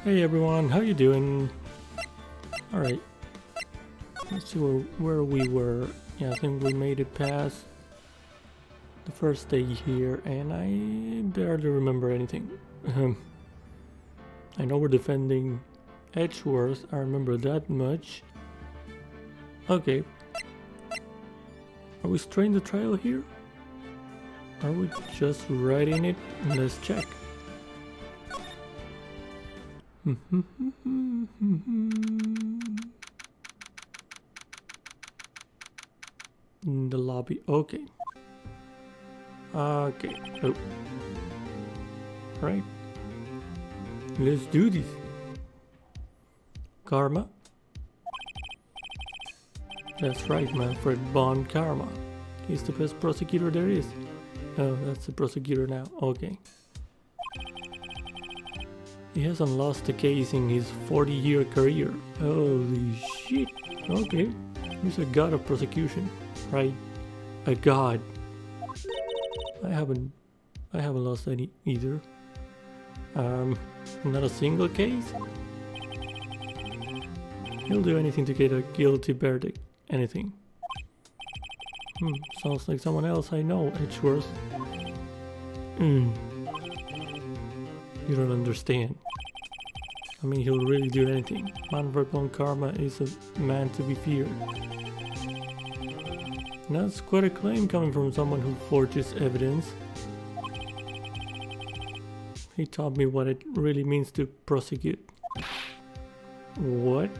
Hey everyone, how you doing? Alright, let's see where we were. Yeah, I think we made it past the first day here and I barely remember anything. I know we're defending Edgeworth, I remember that much. Okay. Are we starting the trial here? Are we just writing it? Let's check. In the lobby. Okay. Okay. Oh. Right. Let's do this. Karma. That's right, Manfred Bond Karma. He's the best prosecutor there is. Oh, that's the prosecutor now. Okay. He hasn't lost a case in his 40-year career. Holy shit. Okay. He's a god of prosecution. Right? A god. I haven't lost any either. Not a single case? He'll do anything to get a guilty verdict. Anything. Sounds like someone else I know, Edgeworth. You don't understand. I mean, he'll really do anything. Manfred von Karma is a man to be feared. That's quite a claim coming from someone who forges evidence. He taught me what it really means to prosecute. What?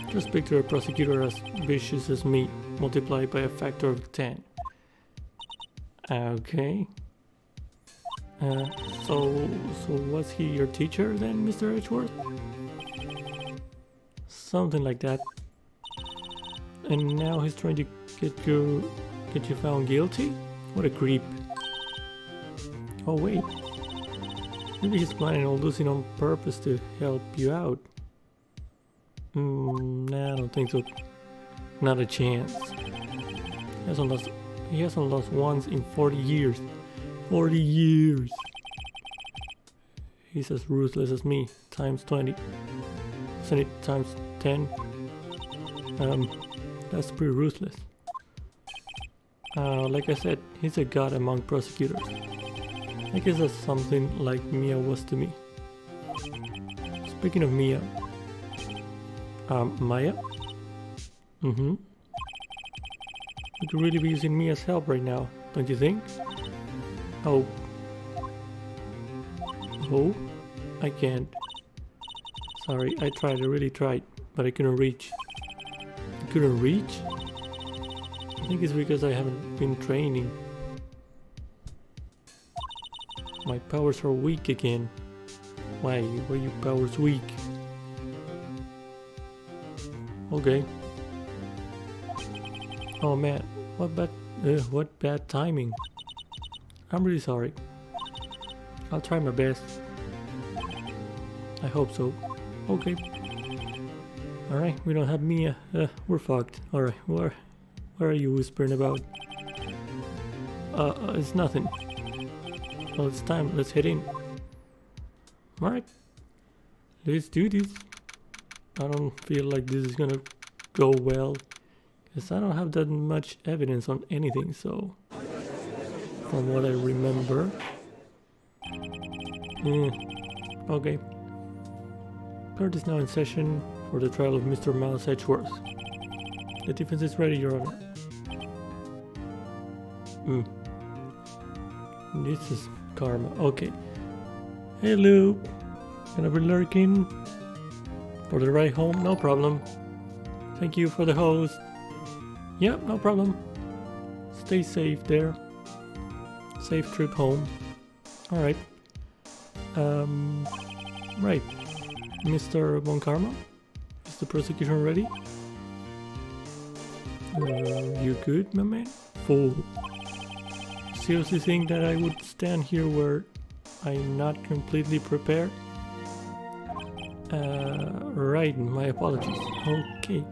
Just picture a prosecutor as vicious as me, multiplied by a factor of 10. Okay. So was he your teacher then, Mr. Edgeworth? Something like that. And now he's trying to get you found guilty? What a creep. Oh wait. Maybe he's planning on losing on purpose to help you out. Nah, I don't think so. Not a chance. He hasn't lost once in 40 years. 40 years. He's as ruthless as me, times 20. Isn't it times 10? That's pretty ruthless. Like I said, he's a god among prosecutors. I guess that's something like Mia was to me. Speaking of Mia. Maya? We could really be using Mia's help right now, don't you think? Oh. Oh? I can't. Sorry, I really tried, but I couldn't reach. I couldn't reach? I think it's because I haven't been training. My powers are weak again. Why were your powers weak? Okay. Oh man, what bad timing. I'm really sorry. I'll try my best. I hope so. Okay. Alright, we don't have Mia. We're fucked. Alright, what are you whispering about? It's nothing. Well, it's time. Let's head in. Alright. Let's do this. I don't feel like this is gonna go well. Because I don't have that much evidence on anything, so... From what I remember. Okay. Court is now in session for the trial of Mr. Miles Edgeworth. The defense is ready, Your Honor. This is Karma. Okay. Hey, Lou. Gonna be lurking for the ride home? No problem. Thank you for the host. Yep, no problem. Stay safe there. Safe trip home. Alright. Right. Mr. Von Karma? Is the prosecution ready? You good, my man? Fool. Seriously think that I would stand here where I'm not completely prepared? Right, my apologies. Okay.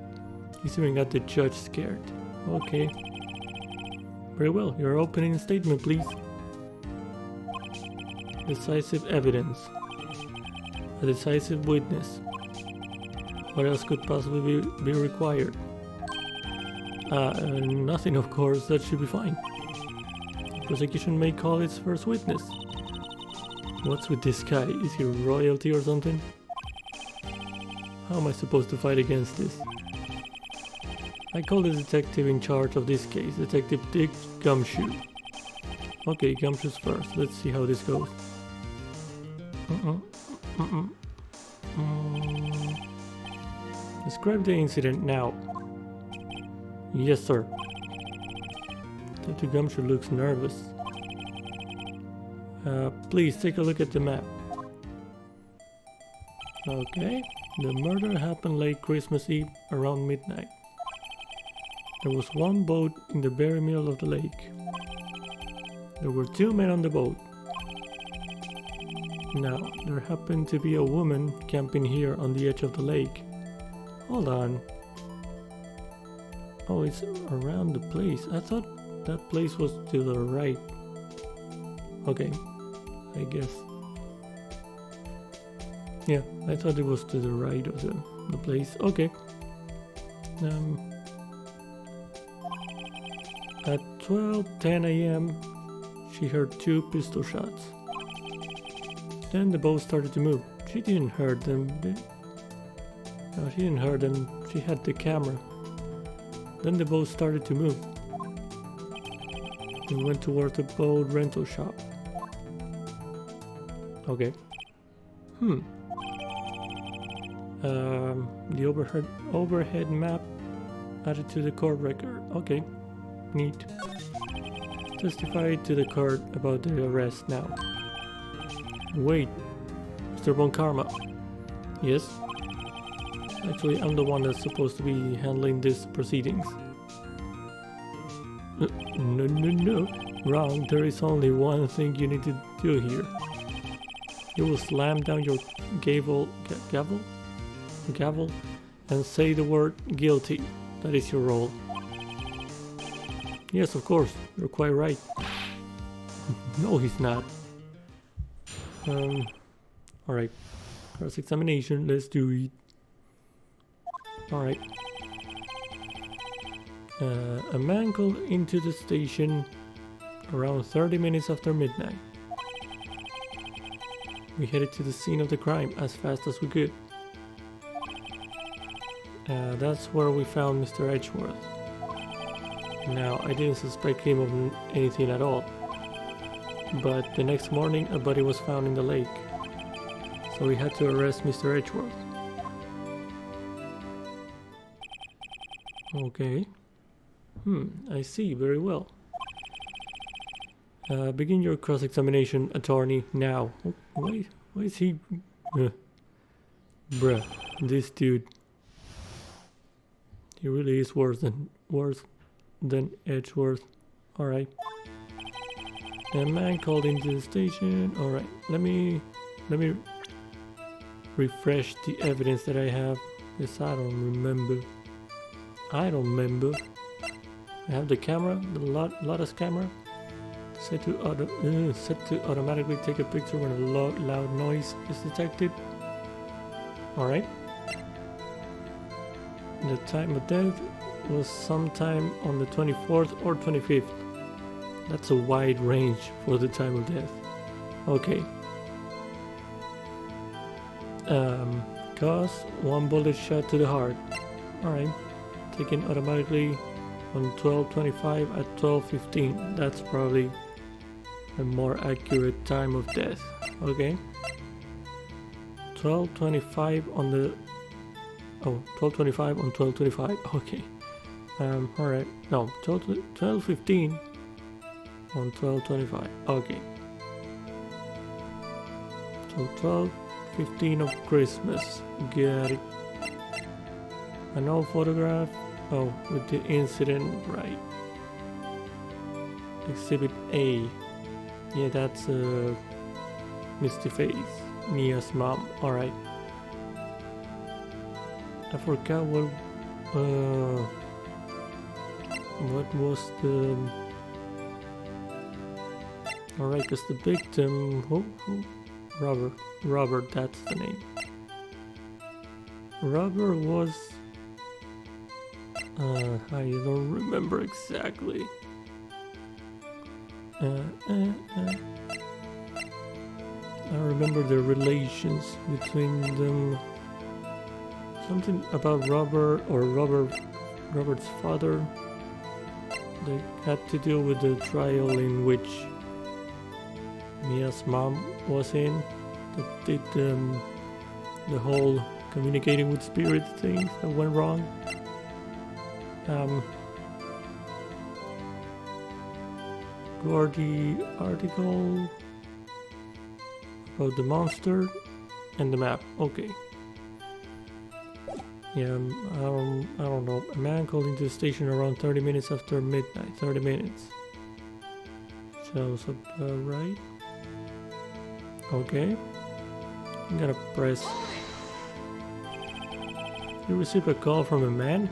He's even got the judge scared. Okay. Very well, your opening statement, please. Decisive evidence. A decisive witness. What else could possibly be required? Nothing, of course. That should be fine. The prosecution may call its first witness. What's with this guy? Is he royalty or something? How am I supposed to fight against this? I call the detective in charge of this case, Detective Dick Gumshoe. Okay, Gumshoe's first. Let's see how this goes. Describe the incident now. Yes, sir. Detective Gumshoe looks nervous. Please take a look at the map. Okay, the murder happened late Christmas Eve around midnight. There was one boat in the very middle of the lake. There were 2 men on the boat. Now, there happened to be a woman camping here on the edge of the lake. Hold on. Oh, it's around the place. I thought that place was to the right. Okay, I guess. Yeah, I thought it was to the right of the place. Okay. At 12:10 a.m., she heard 2 pistol shots. Then the boat started to move. She didn't hear them. No, she didn't hear them. She had the camera. Then the boat started to move. We went towards the boat rental shop. Okay. The overhead map added to the court record. Okay. Neat. Testify to the court about the arrest now. Wait, Mr. Von Karma. Yes? Actually, I'm the one that's supposed to be handling these proceedings. No. Wrong. There is only one thing you need to do here. You will slam down your gavel, and say the word guilty. That is your role. Yes, of course. You're quite right. No, he's not. Alright. Cross-examination. Let's do it. Alright. A man called into the station around 30 minutes after midnight. We headed to the scene of the crime as fast as we could. That's where we found Mr. Edgeworth. Now, I didn't suspect him of anything at all. But the next morning, a body was found in the lake. So we had to arrest Mr. Edgeworth. Okay. I see, very well. Begin your cross-examination, attorney, now. Oh, why is he... Bruh, this dude. He really is worse than Edgeworth. Alright. A man called into the station. Alright, let me refresh the evidence that I have. Yes, I don't remember. I have the camera, the Lotus camera. Set to automatically take a picture when a loud noise is detected. Alright. The time of death was sometime on the 24th or 25th. That's a wide range for the time of death. Okay. Cause 1 bullet shot to the heart. Alright. Taken automatically on 12:25 at 12:15. That's probably a more accurate time of death. Okay. 12:25 on the... Oh, 12:25 on 12:25. Okay. Alright. No, 12:15 on 12:25. Okay. So 12:15 of Christmas. Get it. An old photograph. Oh, with the incident, right. Exhibit A. Yeah, that's Misty Face, Mia's mom. Alright. I forgot what was the... Alright, because the victim... Robert. Robert, that's the name. Robert was... I don't remember exactly. I remember the relations between them. Something about Robert or Robert's father. They had to deal with the trial in which Mia's mom was in. That did the whole communicating with spirits thing that went wrong. Gordy article about the monster and the map. Okay. Yeah, I don't know. A man called into the station around 30 minutes after midnight. 30 minutes. Sounds about right. Okay. I'm gonna press. You received a call from a man?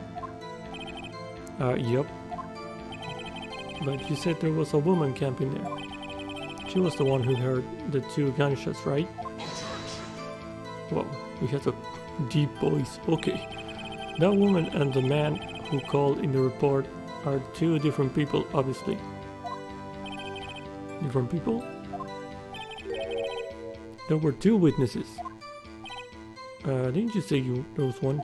Yup. But you said there was a woman camping there. She was the one who heard the 2 gunshots, right? Whoa, he has a deep voice. Okay. That woman and the man who called in the report are 2 different people, obviously. Different people? There were 2 witnesses. Didn't you say there was one?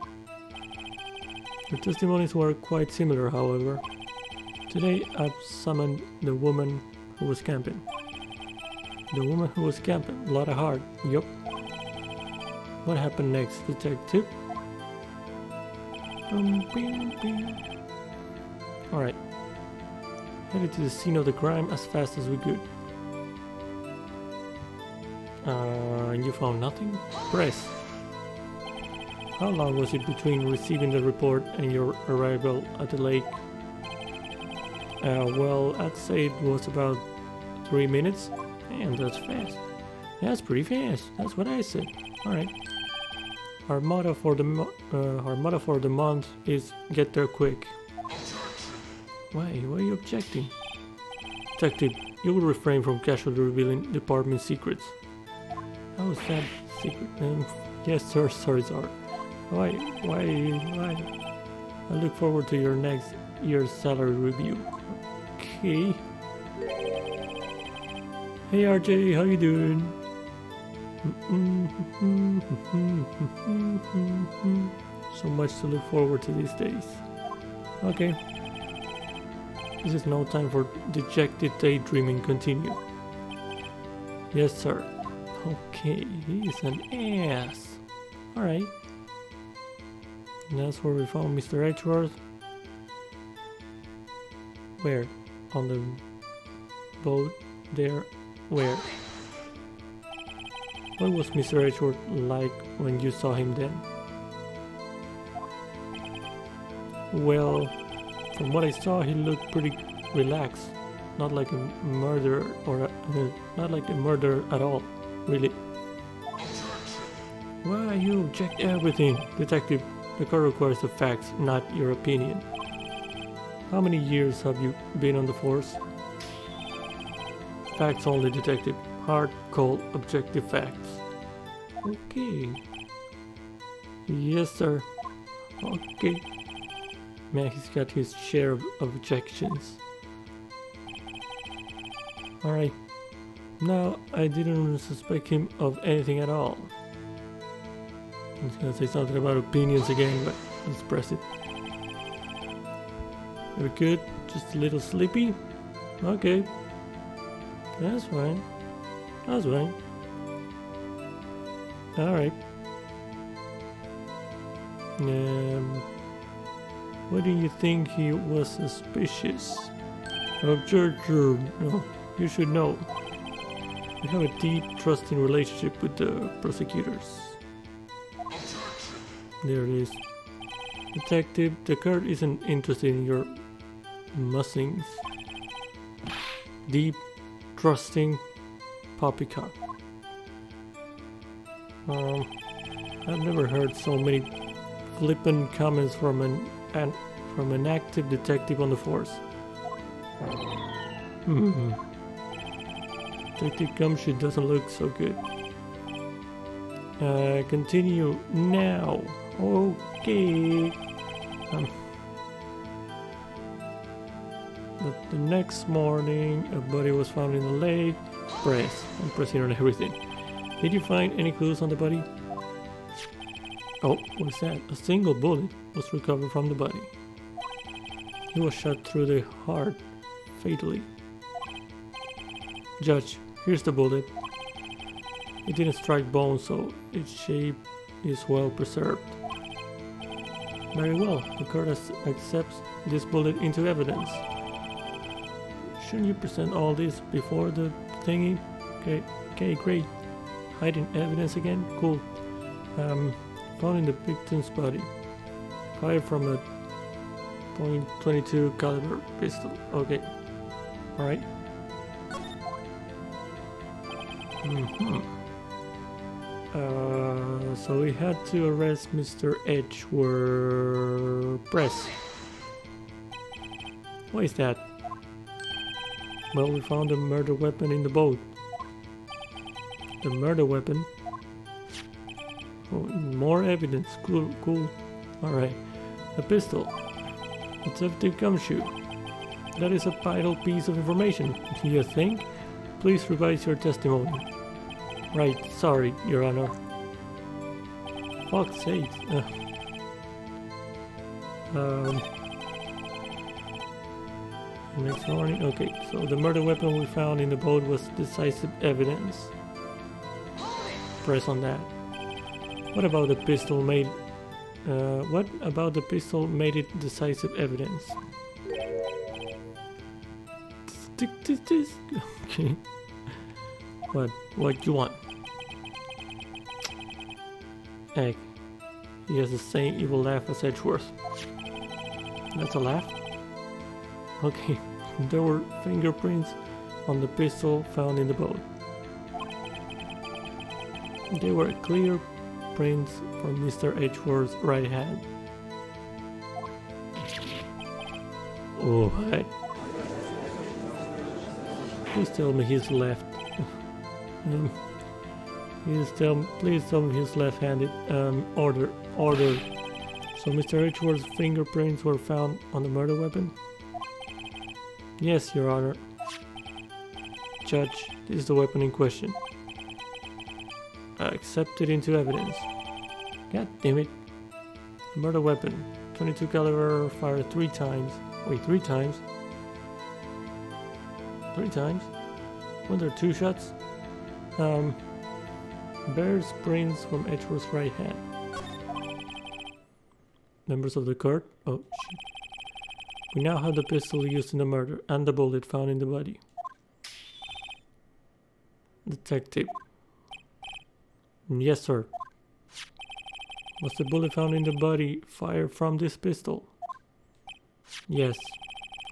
The testimonies were quite similar, however. Today I've summoned the woman who was camping. The woman who was camping. A lot of heart. Yup. What happened next, detective? Alright. Headed to the scene of the crime as fast as we could. And you found nothing? Press. How long was it between receiving the report and your arrival at the lake? Well, I'd say it was about 3 minutes. Damn, that's fast. That's pretty fast. That's what I said. Alright. Our motto for the month is get there quick. Why are you objecting? Detective, you will refrain from casually revealing department secrets. How is that secret? Yes, sir. Sorry. Why? I look forward to your next year's salary review. Okay. Hey RJ, how you doing? So much to look forward to these days. Okay. This is no time for dejected daydreaming. Continue. Yes, sir. Okay, he's an ass. Alright. And that's where we found Mr. Edgeworth. Where? On the boat there. Where? What was Mr. Edgeworth like when you saw him then? Well, from what I saw, he looked pretty relaxed. Not like a murderer or not like a murderer at all, really. Why you object everything, detective? The court requires the facts, not your opinion. How many years have you been on the force? Facts only, detective. Hard, cold, objective facts. Okay. Yes, sir. Okay. Man, he's got his share of objections. Alright. Now, I didn't suspect him of anything at all. I was gonna say something about opinions again, but let's press it. Very good. Just a little sleepy? Okay. That's fine. That's fine. Alright. Why do you think he was suspicious? Objection. No, you should know. We have a deep, trusting relationship with the prosecutors. There it is. Detective, the court isn't interested in your musings. Deep, trusting, poppycock. I've never heard so many flippant comments from an active detective on the force. Detective Gumshoe doesn't look so good. Continue now. Okay. But the next morning, a body was found in the lake. I'm pressing on everything. Did you find any clues on the body? Oh, what's that? A single bullet was recovered from the body. He was shot through the heart, fatally. Judge, here's the bullet. It didn't strike bone, so its shape is well preserved. Very well, the court accepts this bullet into evidence. Shouldn't you present all this before the thingy? Okay, great. Hiding evidence again? Cool. Found in the victim's body. Fired from a .22 caliber pistol. Okay. Alright. So we had to arrest Mr. Edgeworth Press. What is that? Well, we found a murder weapon in the boat. The murder weapon? Oh, more evidence. Cool. Alright. A pistol. A defective gumshoe. That is a vital piece of information, you think? Please revise your testimony. Right, sorry, Your Honor. Fuck's sake. Next morning. Okay, so the murder weapon we found in the boat was decisive evidence. Press on that. What about the pistol made it decisive evidence? Okay. What you want? Egg. He has the same evil laugh as Edgeworth. That's a laugh? Okay. There were fingerprints on the pistol found in the boat. They were clear prints from Mr. Edgeworth's right hand. Oh, what? Please tell me he's left. Please tell me he's left-handed. Order. So Mr. Edgeworth's fingerprints were found on the murder weapon? Yes, Your Honor. Judge, this is the weapon in question. Accepted into evidence. God damn it. Murder weapon. .22 caliber, fired 3 times. Wait, 3 times? 3 times? Weren't there 2 shots? Bears prints from Edgeworth's right hand. Members of the court? Oh, shit. We now have the pistol used in the murder and the bullet found in the body. Detective. Yes, sir. Was the bullet found in the body fired from this pistol? Yes.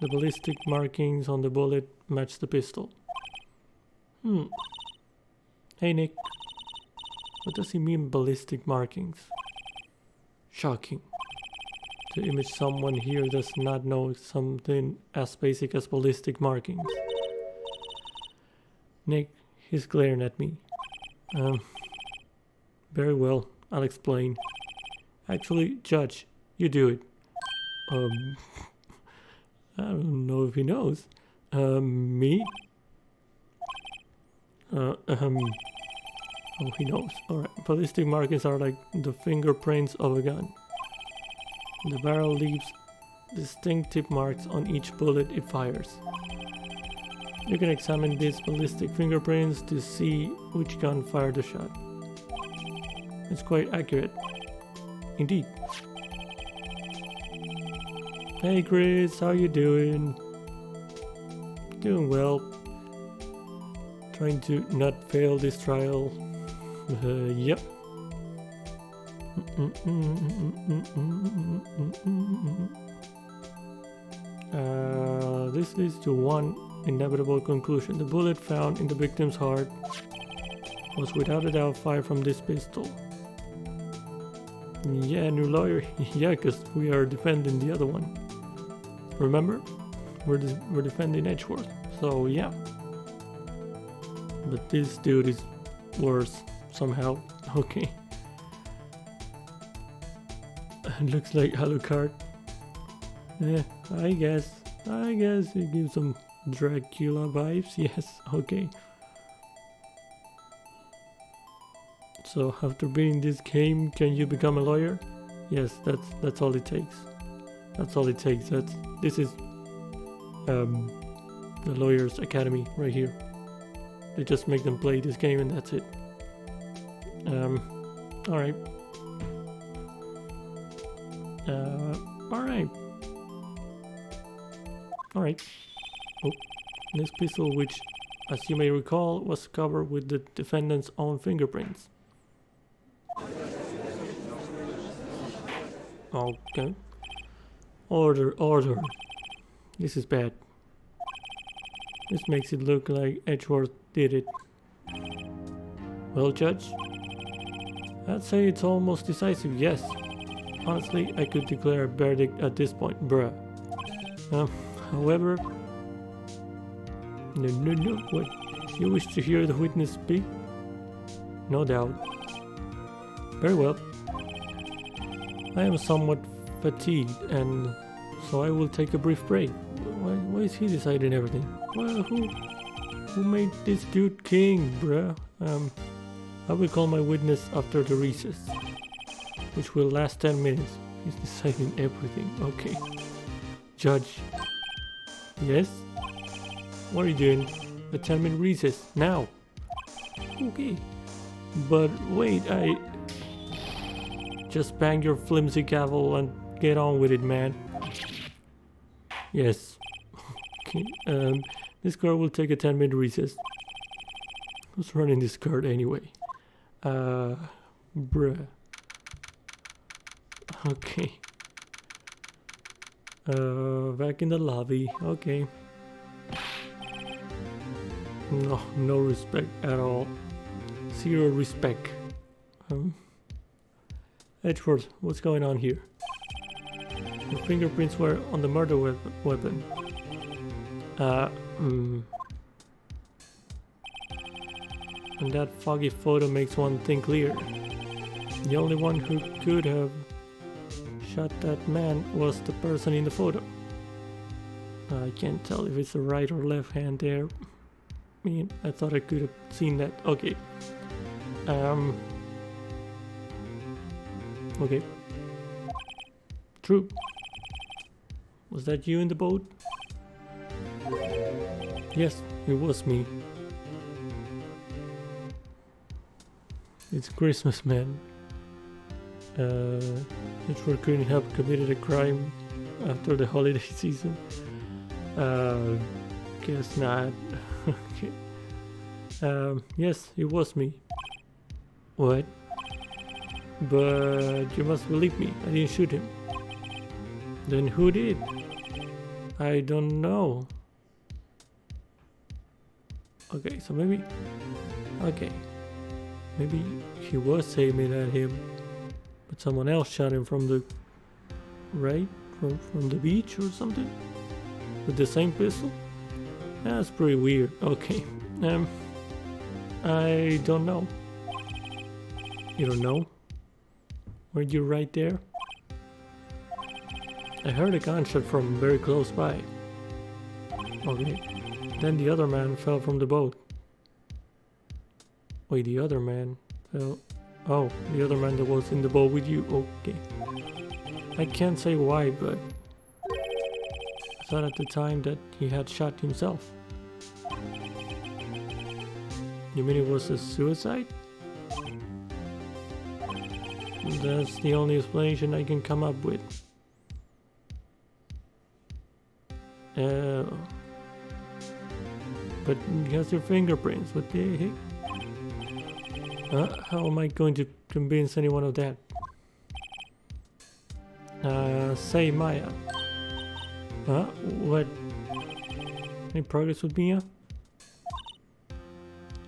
The ballistic markings on the bullet match the pistol. Hey, Nick. What does he mean, ballistic markings? Shocking. To image someone here does not know something as basic as ballistic markings. Nick, he's glaring at me. Very well, I'll explain. Actually, Judge, you do it. I don't know if he knows. Me? Oh, he knows. Alright, ballistic markings are like the fingerprints of a gun. The barrel leaves distinctive marks on each bullet it fires. You can examine these ballistic fingerprints to see which gun fired the shot. It's quite accurate. Indeed. Hey Chris, how you doing? Doing well. Trying to not fail this trial. Yep. This leads to one inevitable conclusion. The bullet found in the victim's heart was without a doubt fired from this pistol. Yeah, new lawyer. Yeah, because we are defending the other one. Remember? We're defending Edgeworth. So yeah. But this dude is worse somehow. Okay. Looks like Alucard. Yeah, I guess it gives some Dracula vibes. Yes, okay. So after beating this game, can you become a lawyer? Yes, that's all it takes. That's all it takes. This is the Lawyers Academy right here. They just make them play this game and that's it. Alright. Alright. Alright. Oh, this pistol, which, as you may recall, was covered with the defendant's own fingerprints. Okay. Order. This is bad. This makes it look like Edgeworth did it. Well, Judge? I'd say it's almost decisive, yes. Honestly, I could declare a verdict at this point, bruh. However... No, what? You wish to hear the witness speak? No doubt. Very well. I am somewhat fatigued, and so I will take a brief break. Why is he deciding everything? Well, who made this dude king, bruh? I will call my witness after the recess, which will last 10 minutes. He's deciding everything. Okay. Judge. Yes? What are you doing? A 10-minute recess, now. Okay. But wait, I... Just bang your flimsy gavel and get on with it, man. Yes. Okay, this girl will take a 10-minute recess. Who's running this card anyway? Bruh. Okay. Back in the lobby. Okay. No respect at all. Zero respect. Edgeworth, what's going on here? Your fingerprints were on the murder weapon. And that foggy photo makes one thing clear. The only one who could have shot that man was the person in the photo. I can't tell if it's the right or left hand there. I mean, I thought I could have seen that. Okay. Okay. True. Was that you in the boat? Yes, it was me. It's Christmas, man. Edgeworth couldn't have committed a crime after the holiday season. Guess not. Okay. Yes, it was me. What? But you must believe me, I didn't shoot him. Then who did? I don't know. Okay, so maybe... Okay. Maybe he was aiming at him, but someone else shot him from the... Right? From the beach or something? With the same pistol? That's pretty weird. Okay. I don't know. You don't know? Were you right there? I heard a gunshot from very close by. Okay. Then the other man fell from the boat. Wait, the other man fell... Oh, the other man that was in the boat with you. Okay. I can't say why, but... I thought at the time that he had shot himself. You mean it was a suicide? That's the only explanation I can come up with. But he has your fingerprints. What the heck? How am I going to convince anyone of that? Say Maya. What? Any progress with Mia?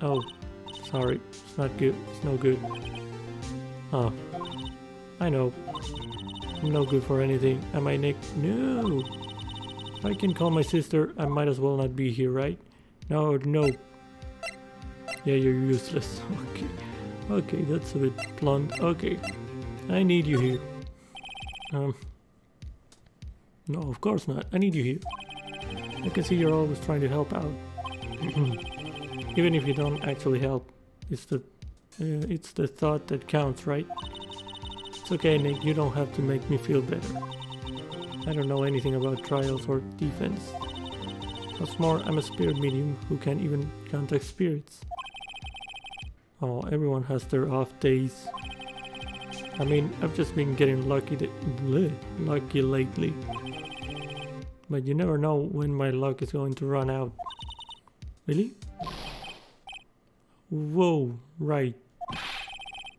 Oh, sorry. It's not good. It's no good. Oh, I know. I'm no good for anything. Am I Nick? No! If I can call my sister, I might as well not be here, right? No. Yeah, you're useless. Okay. Okay, that's a bit blunt. Okay. I need you here. No, of course not. I need you here. I can see you're always trying to help out. Even if you don't actually help, it's the thought that counts, right? It's okay, Nick. You don't have to make me feel better. I don't know anything about trials or defense. What's more, I'm a spirit medium who can't even contact spirits. Oh, everyone has their off days. I mean, I've just been getting lucky lately. But you never know when my luck is going to run out. Really? Whoa, right.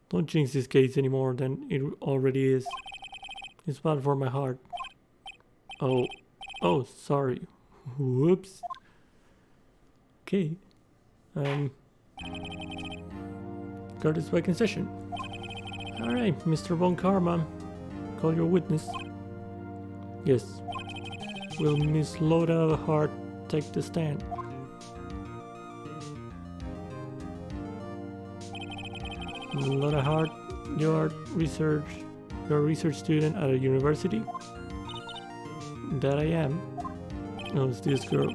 Don't jinx this case any more than it already is. It's bad for my heart. Oh, sorry. Whoops. Okay. Guard is back in session. Alright, Mr. Von Karma. Call your witness. Yes. Will Miss Loda Hart take the stand? Loda Hart, you're a research student at a university? That I am. Oh, it's this girl.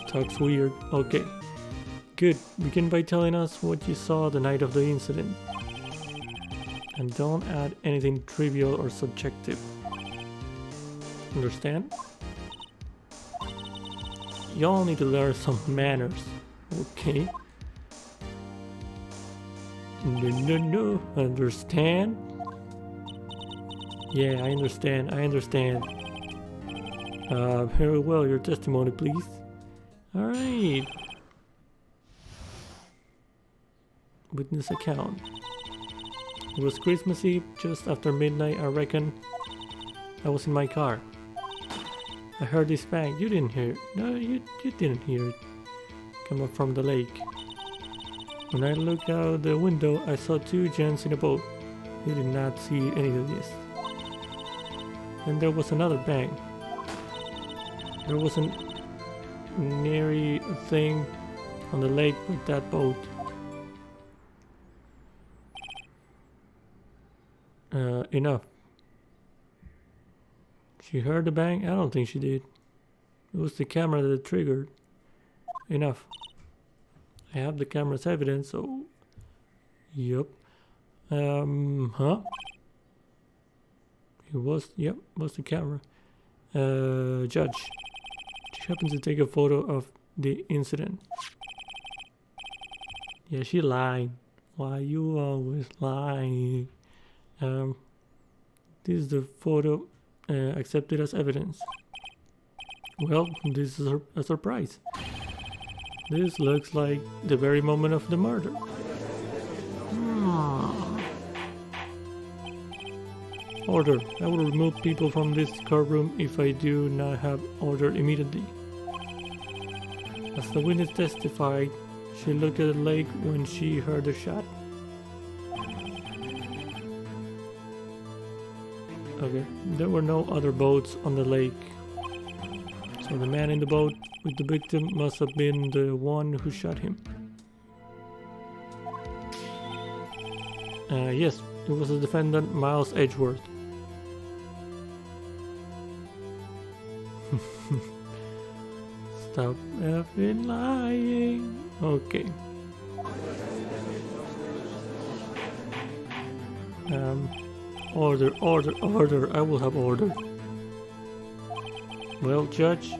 Talks weird. Okay. Good. Begin by telling us what you saw the night of the incident. And don't add anything trivial or subjective. Understand? Y'all need to learn some manners. Okay. No. Understand? Yeah, I understand. Very well, your testimony, please. Alright. Witness account. It was Christmas Eve, just after midnight, I reckon. I was in my car. I heard this bang. You didn't hear it. No, you didn't hear it. Come up from the lake. When I looked out the window, I saw two gents in a boat. You did not see any of this. And there was another bang. There wasn't nary a thing on the lake but that boat. Enough. She heard the bang? I don't think she did. It was the camera that triggered. Enough. I have the camera's evidence, so... Yup. Huh? It was, yep, was the camera. Judge. She happened to take a photo of the incident. Yeah, she lied. Why you always lying? This is the photo accepted as evidence. Well, this is a surprise. This looks like the very moment of the murder. Order. I will remove people from this courtroom if I do not have order immediately. As the witness testified, she looked at the lake when she heard the shot. Okay, there were no other boats on the lake. So the man in the boat with the victim must have been the one who shot him. Yes, it was the defendant, Miles Edgeworth. Stop effing lying. Okay. Order. I will have order. Well, Judge,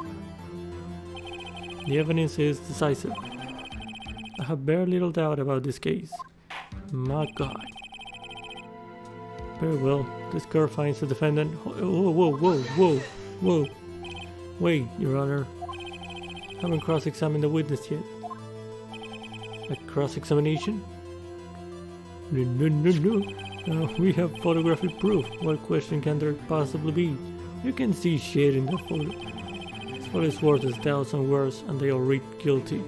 the evidence is decisive. I have very little doubt about this case. My God. Very well. This court finds the defendant. Whoa. Wait, Your Honor. I haven't cross-examined the witness yet. A cross-examination? No. We have photographic proof. What question can there possibly be? You can see shit in the photo. This photo is worth 1,000 words and they all read guilty.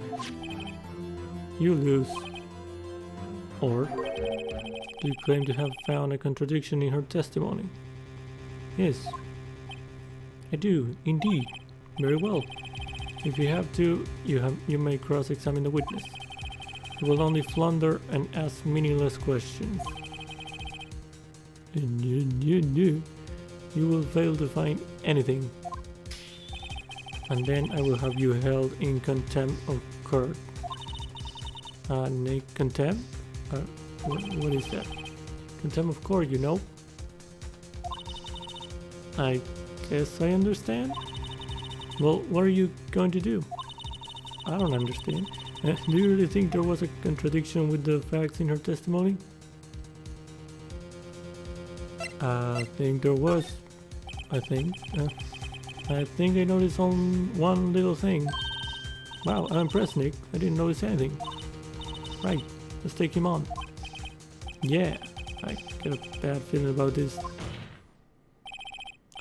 You lose. Or, do you claim to have found a contradiction in her testimony? Yes. I do, indeed. Very well. If you have to, you may cross-examine the witness. You will only flounder and ask meaningless questions. You will fail to find anything. And then I will have you held in contempt of court. Nick, contempt? What is that? Contempt of court, you know? I guess I understand. Well, what are you going to do? I don't understand. Do you really think there was a contradiction with the facts in her testimony? I think there was. I think I noticed on one little thing. Wow, I'm impressed, Nick. I didn't notice anything. Right, let's take him on. Yeah, I get a bad feeling about this.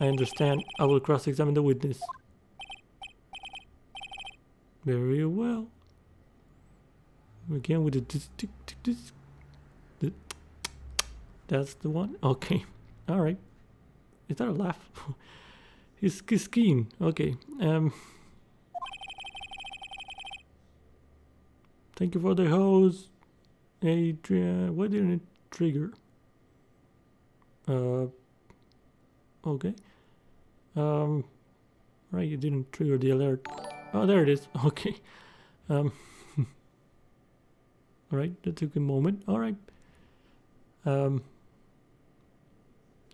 I understand. I will cross-examine the witness. Very well. Again with the that's the one. Okay, all right. Is that a laugh? He's skiing. Okay. Thank you for the hose, Adrian. Why didn't it trigger? Okay. Right, you didn't trigger the alert. Oh, there it is. Okay. All right, that took a moment. All right.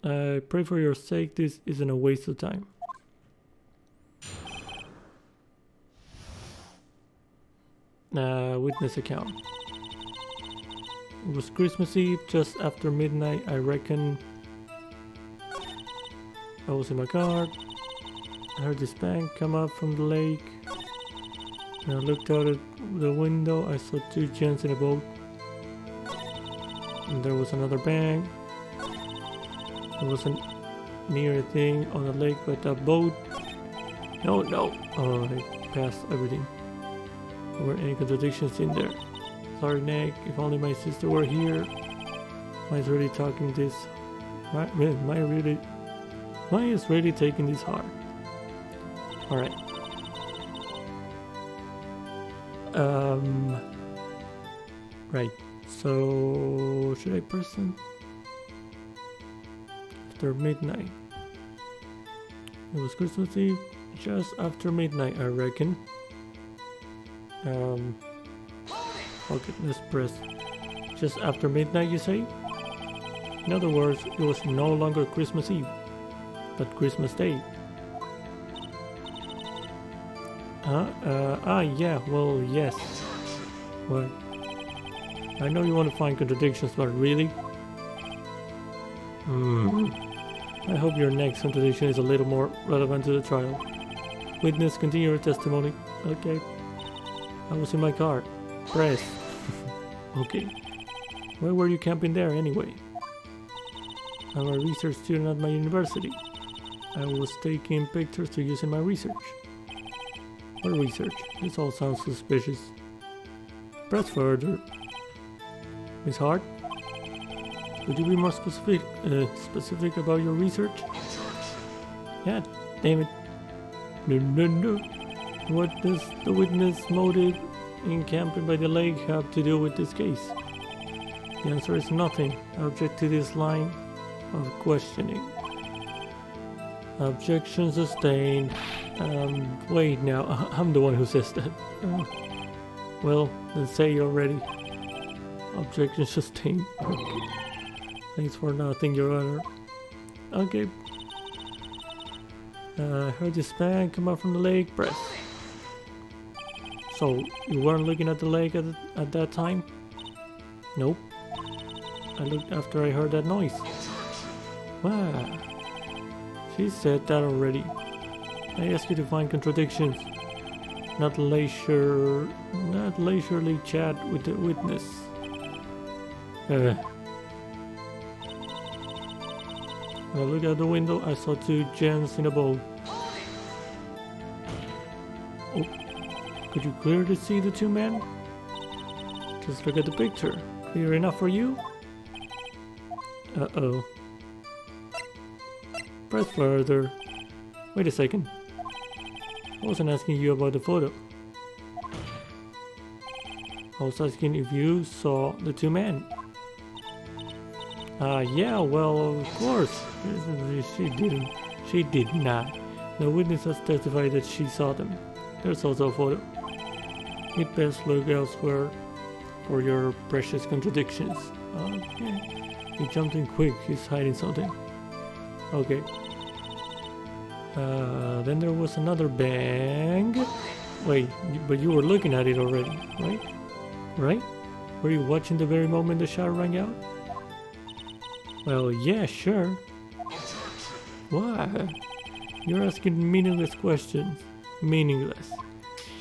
I pray for your sake this isn't a waste of time. Witness account. It was Christmas Eve, just after midnight, I reckon. I was in my car. I heard this bang come up from the lake. When I looked out at the window, I saw two gents in a boat. And there was another bang. There wasn't near a thing on the lake but a boat. No. Oh, I passed everything. There weren't any contradictions in there. Sorry, Nick. If only my sister were here. Why is really taking this? Why is really taking this hard? All right. Right. So should I press them? After midnight. It was Christmas Eve, just after midnight, I reckon. Okay, let's press. Just after midnight, you say? In other words, it was no longer Christmas Eve, but Christmas Day. Yeah, well, yes. What? I know you want to find contradictions, but really? I hope your next contradiction is a little more relevant to the trial. Witness, continue your testimony. Okay. I was in my car. Press. Okay. Where were you camping there anyway? I'm a research student at my university. I was taking pictures to use in my research. What research? This all sounds suspicious. Press further. Miss Hart? Could you be more specific about your research? Yeah, damn it. No. What does the witness motive in camping by the lake have to do with this case? The answer is nothing. I object to this line of questioning. Objection sustained. Wait now, I'm the one who says that. Well, then say already. Objection sustained. Okay. Thanks for nothing, Your Honor. Okay. Heard this bang come up from the lake. Press. So, you weren't looking at the lake at that time? Nope. I looked after I heard that noise. Wow. She said that already. I asked you to find contradictions. Not leisurely chat with the witness. When I looked out the window, I saw two gents in a boat. Oh, could you clearly see the two men? Just look at the picture. Clear enough for you? Uh-oh. Press further. Wait a second. I wasn't asking you about the photo. I was asking if you saw the two men. Yeah, well, of course. She didn't. She did not. The witness has testified that she saw them. There's also a photo. You'd best look elsewhere for your precious contradictions. Okay. He jumped in quick. He's hiding something. Okay. Then there was another bang. Wait, but you were looking at it already, right? Right? Were you watching the very moment the shot rang out? Well, yeah, sure. What? You're asking meaningless questions. Meaningless.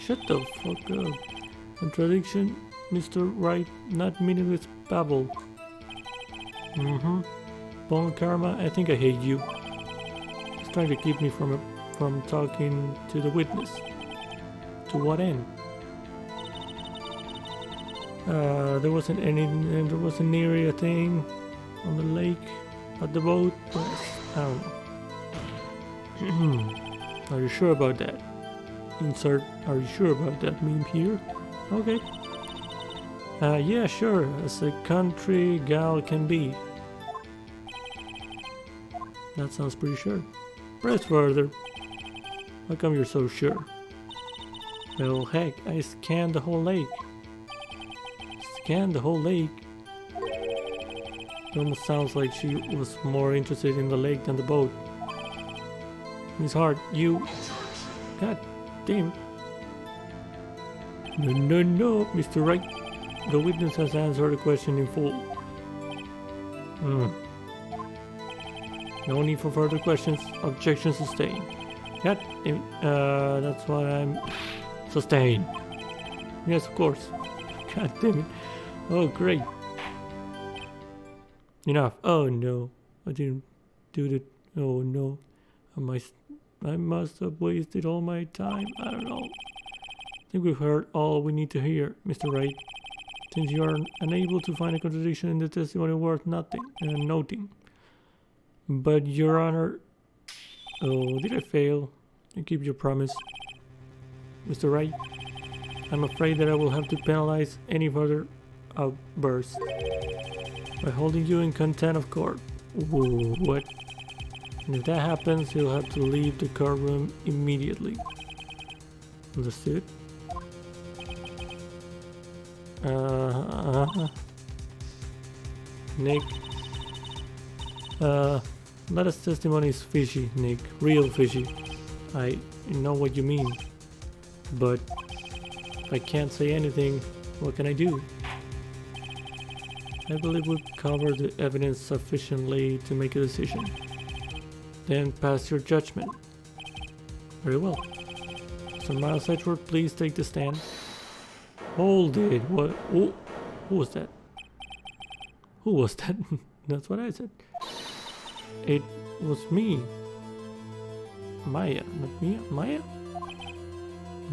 Shut the fuck up. Contradiction, Mr. Wright, not meaningless babble. Bone Karma, I think I hate you. He's trying to keep me from talking to the witness. To what end? There wasn't an area thing on the lake, but the boat was, I don't know. Are you sure about that? Insert, are you sure about that meme here? Okay. Yeah, sure, as a country gal can be. That sounds pretty sure. Press further. How come you're so sure? Well, heck, I scanned the whole lake. Scanned the whole lake? It almost sounds like she was more interested in the lake than the boat. Miss Hart, you... God damn. No, Mr. Wright. The witness has answered the question in full. No need for further questions. Objection sustained. God damn it. That's what I'm... Sustained. Yes, of course. God damn it. Oh, great. Enough. Oh, no. I didn't do that. Oh, no. I must have wasted all my time. I don't know. I think we've heard all we need to hear, Mr. Wright. Since you are unable to find a contradiction in the testimony worth noting. But, Your Honor... Oh, did I fail? You keep your promise. Mr. Wright, I'm afraid that I will have to penalize any further outbursts by holding you in contempt of court. Ooh, what? And if that happens, you'll have to leave the courtroom immediately. Understood? Nick. Lada's testimony is fishy, Nick. Real fishy. I know what you mean. But if I can't say anything, what can I do? I believe we've covered the evidence sufficiently to make a decision. Then pass your judgment. Very well. Sir Miles Edgeworth, please take the stand. Hold it. What? Oh, who was that? Who was that? That's what I said. It was me. Maya, not Mia. Maya?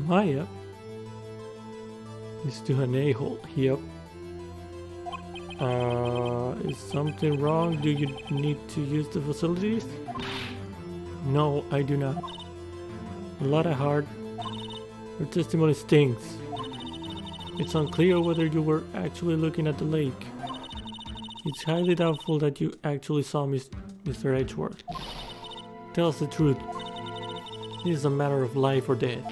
Maya? Is to an a-hole. Yep. Is something wrong? Do you need to use the facilities? No, I do not. A lot of heart. Your testimony stinks. It's unclear whether you were actually looking at the lake. It's highly doubtful that you actually saw Mr. Edgeworth. Tell us the truth. This is a matter of life or death.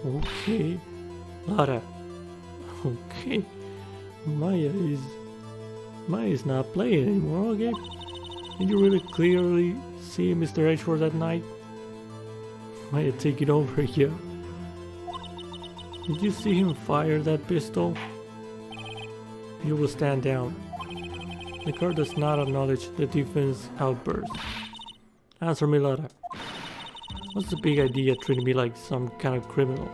Okay. Lara. Okay. Maya is not playing anymore, okay? Did you really clearly see Mr. Edgeworth that night? Maya, take it over here. Did you see him fire that pistol? You will stand down. The court does not acknowledge the defense outburst. Answer me, Lara. What's the big idea treating me like some kind of criminal?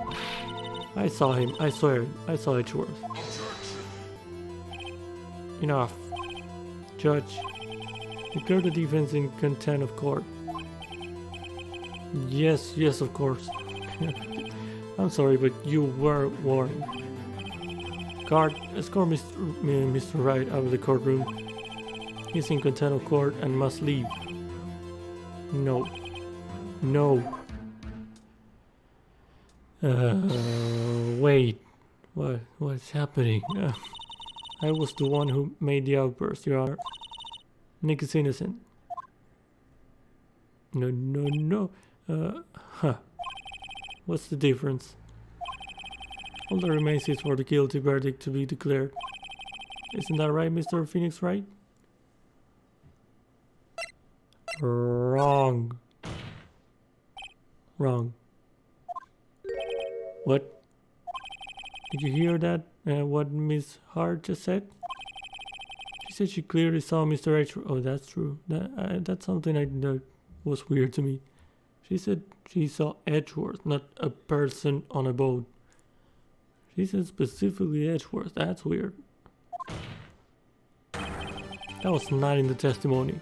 I saw him, I swear, I saw Edgeworth. Enough. Judge, declare the defense in contempt of court. Yes, of course. I'm sorry, but you were warned. Guard, escort Mr. Wright out of the courtroom. He's in contempt of court and must leave. No. Wait. What's happening? I was the one who made the outburst, Your Honor. Nick is innocent. No, no, no. Huh. What's the difference? All that remains is for the guilty verdict to be declared. Isn't that right, Mr. Phoenix, right? Wrong. Wrong. What? Did you hear that? What Miss Hart just said? She said she clearly saw Mr. H. Oh, that's true. That's something that was weird to me. She said she saw Edgeworth, not a person on a boat. She said specifically Edgeworth. That's weird. That was not in the testimony.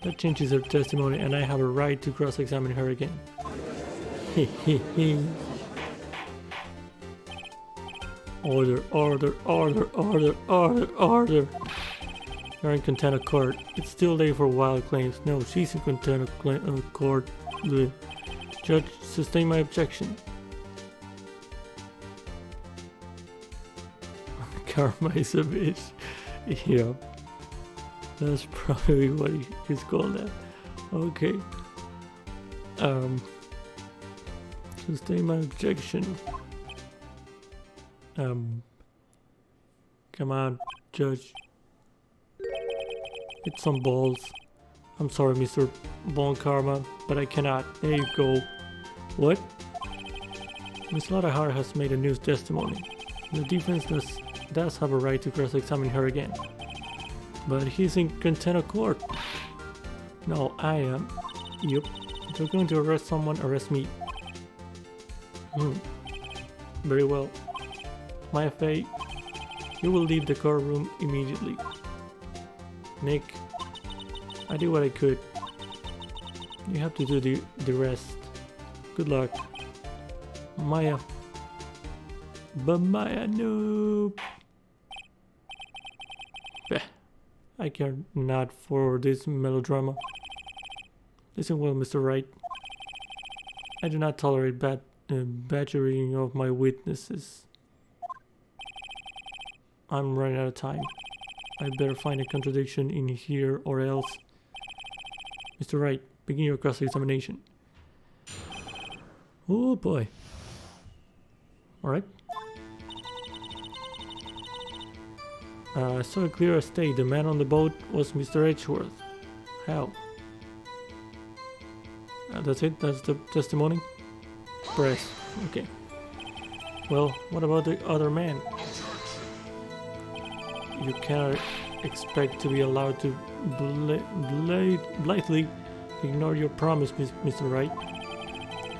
That changes her testimony, and I have a right to cross-examine her again. Order, order, order, order, order, order. You're in contempt of court. It's still there for wild claims. No, she's in contempt of court. The judge sustained my objection. Karma is a bitch. Yeah. That's probably what he's called that. Okay. Sustain my objection. Come on, judge. Hit some balls. I'm sorry, Mr. Bon Karma, but I cannot. There you go. What? Miss Lottahar has made a new testimony. The defense does have a right to cross-examine her again. But he's in contempt of court. No, I am. Yup. If you're going to arrest someone, arrest me. Very well. My fate. You will leave the courtroom immediately. Nick, I did what I could. You have to do the rest. Good luck. Maya. But Maya, no. I care not for this melodrama. Listen well, Mr. Wright. I do not tolerate badgering of my witnesses. I'm running out of time. I better find a contradiction in here or else. Mr. Wright, begin your cross-examination. Oh boy. Alright. I saw it clear as day. The man on the boat was Mr. Edgeworth. How? That's it? That's the testimony? Press. Okay. Well, what about the other man? You cannot expect to be allowed to blithely ignore your promise, Mr. Wright.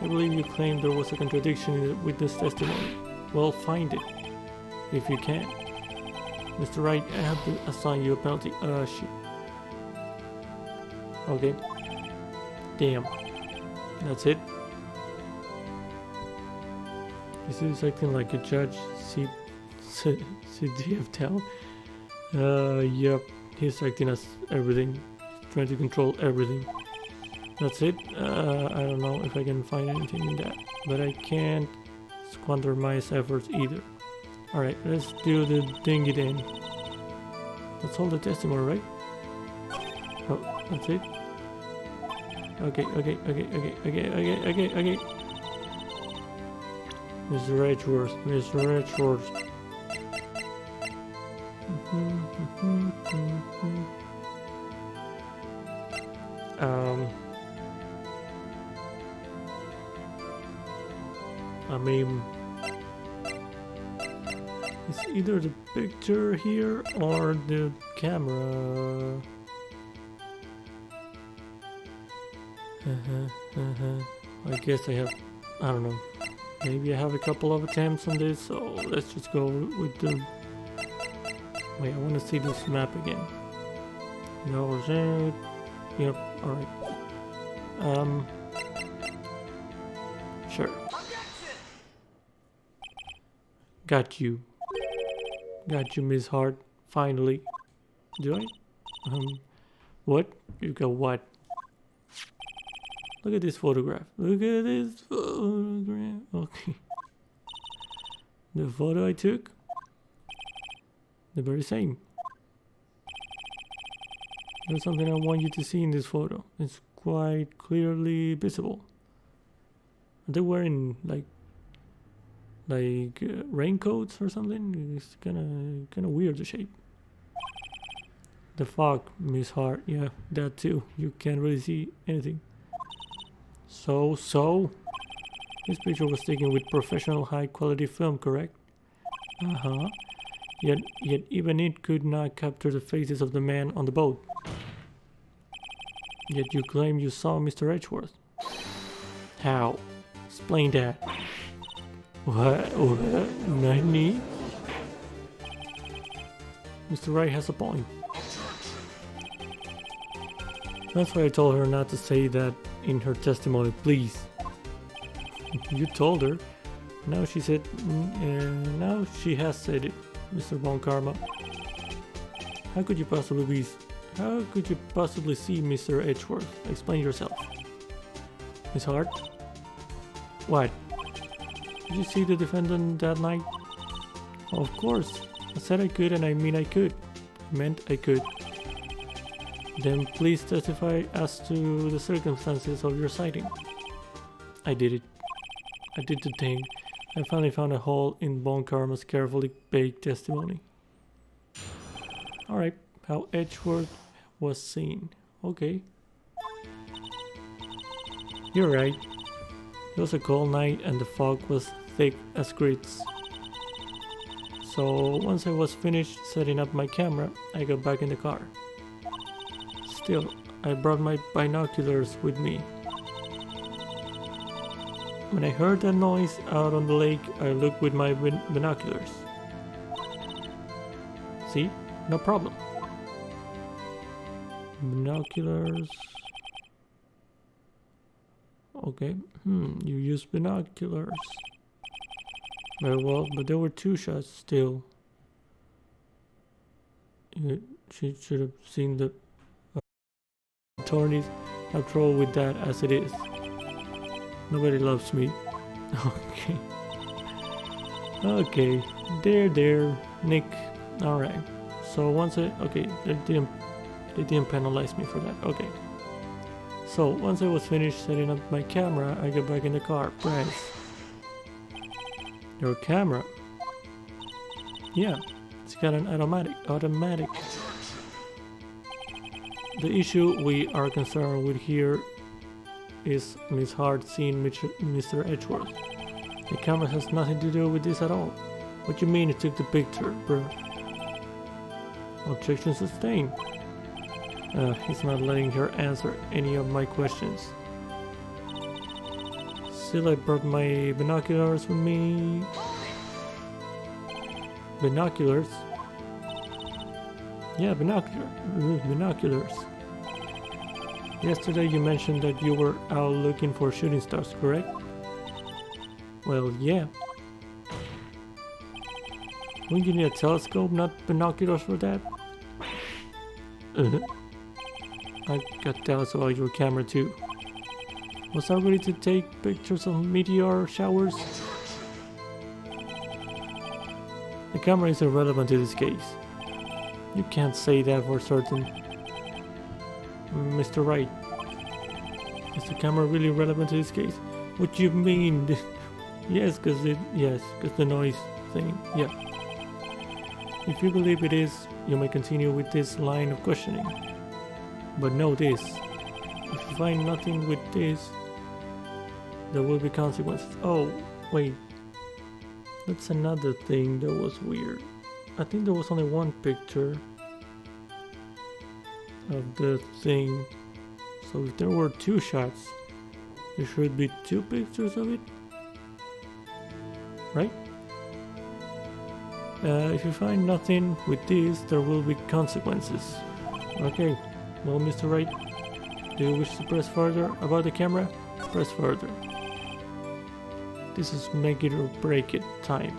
I believe you claimed there was a contradiction in the witness testimony. Well, find it, if you can. Mr. Wright, I have to assign you a penalty. Shit. Okay. Damn. That's it. This is acting like a judge. CDF town. Yep. He's acting as everything. He's trying to control everything. That's it. I don't know if I can find anything in that. But I can't squander my efforts either. Alright, let's do the dingy then. That's all the testimony, right? Oh, that's it? Okay. Mr. Edgeworth, Mr. Edgeworth. I mean, it's either the picture here or the camera. I guess I don't know. Maybe I have a couple of attempts on this, so let's just go with the... Wait, I want to see this map again. No, yep, alright. Sure. Got you, Miss Hart. Finally. Do I? What? You got what? Look at this photograph. Look at this photograph. Okay. The photo I took? The very same. There's something I want you to see in this photo. It's quite clearly visible. Are they wearing like raincoats or something? It's kind of weird, the shape. The fog, Miss Hart. Yeah, that too. You can't really see anything. So this picture was taken with professional high-quality film, correct? Uh-huh. Yet even it could not capture the faces of the men on the boat. Yet you claim you saw Mr. Edgeworth. How? Explain that. What? Nani? Mr. Wright has a point. That's why I told her not to say that in her testimony, please. You told her. Now she said, now she has said it, Mr. Von Karma. How could you possibly see Mr. Edgeworth? Explain yourself. Miss Hart? What? Did you see the defendant that night? Of course. I said I could, and I mean I could. I meant I could. Then please testify as to the circumstances of your sighting. I did it. I did the thing. I finally found a hole in Von Karma's carefully baked testimony. Alright, how Edgeworth was seen. Okay. You're right. It was a cold night and the fog was thick as grits. So once I was finished setting up my camera, I got back in the car. Still, I brought my binoculars with me. When I heard that noise out on the lake, I looked with my binoculars. See? No problem. Binoculars. Okay. You used binoculars. Very well, but there were two shots still. She should have seen the attorneys. After all, with that as it is. Nobody loves me. Okay. Okay. There, Nick. Alright. So once okay, they didn't penalize me for that. Okay. So once I was finished setting up my camera, I got back in the car. Bryce. Your camera? Yeah. It's got an automatic. The issue we are concerned with here is Miss Hart seeing Mr. Edgeworth. The camera has nothing to do with this at all. What you mean it took the picture, bro? Objection sustained. He's not letting her answer any of my questions. Still, I brought my binoculars with me. Binoculars? Yeah, binoculars. Yesterday you mentioned that you were out looking for shooting stars, correct? Well, yeah. Wouldn't you need a telescope, not binoculars for that? I got doubts about your camera too. Was I ready to take pictures of meteor showers? The camera is irrelevant to this case. You can't say that for certain. Mr. Wright, is the camera really relevant to this case? What do you mean? Yes, because the noise thing. Yeah. If you believe it is, you may continue with this line of questioning. But know this: if you find nothing with this, there will be consequences. Oh, wait. That's another thing that was weird. I think there was only one picture of the thing. So if there were two shots, there should be two pictures of it. Right? If you find nothing with this, there will be consequences. Okay. Well, Mr. Wright, do you wish to press further about the camera? Press further. This is make it or break it time.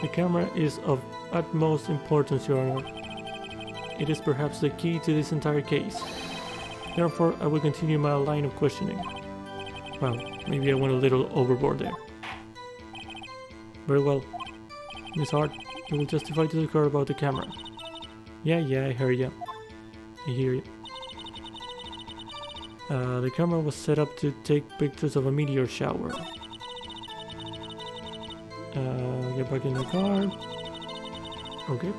The camera is of utmost importance, Your Honor. It is perhaps the key to this entire case. Therefore, I will continue my line of questioning. Well, maybe I went a little overboard there. Very well. Miss Hart, you will testify to the court about the camera. Yeah, I heard you. I hear you. The camera was set up to take pictures of a meteor shower. Get back in the car. Okay.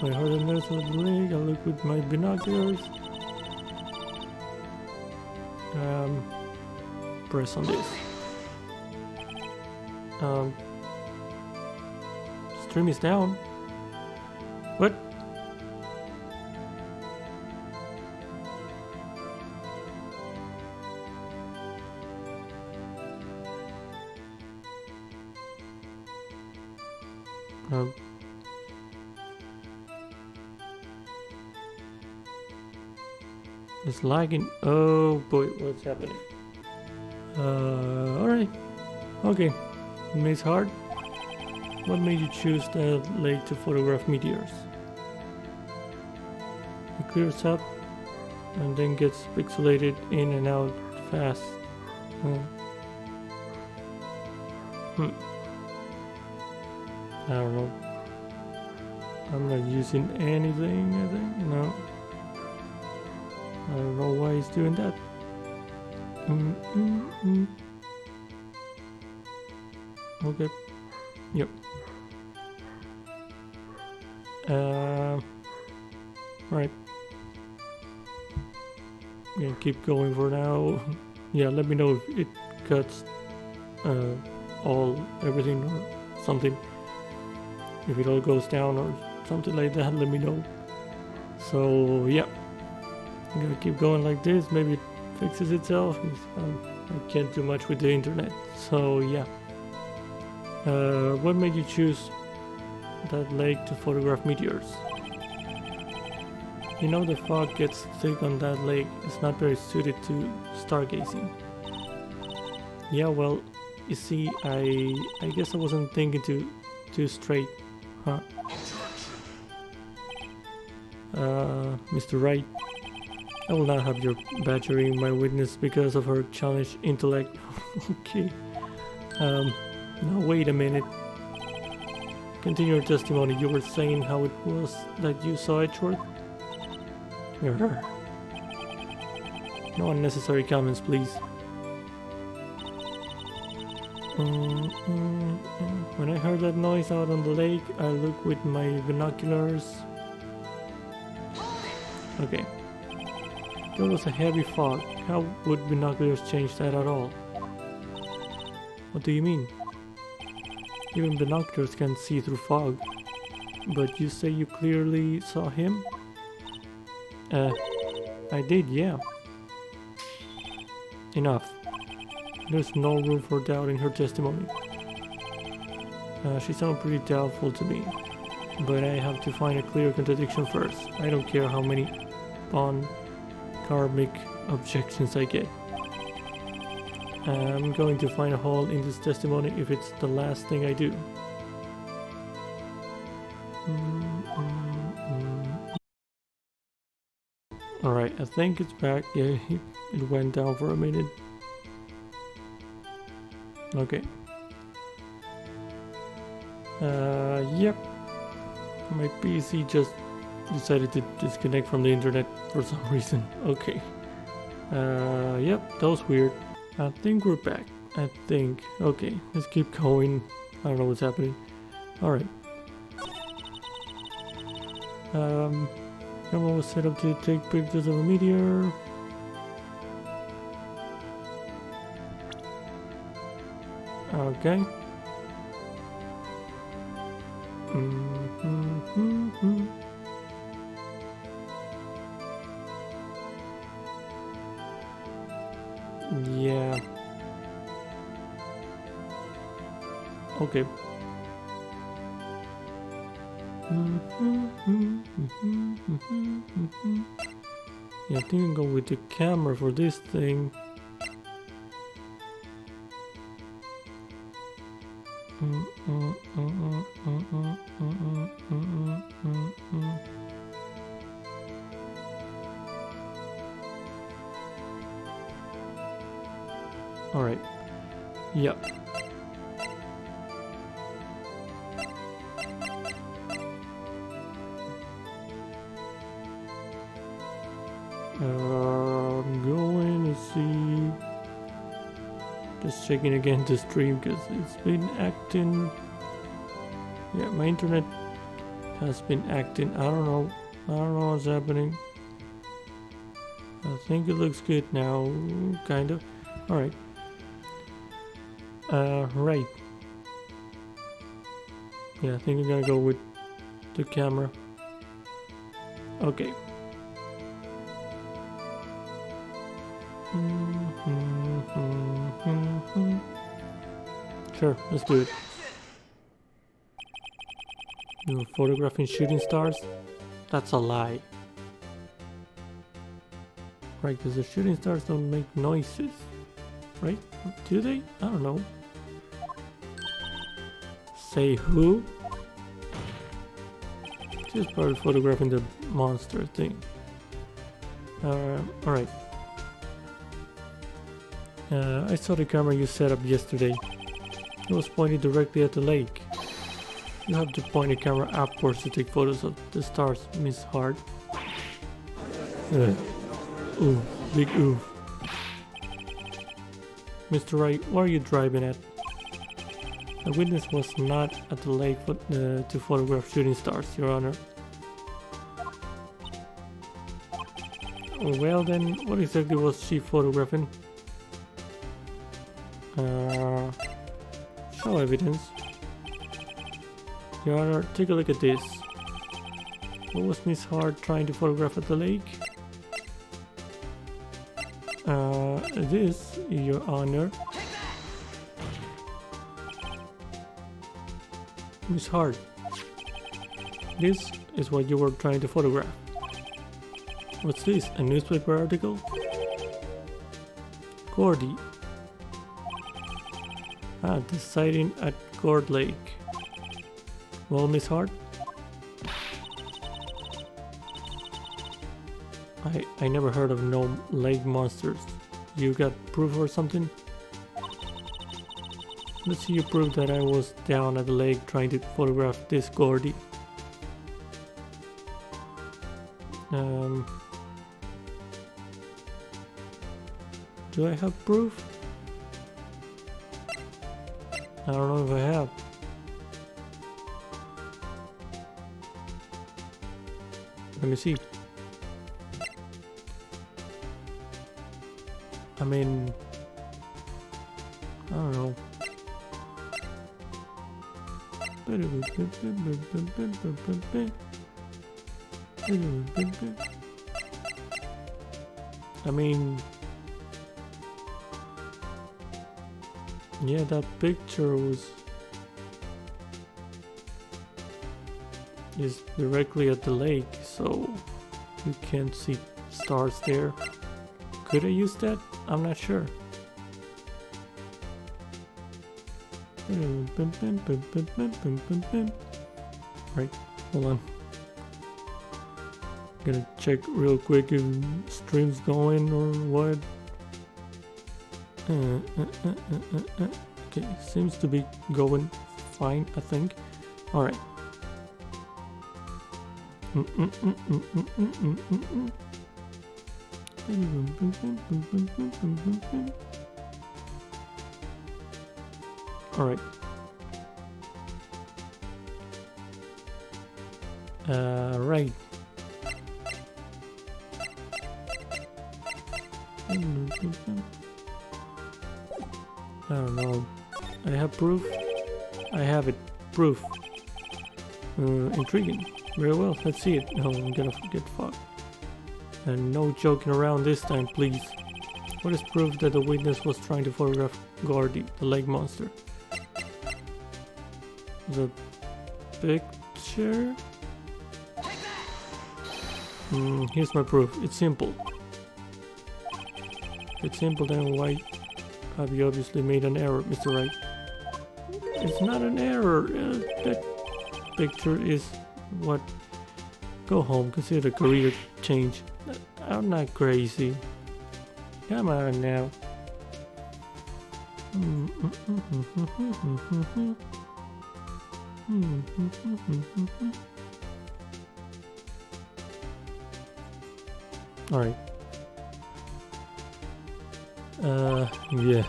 I heard a noise of the lake. I look with my binoculars. Press on this. Stream is down. What? It's lagging. Oh boy, what's happening? Alright. Okay. Miss Hart, what made you choose that lake to photograph meteors? It clears up and then gets pixelated in and out fast. I don't know. I'm not using anything, I think. No. I don't know why he's doing that. Okay. Yep. Right. Yeah, keep going for now. Yeah, let me know if it cuts everything or something. If it all goes down or something like that, let me know. So yeah, I'm gonna keep going like this. Maybe it fixes itself. I can't do much with the internet. So yeah. What made you choose that lake to photograph meteors? You know the fog gets thick on that lake. It's not very suited to stargazing. Yeah, well, you see, I guess I wasn't thinking too straight, huh? Mr. Wright, I will not have your badgering my witness because of her challenged intellect. Okay. Now wait a minute. Continue your testimony. You were saying how it was that you saw Edgeworth? No unnecessary comments, please. When I heard that noise out on the lake, I looked with my binoculars. Okay. There was a heavy fog. How would binoculars change that at all? What do you mean? Even binoculars can see through fog. But you say you clearly saw him? I did, yeah. Enough. There's no room for doubt in her testimony. She sounded pretty doubtful to me. But I have to find a clear contradiction first. I don't care how many karmic objections I get. I'm going to find a hole in this testimony if it's the last thing I do. Alright, I think it's back. Yeah, it went down for a minute. Okay. Yep. My PC just decided to disconnect from the internet for some reason. Okay. Yep, that was weird. I think we're back. I think. Okay, let's keep going. I don't know what's happening. Alright. Camera was set up to take pictures of a meteor. Okay. Yeah. Okay. Yeah, I think I can go with the camera for this thing. All right. Yep. I'm going to see. Just checking again the stream because it's been acting. Yeah, my internet has been acting. I don't know what's happening. I think it looks good now, kind of. Alright. Right. Yeah, I think I'm gonna go with the camera. Okay. Sure, let's do it. You're photographing shooting stars? That's a lie. Right, because the shooting stars don't make noises. Right? Do they? I don't know. Say who? She's probably photographing the monster thing. Alright. I saw the camera you set up yesterday. It was pointed directly at the lake. You have to point the camera upwards to take photos of the stars, Miss Hart. Ooh, big oof. Mr. Wright, what are you driving at? The witness was not at the lake to photograph shooting stars, Your Honor. Well then, what exactly was she photographing? Show evidence. Your Honor, take a look at this. What was Miss Hart trying to photograph at the lake? This, Your Honor. Miss Hart, this is what you were trying to photograph. What's this, a newspaper article? Gordy. Ah, the sighting at Gord Lake. Well, Miss Hart? I never heard of no lake monsters. You got proof or something? Let's see you prove that I was down at the lake trying to photograph this Gordy. Do I have proof? I don't know if I have. Let me see. I mean, I don't know. I mean, yeah, that picture is directly at the lake, so you can't see stars there. Could I use that? I'm not sure. Right, hold on. Gonna check real quick if stream's going or what. Okay, seems to be going fine, I think. Alright. Alright. Right. I don't know. I have proof? I have it. Proof. Intriguing. Very well, let's see it. No, I'm gonna get fucked. And no joking around this time, please. What is proof that the witness was trying to photograph Gordy, the lake monster? The picture? Here's my proof. It's simple. If it's simple, then why have you obviously made an error, Mr. Wright? It's not an error. That picture is what... Go home, consider a career change. I'm not crazy. Come on now. Alright, Yeah.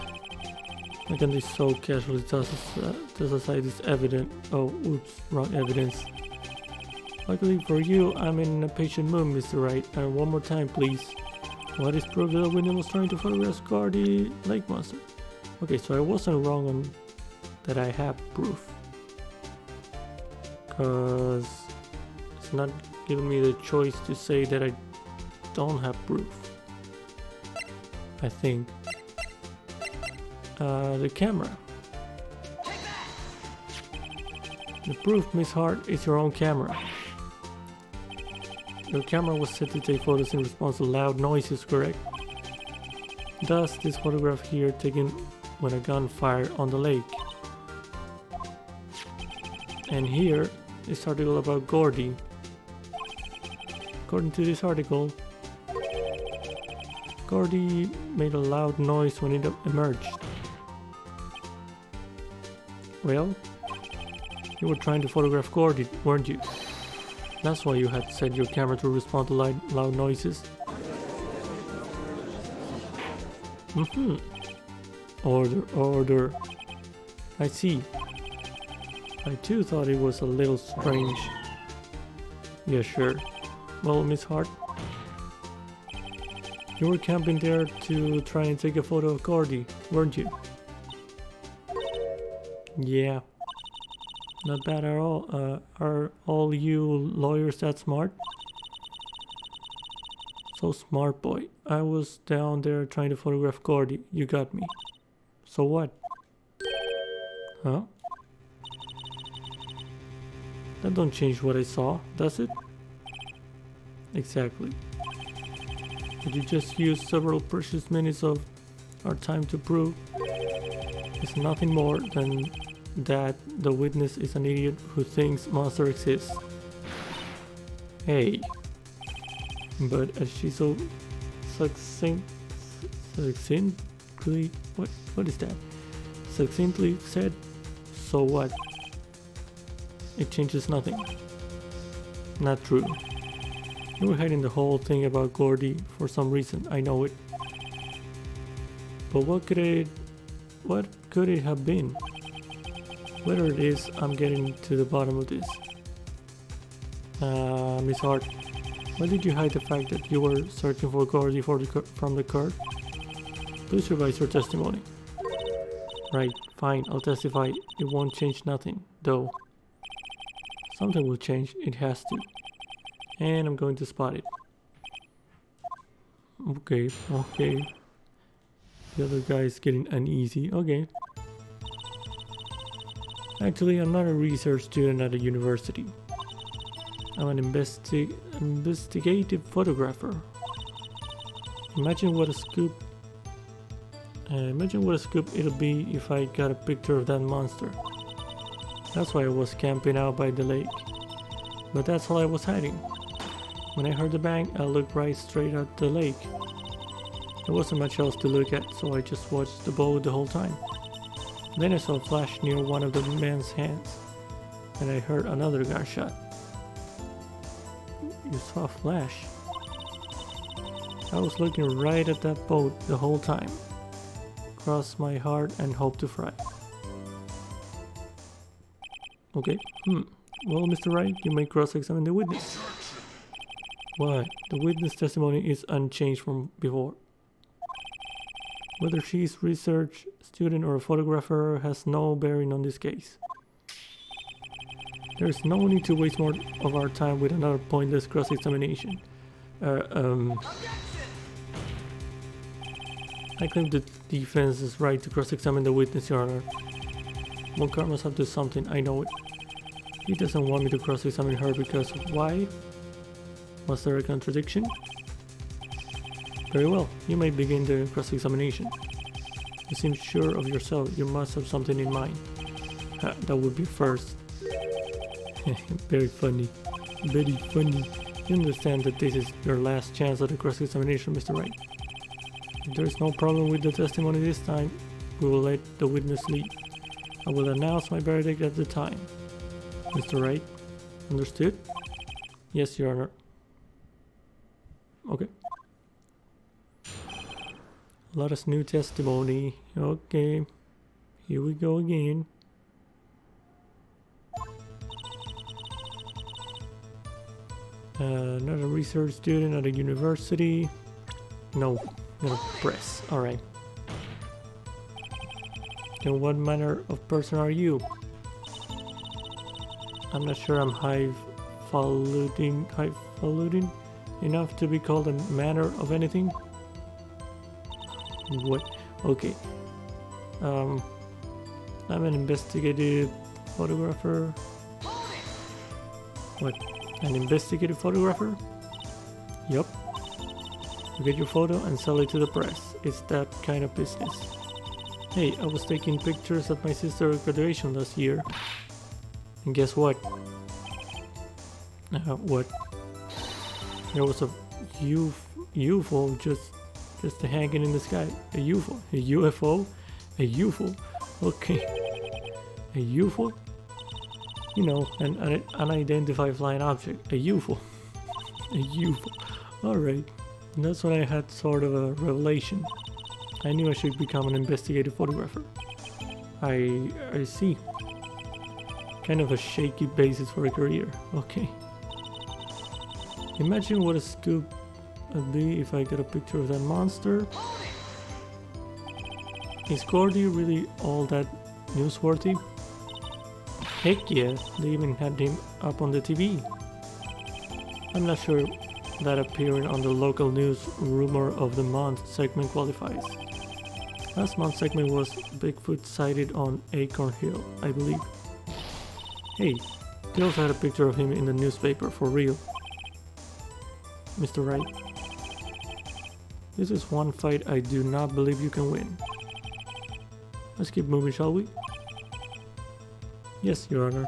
I can be so casually toss aside this evidence. Oh, oops, wrong evidence. Luckily for you, I'm in a patient mood, Mr. Wright. And one more time, please. What is proof that Winnie was trying to photograph the lake monster? Okay, so I wasn't wrong on that I have proof. Because it's not giving me the choice to say that I don't have proof. I think. The camera. The proof, Miss Hart, is your own camera. Your camera was set to take photos in response to loud noises, correct? Thus, this photograph here taken when a gun fired on the lake. And here, this article about Gordy. According to this article, Gordy made a loud noise when it emerged. Well, you were trying to photograph Gordy, weren't you? That's why you had set your camera to respond to loud noises. Order. I see. I too thought it was a little strange. Yeah, sure. Well, Miss Hart, you were camping there to try and take a photo of Gordy, weren't you? Yeah. Not bad at all. Are all you lawyers that smart? So smart, boy. I was down there trying to photograph Gordy. You got me. So what? Huh? That don't change what I saw, does it? Exactly. Did you just use several precious minutes of our time to prove it's nothing more than that the witness is an idiot who thinks monster exists? Hey. But as she so succinctly what is that? Succinctly said, so what? It changes nothing. Not true. You were hiding the whole thing about Gordy for some reason, I know it. But what could it have been? Whatever it is, I'm getting to the bottom of this. Miss Hart, why did you hide the fact that you were searching for Gordy from the court? Please revise your testimony. Right, fine, I'll testify. It won't change nothing, though. Something will change, it has to. And I'm going to spot it. Okay. The other guy is getting uneasy. Okay. Actually, I'm not a research student at a university. I'm an investigative photographer. Imagine what a scoop it'll be if I got a picture of that monster. That's why I was camping out by the lake. But that's all I was hiding. When I heard the bang, I looked right straight at the lake. There wasn't much else to look at, so I just watched the boat the whole time. Then I saw a flash near one of the men's hands, and I heard another gunshot. You saw a flash? I was looking right at that boat the whole time. Cross my heart and hope to fry. Okay, Well, Mr. Wright, you may cross-examine the witness. What? The witness testimony is unchanged from before. Whether she's research student or a photographer has no bearing on this case. There's no need to waste more of our time with another pointless cross-examination. I claim the defense's right to cross-examine the witness, Your Honor. Monclar must have done something, I know it. He doesn't want me to cross-examine her because why? Was there a contradiction? Very well, you may begin the cross-examination. You seem sure of yourself, you must have something in mind. That would be first. Very funny. Very funny. You understand that this is your last chance at the cross-examination, Mr. Wright. If there is no problem with the testimony this time, we will let the witness lead. I will announce my verdict at the time. Mr. Wright, understood? Yes, Your Honor. Okay. Let us new testimony. Okay. Here we go again. Not a research student at a university. No, not a press. Alright. Then what manner of person are you? I'm not sure I'm highfalutin enough to be called a manner of anything. What? Okay. I'm an investigative photographer. What? An investigative photographer? Yup. You get your photo and sell it to the press. It's that kind of business. Hey, I was taking pictures at my sister's graduation last year. And guess what? What? There was a UFO just hanging in the sky. A UFO? A UFO? A UFO? Okay. A UFO? You know, an unidentified flying object. A UFO. A UFO. Alright. That's when I had sort of a revelation. I knew I should become an investigative photographer. I see. Kind of a shaky basis for a career. Okay. Imagine what a scoop would be if I got a picture of that monster. Is Gordy really all that newsworthy? Heck yeah, they even had him up on the TV. I'm not sure that appearing on the local news rumor of the month segment qualifies. Last month's segment was Bigfoot sighted on Acorn Hill, I believe. Hey, they also had a picture of him in the newspaper, for real. Mr. Wright, this is one fight I do not believe you can win. Let's keep moving, shall we? Yes, Your Honor.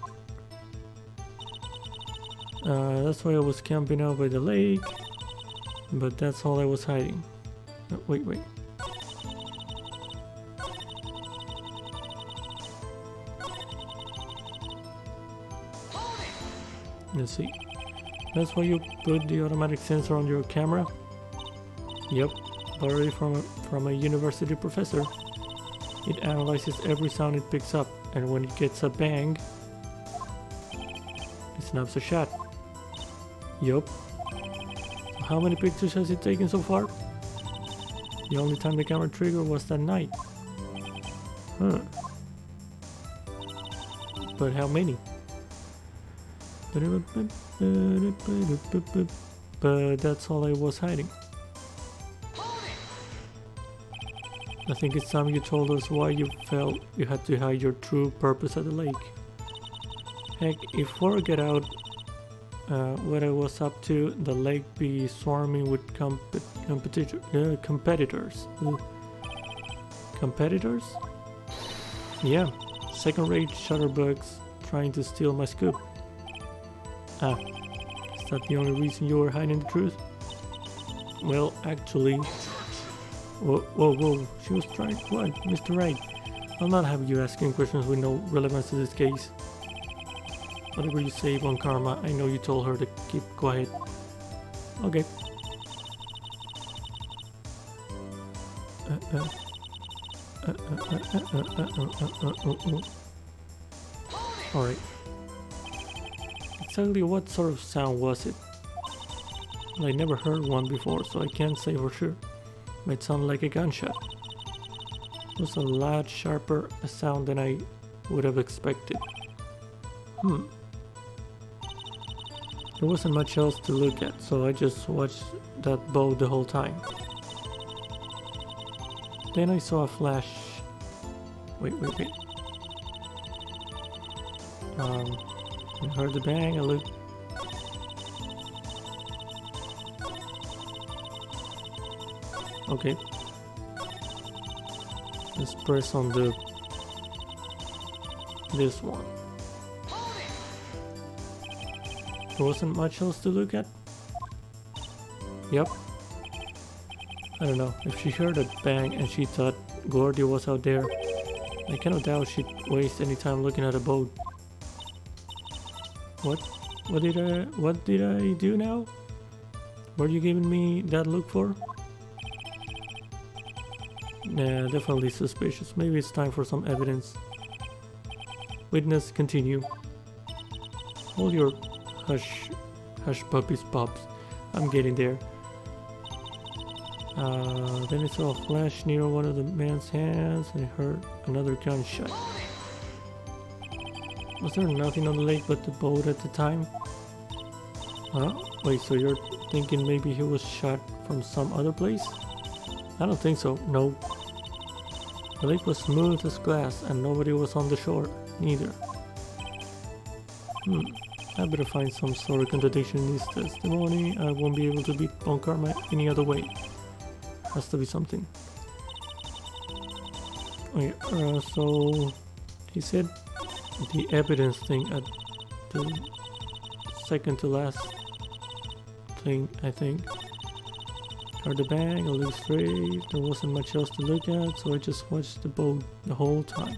That's why I was camping out by the lake, but that's all I was hiding. Wait. Let's see. That's why you put the automatic sensor on your camera? Yep, borrowed from a university professor. It analyzes every sound it picks up, and when it gets a bang, it snaps a shot. Yup. So how many pictures has it taken so far? The only time the camera triggered was that night. Huh. But how many? But that's all I was hiding. I think it's time you told us why you felt you had to hide your true purpose at the lake. Heck, if word get out what I was up to, the lake be swarming with competitors. Competitors? Yeah, second-rate shutterbugs trying to steal my scoop. Ah, is that the only reason you were hiding the truth? Well, actually... Whoa, she was trying... What? Mr. Wright, I'll not have you asking questions with no relevance to this case. Whatever you say on Karma, I know you told her to keep quiet. Okay. Alright. Exactly what sort of sound was it? I never heard one before, so I can't say for sure. Might sound like a gunshot. It was a lot sharper a sound than I would have expected. There wasn't much else to look at, so I just watched that bow the whole time. Then I saw a flash. Wait. I heard the bang, I looked. Okay. Let's press on this one. There wasn't much else to look at? Yep. I don't know, if she heard a bang and she thought Gordy was out there, I cannot doubt she'd waste any time looking at a boat. What did I do now? Were you giving me that look for? Nah, definitely suspicious. Maybe it's time for some evidence. Witness, continue. Hold your hush puppies pops. I'm getting there. Then I saw a flash near one of the man's hands and I heard another gunshot. Was there nothing on the lake but the boat at the time? Huh? Wait, so you're thinking maybe he was shot from some other place? I don't think so, no. The lake was smooth as glass and nobody was on the shore, neither. I better find some sort of contradiction in this testimony. I won't be able to beat Von Karma any other way. Has to be something. Okay, so he said the evidence thing at the second to last thing, I think. Heard the bang, I looked straight, there wasn't much else to look at, so I just watched the boat the whole time.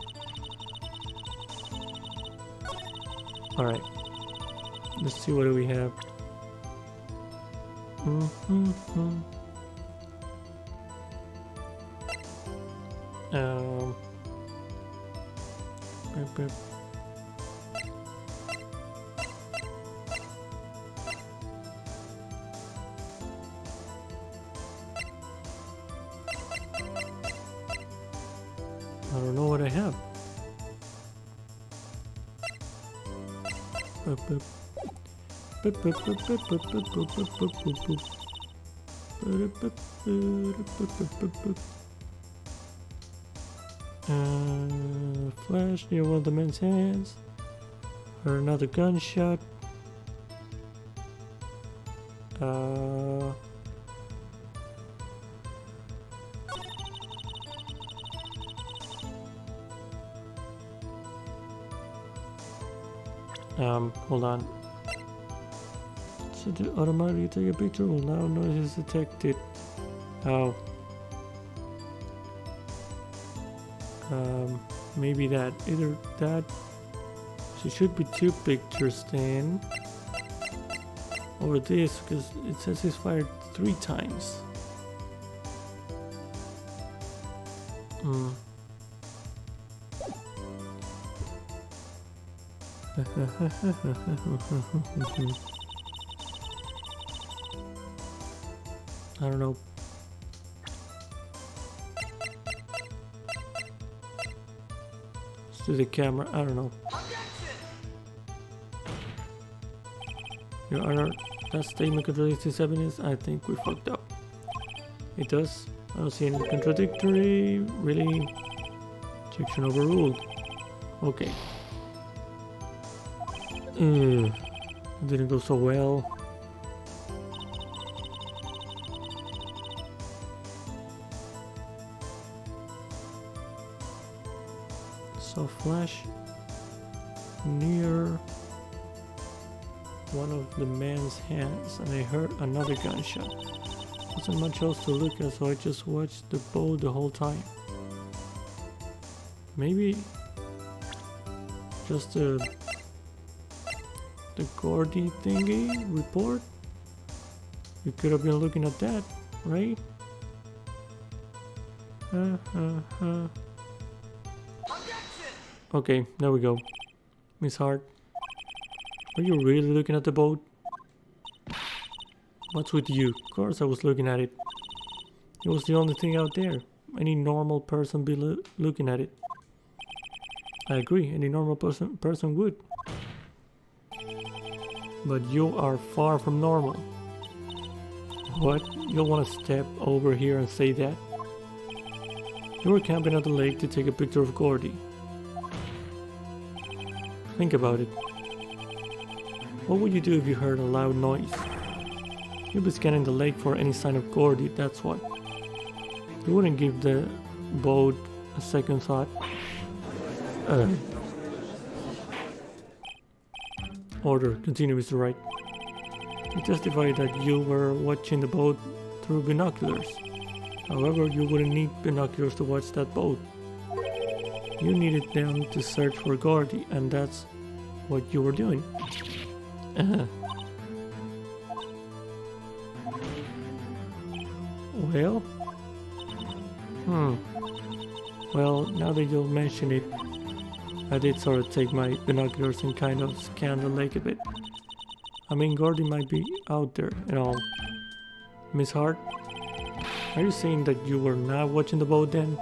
Alright, let's see what do we have. I don't know what I have. Flash near one of the men's hands. Heard another gunshot. Hold on. So to automatically take a picture will now noise is detected. How? Maybe that. Either that. So it should be 2 pictures then. Or this, because it says he's fired 3 times. I don't know. Let's do the camera. I don't know. Your Honor, that statement contradicts this evidence. I think we fucked up. It does. I don't see any contradictory. Really? Objection overruled. Okay. It didn't go so well. So flash near one of the man's hands and I heard another gunshot. Wasn't much else to look at, so I just watched the boat the whole time. Maybe just the Gordy thingy report? You could have been looking at that, right? Okay, there we go. Miss Hart. Are you really looking at the boat? What's with you? Of course I was looking at it. It was the only thing out there. Any normal person be looking at it. I agree, any normal person would. But you are far from normal. What? You'll want to step over here and say that? You were camping at the lake to take a picture of Gordy. Think about it. What would you do if you heard a loud noise? You'd be scanning the lake for any sign of Gordy, that's what. You wouldn't give the boat a second thought. Order, continue, Mr. Wright. You testified that you were watching the boat through binoculars. However, you wouldn't need binoculars to watch that boat. You needed them to search for Gordy, and that's what you were doing. Well, Hmm. Well, now that you mention it, I did sort of take my binoculars and kind of scan the lake a bit. I mean, Gordy might be out there and all. Miss Hart, are you saying that you were not watching the boat then?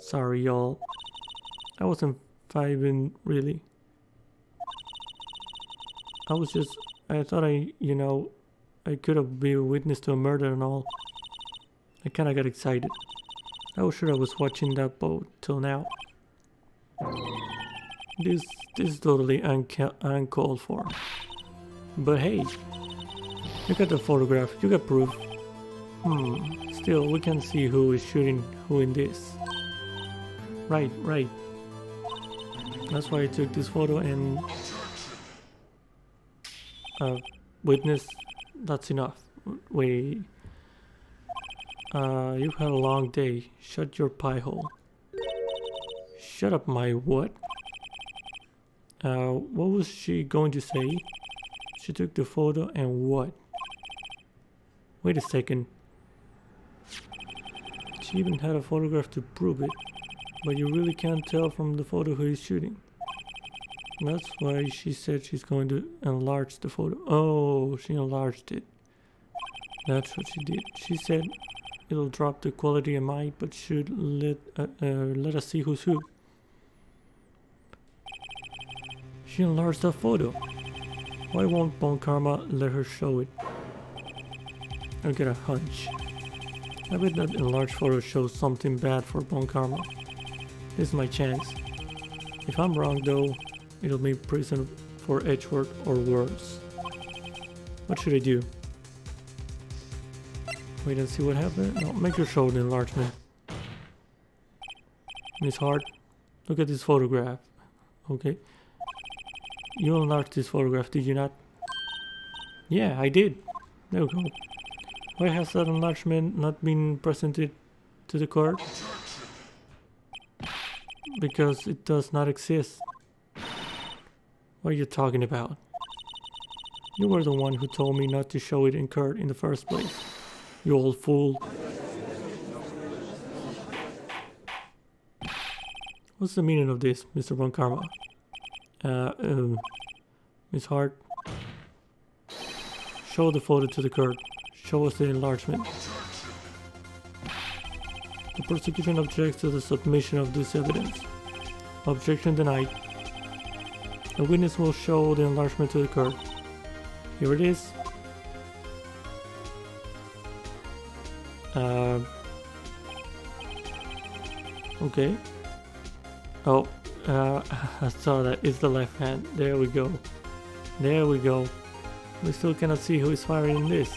Sorry, y'all. I wasn't vibing, really. I thought I could have been a witness to a murder and all. I kinda got excited. I was sure I was watching that boat till now. This is totally uncalled for. But hey, you got the photograph, you got proof. Still, we can see who is shooting who in this. Right. That's why I took this photo and... witness, that's enough. Wait. You've had a long day. Shut your pie hole. Shut up, my what? What was she going to say? She took the photo and what? Wait a second. She even had a photograph to prove it. But you really can't tell from the photo who is shooting. That's why she said she's going to enlarge the photo. Oh, she enlarged it. That's what she did. She said it'll drop the quality a mite, but should let us see who's who. She enlarged that photo. Why won't Bon Karma let her show it? I get a hunch. I bet that enlarged photo shows something bad for Bon Karma. This is my chance. If I'm wrong though, it'll be prison for Edgeworth or worse. What should I do? Wait and see what happens? No, make her show the enlargement. Miss Hart, look at this photograph. Okay. You enlarged this photograph, did you not? Yeah, I did. There we go. Why has that enlargement not been presented to the court? Because it does not exist. What are you talking about? You were the one who told me not to show it in court in the first place. You old fool. What's the meaning of this, Mr. Von Karma? Miss Hart. Show the photo to the court. Show us the enlargement. The prosecution objects to the submission of this evidence. Objection denied. The witness will show the enlargement to the court. Here it is. Okay. Oh, I saw that. It's the left hand. There we go. There we go. We still cannot see who is firing this.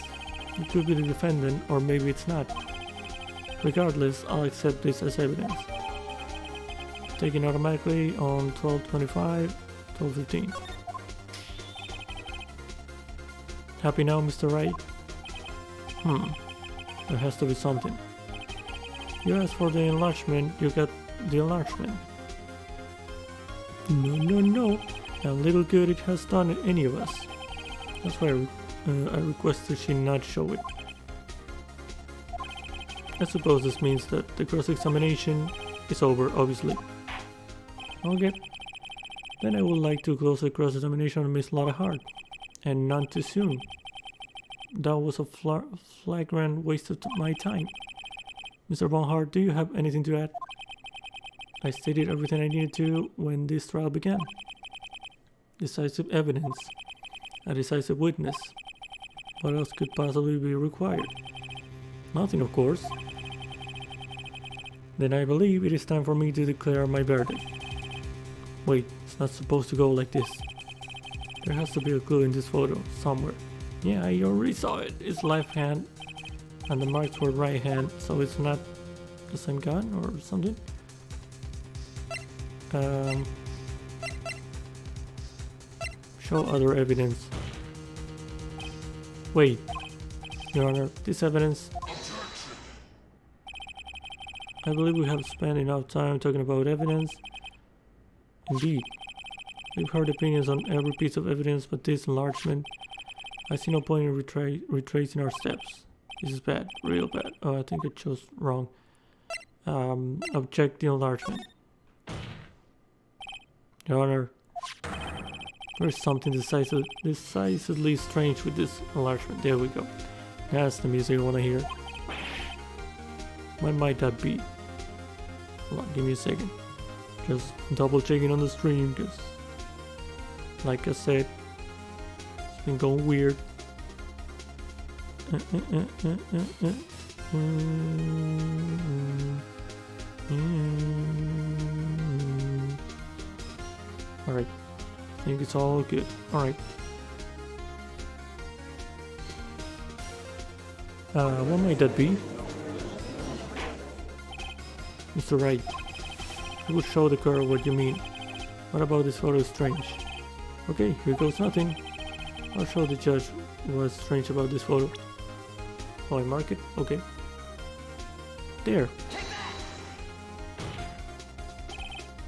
It could be the defendant, or maybe it's not. Regardless, I'll accept this as evidence. Taken automatically on 12/25, 12/15. Happy now, Mr. Wright? There has to be something. You asked for the enlargement, you got the enlargement. No. And little good it has done any of us. That's why I requested she not show it. I suppose this means that the cross-examination is over, obviously. Okay. Then I would like to close the cross-examination on Miss Lotta Hart. And not too soon. That was a flagrant waste of my time. Mr. Von Hart, do you have anything to add? I stated everything I needed to when this trial began. Decisive evidence. A decisive witness. What else could possibly be required? Nothing, of course. Then I believe it is time for me to declare my verdict. Wait, it's not supposed to go like this. There has to be a clue in this photo, somewhere. Yeah, I already saw it. It's left hand, and the marks were right hand, so it's not the same gun or something. Show other evidence. Wait, Your Honor, this evidence... I believe we have spent enough time talking about evidence. Indeed. We've heard opinions on every piece of evidence but this enlargement. I see no point in retracing our steps. This is bad, real bad. Oh, I think I chose wrong. Object the enlargement. Your Honor, there's something decisively strange with this enlargement. There we go. That's the music I want to hear. When might that be? Hold on, give me a second. Just double checking on the stream, because like I said, it's been going weird. Alright, I think it's all good. Alright. What might that be? Mr. Wright, I will show the girl what you mean. What about this photo is strange? Okay, here goes nothing. I'll show the judge what's strange about this photo. Oh, I mark it? Okay. There.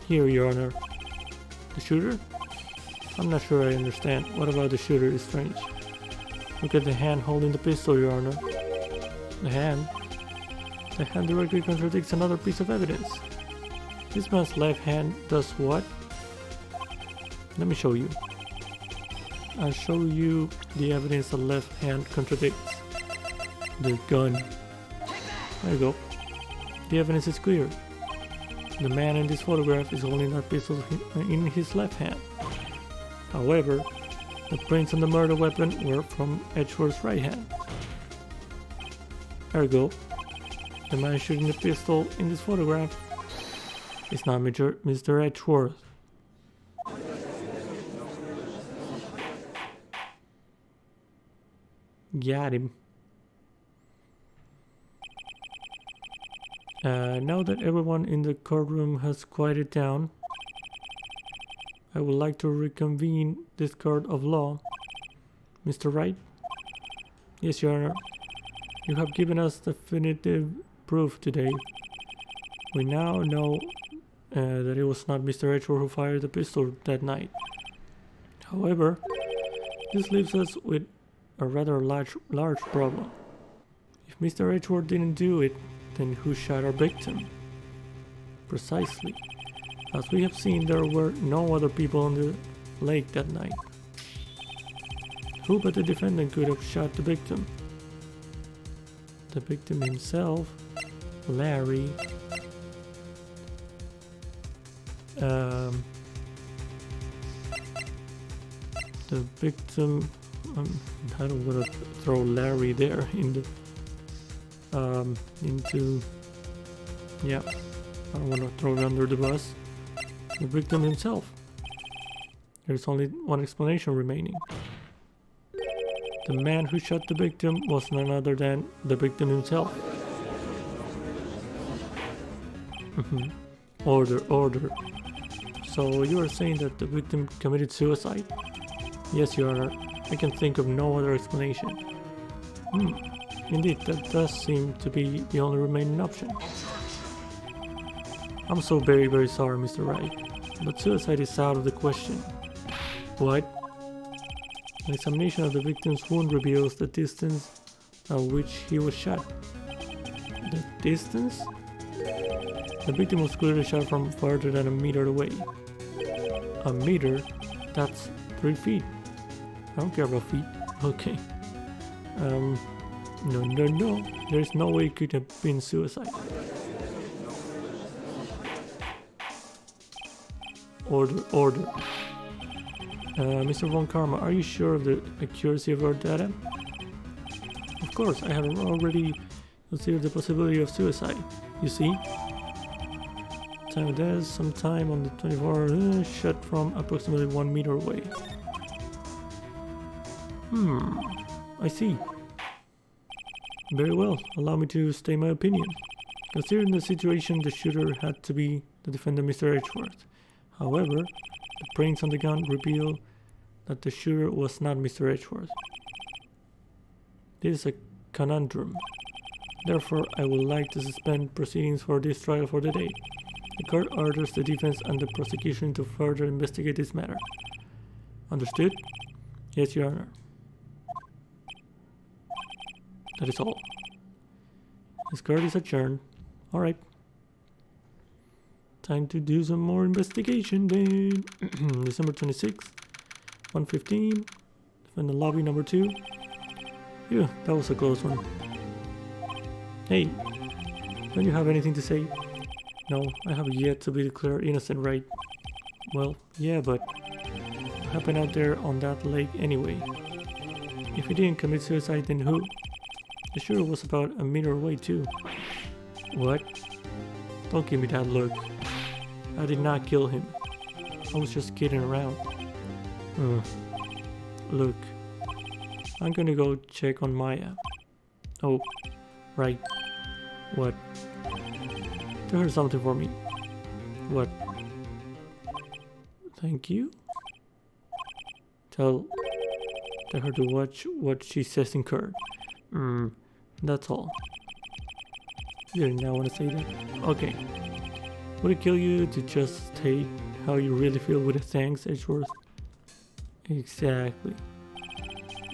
Here, Your Honor. The shooter? I'm not sure I understand. What about the shooter is strange? Look at the hand holding the pistol, Your Honor. The hand? The hand directly contradicts another piece of evidence. This man's left hand does what? Let me show you. I'll show you the evidence the left hand contradicts. The gun. There you go. The evidence is clear. The man in this photograph is holding that pistol in his left hand. However, the prints on the murder weapon were from Edgeworth's right hand. There you go. The man shooting the pistol in this photograph is not Mr. Edgeworth. Got him. Now that everyone in the courtroom has quieted down, I would like to reconvene this court of law. Mr. Wright? Yes, Your Honor. You have given us definitive proof today. We now know that it was not Mr. Edgeworth who fired the pistol that night. However, this leaves us with a rather large problem. If Mr. Edgeworth didn't do it, then who shot our victim? Precisely. As we have seen, there were no other people on the lake that night. Who but the defendant could have shot the victim? The victim himself, Larry. The victim. I don't want to throw Larry there in the into. Yeah, I don't want to throw it under the bus. The victim himself. There's only one explanation remaining. The man who shot the victim was none other than the victim himself. Order. So you are saying that the victim committed suicide? Yes, Your Honor. I can think of no other explanation. Indeed, that does seem to be the only remaining option. I'm so very, very sorry, Mr. Wright, but suicide is out of the question. What? An examination of the victim's wound reveals the distance at which he was shot. The distance? The victim was clearly shot from farther than a meter away. A meter? That's 3 feet. I don't care about feet. Okay. No. There's no way it could have been suicide. Order. Mr. Von Karma, are you sure of the accuracy of our data? Of course, I have already considered the possibility of suicide. You see? Time of death, sometime on the 24th, shot from approximately 1 meter away. I see. Very well, allow me to state my opinion. Considering the situation, the shooter had to be the defendant, Mr. Edgeworth. However, the prints on the gun reveal that the shooter was not Mr. Edgeworth. This is a conundrum. Therefore, I would like to suspend proceedings for this trial for the day. The court orders the defense and the prosecution to further investigate this matter. Understood? Yes, Your Honor. That is all. This card is adjourned. Alright. Time to do some more investigation then. December 26th, 1:15. Find the lobby number 2. Yeah, that was a close one. Hey, don't you have anything to say? No, I have yet to be declared innocent, right? Well, yeah, but what happened out there on that lake anyway? If he didn't commit suicide, then who? The shooter was about a meter away too. What? Don't give me that look. I did not kill him. I was just kidding around. Look, I'm gonna go check on Maya. Oh, right. What? Tell her something for me. What? Thank you? Tell her to watch what she says in court. That's all. You did not want to say that? Okay. Would it kill you to just state how you really feel with a thanks, Edgeworth? Exactly.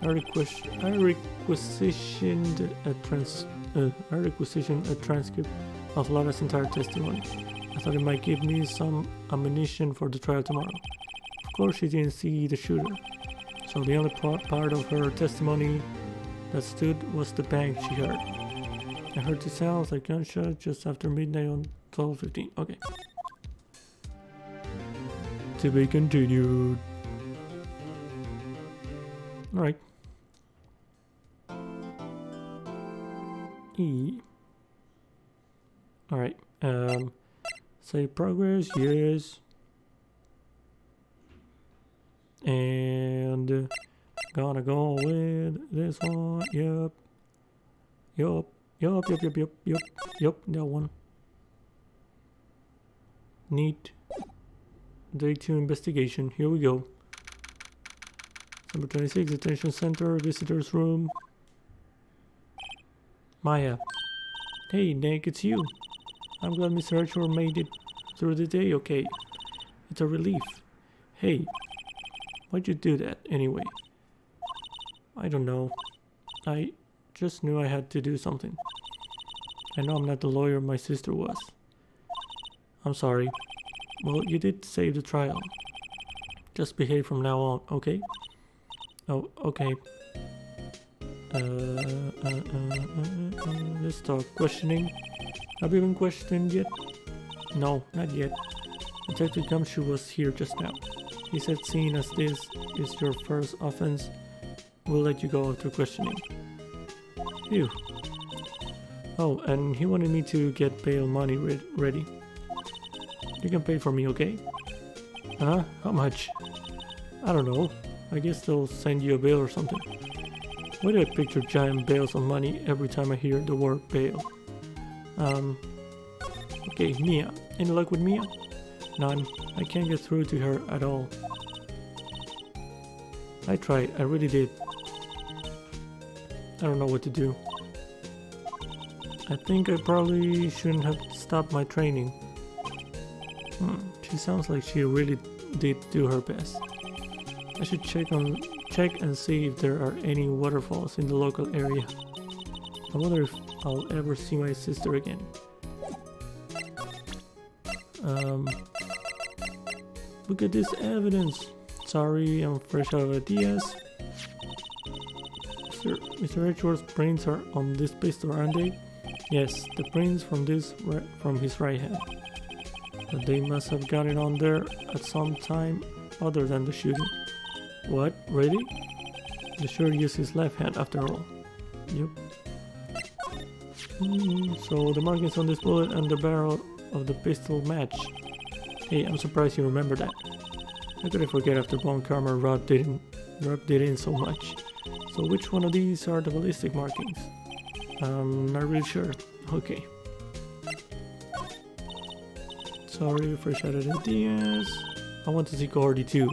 I requisitioned a transcript of Lara's entire testimony. I thought it might give me some ammunition for the trial tomorrow. Of course, she didn't see the shooter, so the only part of her testimony that stood was the bang she heard. I heard the sounds like gunshots just after midnight on 12:15. Okay. To be continued. Alright. Alright. Save progress, yes. And gonna go with this one. Yep, that one. Neat. Day 2 investigation. Here we go. Number 26, detention center, visitors room. Maya. Hey, Nick, it's you. I'm glad Mr. Archer made it through the day okay. It's a relief. Hey, why'd you do that anyway? I don't know. I just knew I had to do something. I know I'm not the lawyer my sister was. I'm sorry. Well, you did save the trial. Just behave from now on, okay? Oh, okay. Let's start questioning. Have you been questioned yet? No, not yet. Detective Gumshoe was here just now. He said seeing as this is your first offense, we'll let you go after questioning. Phew. Oh, and he wanted me to get bail money ready. You can pay for me, okay? Huh? How much? I don't know. I guess they'll send you a bail or something. Why do I picture giant bales of money every time I hear the word bail? Okay, Mia. Any luck with Mia? None. I can't get through to her at all. I tried. I really did. I don't know what to do. I think I probably shouldn't have stopped my training. She sounds like she really did do her best. I should check and see if there are any waterfalls in the local area. I wonder if I'll ever see my sister again. Look at this evidence. Sorry, I'm fresh out of ideas. Mr. Edgeworth's prints are on this pistol, aren't they? Yes, the prints from his right hand. But they must have got it on there at some time other than the shooting. What? Really? The shooter used his left hand after all. Yep. So the markings on this bullet and the barrel of the pistol match. Hey, I'm surprised you remember that. How could I forget after Von Karma rubbed it in so much? So which one of these are the ballistic markings? Not really sure. Okay. Sorry, fresh out of ideas. I want to see Gordy too.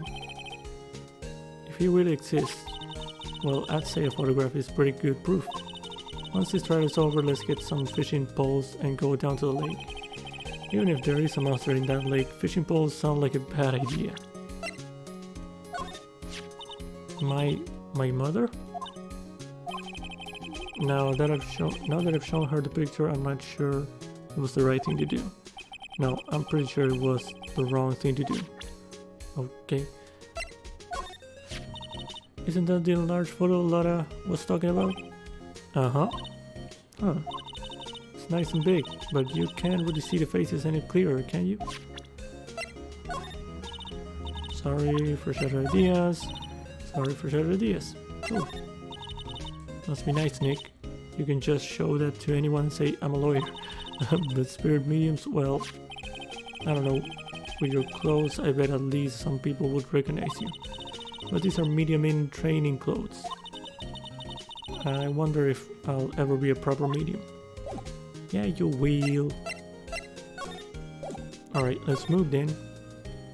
If he really exists, well, I'd say a photograph is pretty good proof. Once this trial is over, let's get some fishing poles and go down to the lake. Even if there is a monster in that lake, fishing poles sound like a bad idea. My mother? Now that I've shown her the picture, I'm not sure it was the right thing to do. No, I'm pretty sure it was the wrong thing to do. Okay. Isn't that the large photo Lara was talking about? Uh-huh. Huh. It's nice and big, but you can't really see the faces any clearer, can you? Sorry for shared ideas. Sorry for shared ideas. Cool. Must be nice, Nick. You can just show that to anyone and say, I'm a lawyer. But spirit mediums, well, I don't know. With your clothes, I bet at least some people would recognize you. But these are medium in training clothes. I wonder if I'll ever be a proper medium. Yeah, you will. Alright, let's move then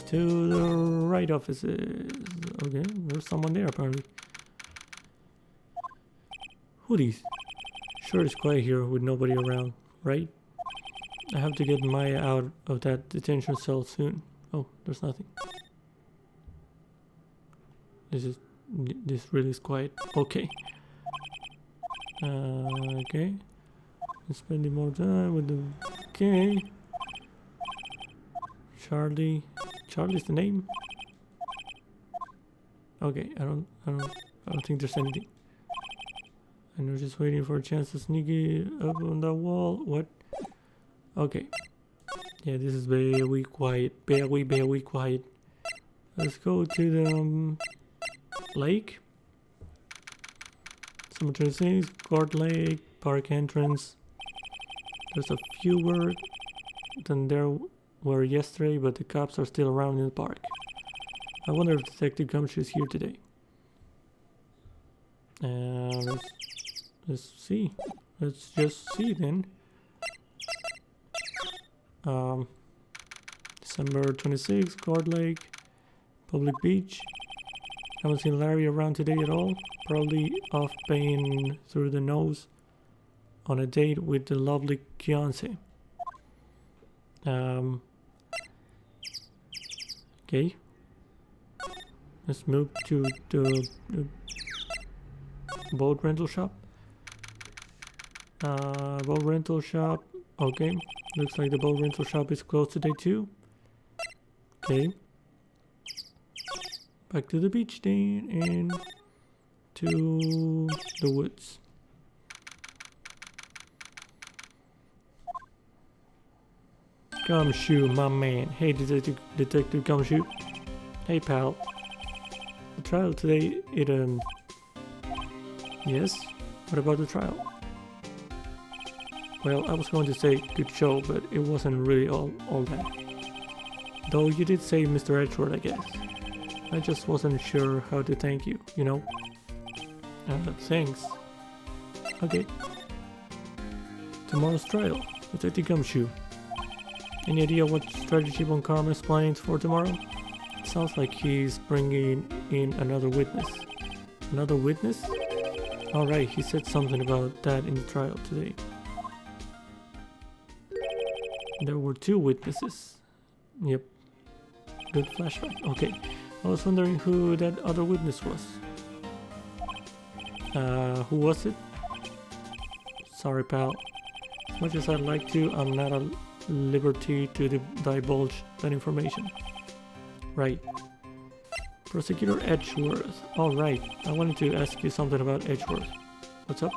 to the Wright offices. Okay, there's someone there apparently. Who these? Sure it's quiet here with nobody around, right? I have to get Maya out of that detention cell soon. Oh, there's nothing. This really is quiet. Okay. Okay. Spending more time with the... Okay. Charlie. Charlie's the name? Okay, I don't think there's anything. And we're just waiting for a chance to sneak it up on that wall. What? Okay. Yeah, this is very quiet. Very quiet. Let's go to the lake. Cemetery things, court lake, park entrance. There's a fewer than there were yesterday, but the cops are still around in the park. I wonder if Detective Gumshoe is here today. Let's see. Let's just see then. December 26th, Court Lake, Public Beach. Haven't seen Larry around today at all. Probably off paying through the nose on a date with the lovely Kianse. Okay. Let's move to the boat rental shop. Boat rental shop. Okay. Looks like the boat rental shop is closed today too. Okay. Back to the beach then and to the woods. Gumshoe, my man. Hey, Detective Gumshoe. Hey, pal. The trial today, Yes? What about the trial? Well, I was going to say good show, but it wasn't really all that. Though you did say Mr. Edgeworth, I guess. I just wasn't sure how to thank you, you know? Thanks. Okay. Tomorrow's trial. Detective Gumshoe. Any idea what strategy Von Karma is planning for tomorrow? It sounds like he's bringing in another witness. Another witness? Alright, he said something about that in the trial today. There were 2 witnesses. Yep. Good flashback. Okay. I was wondering who that other witness was. Who was it? Sorry, pal. As much as I'd like to, I'm not at liberty to divulge that information. Right. Prosecutor Edgeworth. Alright, I wanted to ask you something about Edgeworth. What's up?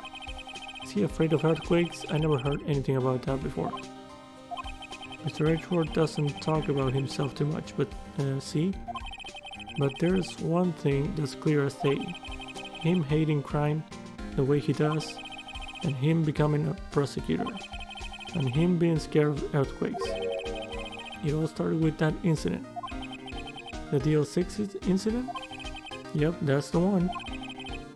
Is he afraid of earthquakes? I never heard anything about that before. Mr. Edgeworth doesn't talk about himself too much, but see? But there's one thing that's clear as day. Him hating crime the way he does, and him becoming a prosecutor, and him being scared of earthquakes. It all started with that incident. The DL6 incident? Yep, that's the one.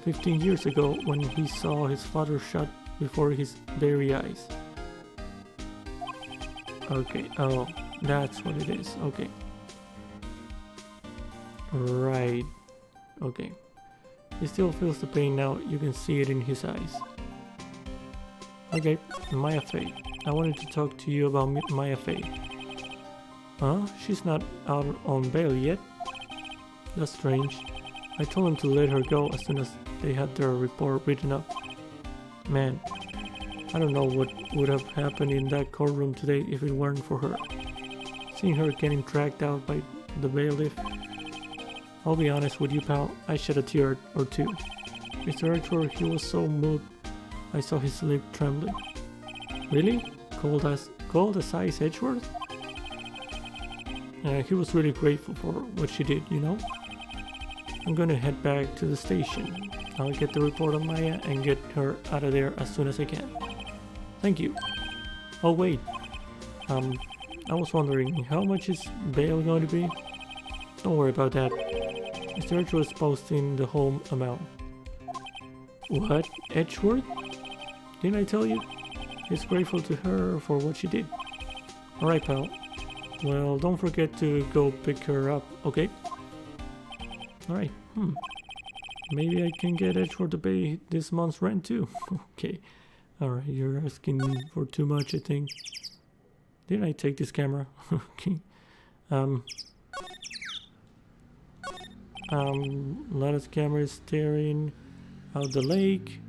15 years ago when he saw his father shot before his very eyes. Okay, oh, that's what it is. Okay. Right. Okay. He still feels the pain now. You can see it in his eyes. Okay, Maya Fey. I wanted to talk to you about Maya Fey. Huh? She's not out on bail yet? That's strange. I told him to let her go as soon as they had their report written up. Man, I don't know what would have happened in that courtroom today if it weren't for her. Seeing her getting dragged out by the bailiff. I'll be honest with you, pal, I shed a tear or two. Mr. Edgeworth, he was so moved, I saw his lip trembling. Really? Called a size Edgeworth? He was really grateful for what she did, you know? I'm gonna head back to the station. I'll get the report on Maya and get her out of there as soon as I can. Thank you. Oh wait, I was wondering, how much is bail going to be? Don't worry about that. Mr. Edgeworth is posting the whole amount. What? Edgeworth? Didn't I tell you? He's grateful to her for what she did. Alright, pal. Well, don't forget to go pick her up, okay? Alright, maybe I can get Edgeworth to pay this month's rent too. Okay. Alright, you're asking for too much, I think. Didn't I take this camera? Okay. Lana's camera is staring out the lake.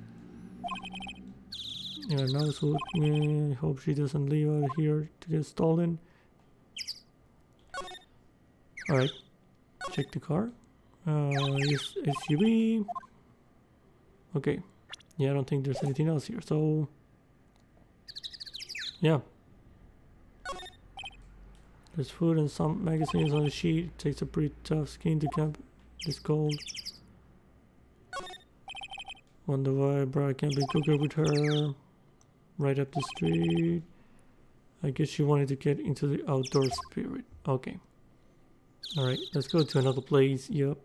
Yeah, now so hope she doesn't leave out here to get stolen. Alright. Check the car. Yes, SUV. Okay. Yeah, I don't think there's anything else here, so yeah. There's food and some magazines on the sheet. It takes a pretty tough skin to camp this cold. Wonder why I brought a camping cooker with her. Right up the street. I guess she wanted to get into the outdoor spirit. Okay. Alright, let's go to another place. Yup.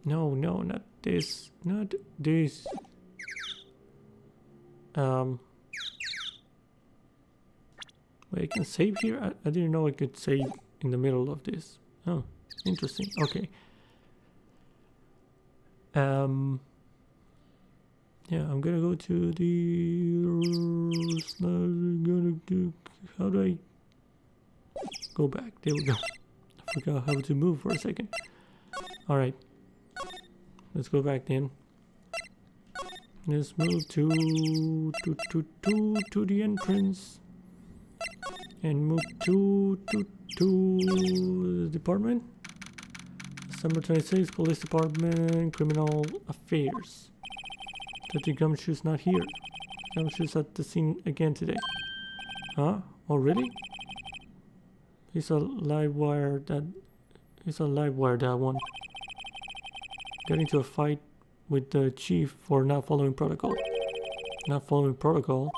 No, not this. Not this. Wait, I can save here? I didn't know I could save in the middle of this. Oh, interesting. Okay. Yeah, I'm gonna go to the... How do I go back? There we go. I forgot how to move for a second. Alright. Let's go back then. Let's move to the entrance. And move to the department. December 26th, Police Department, Criminal Affairs. Dirty Gumshoe's not here. Gumshoe's at the scene again today. Huh? Oh really? He's a live wire, that one. Got into a fight with the chief for not following protocol. Not following protocol?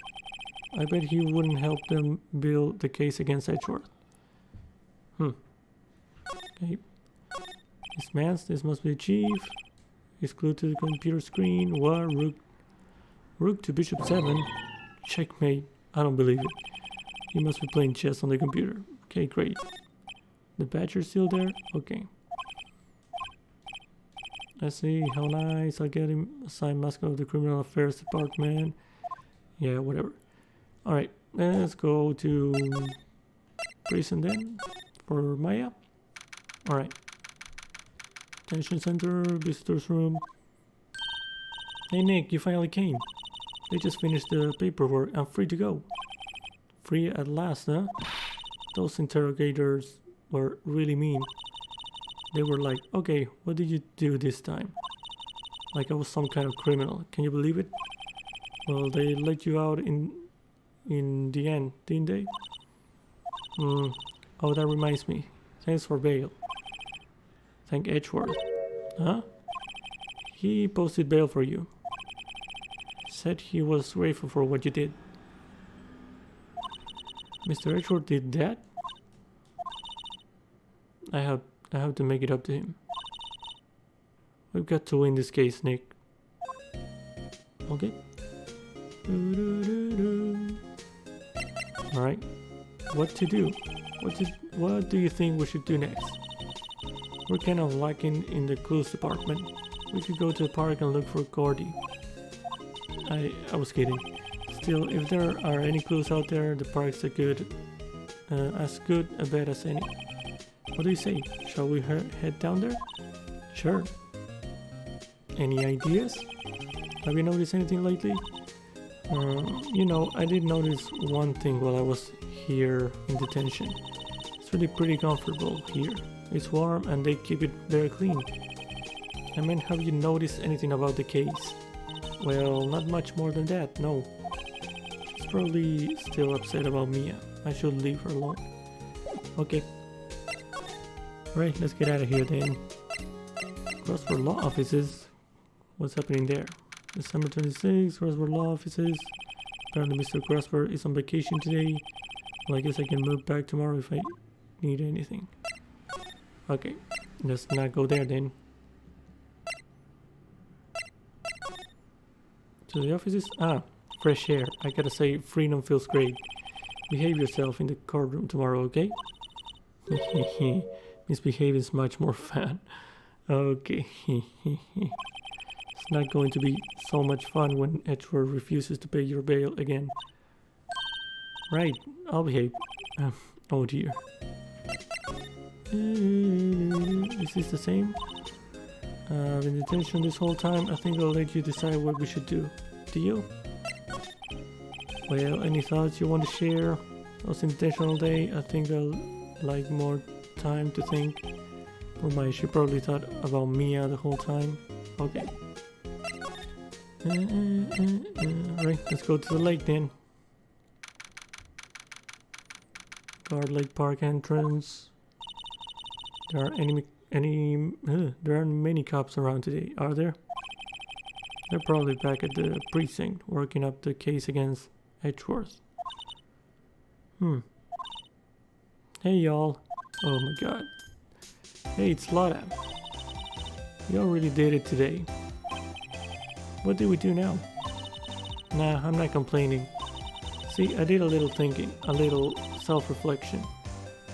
I bet he wouldn't help them build the case against Edgeworth. Okay. This man's, this must be the chief. He's glued to the computer screen. What? Rook to Bishop 7. Checkmate. I don't believe it. He must be playing chess on the computer. Okay, great. The badger's still there? Okay. I see. How nice. I'll get him assigned mascot of the Criminal Affairs Department. Yeah, whatever. Alright, let's go to prison then for Maya. Alright. Detention center, visitors room. Hey Nick, you finally came. They just finished the paperwork. I'm free to go. Free at last, huh? Those interrogators were really mean. They were like, okay, what did you do this time? Like I was some kind of criminal. Can you believe it? Well, they let you out in the end, didn't they? Oh, that reminds me. Thanks for bail. Thank Edgeworth. Huh? He posted bail for you. Said he was grateful for what you did. Mr. Edgeworth did that? I have to make it up to him. We've got to win this case, Nick. Okay. Alright. What to do? What do you think we should do next? We're kind of lacking in the clues department. We could go to the park and look for Gordy. I was kidding. Still, if there are any clues out there, the park's as good a bet as any. What do you say? Shall we head down there? Sure. Any ideas? Have you noticed anything lately? You know, I did notice one thing while I was here in detention. It's really pretty comfortable here. It's warm and they keep it very clean. I mean, have you noticed anything about the case? Well, not much more than that, no. It's probably still upset about Mia. I should leave her alone. Okay. Right, let's get out of here then. Crossword Law Offices. What's happening there? December 26th, Crossword Law Offices. Apparently Mr. Crossword is on vacation today. Well, I guess I can move back tomorrow if I need anything. Okay, let's not go there then. To the offices? Ah, fresh air. I gotta say, freedom feels great. Behave yourself in the courtroom tomorrow, okay? Misbehaving is much more fun. Okay. It's not going to be so much fun when Edgeworth refuses to pay your bail again. Right, I'll behave. Oh dear. Is this the same? I've been in detention this whole time. I think I'll let you decide what we should do. Deal? Well, any thoughts you want to share? I was in detention all day. I think I'll like more time to think. Or she probably thought about Mia the whole time. Okay. Right, let's go to the lake then. Guard Lake Park entrance. There aren't many cops around today, are there? They're probably back at the precinct, working up the case against Edgeworth. Hey y'all. Oh my god. Hey, it's Lotta. Y'all really did it today. What do we do now? Nah, I'm not complaining. See, I did a little thinking, a little self-reflection.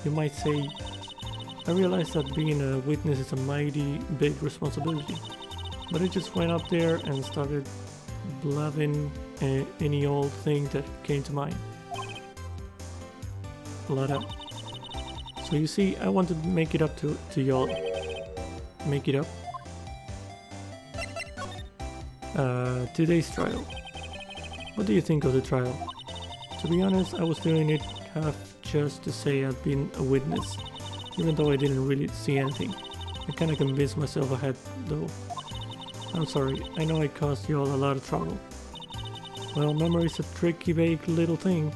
You might say, I realized that being a witness is a mighty big responsibility. But I just went up there and started blabbing any old thing that came to mind. Lotta. So you see, I want to make it up to y'all. Make it up. Today's trial. What do you think of the trial? To be honest, I was doing it half just to say I'd been a witness, even though I didn't really see anything. I kinda convinced myself I had, though. I'm sorry, I know I caused y'all a lot of trouble. Well, memory's a tricky baked little thing.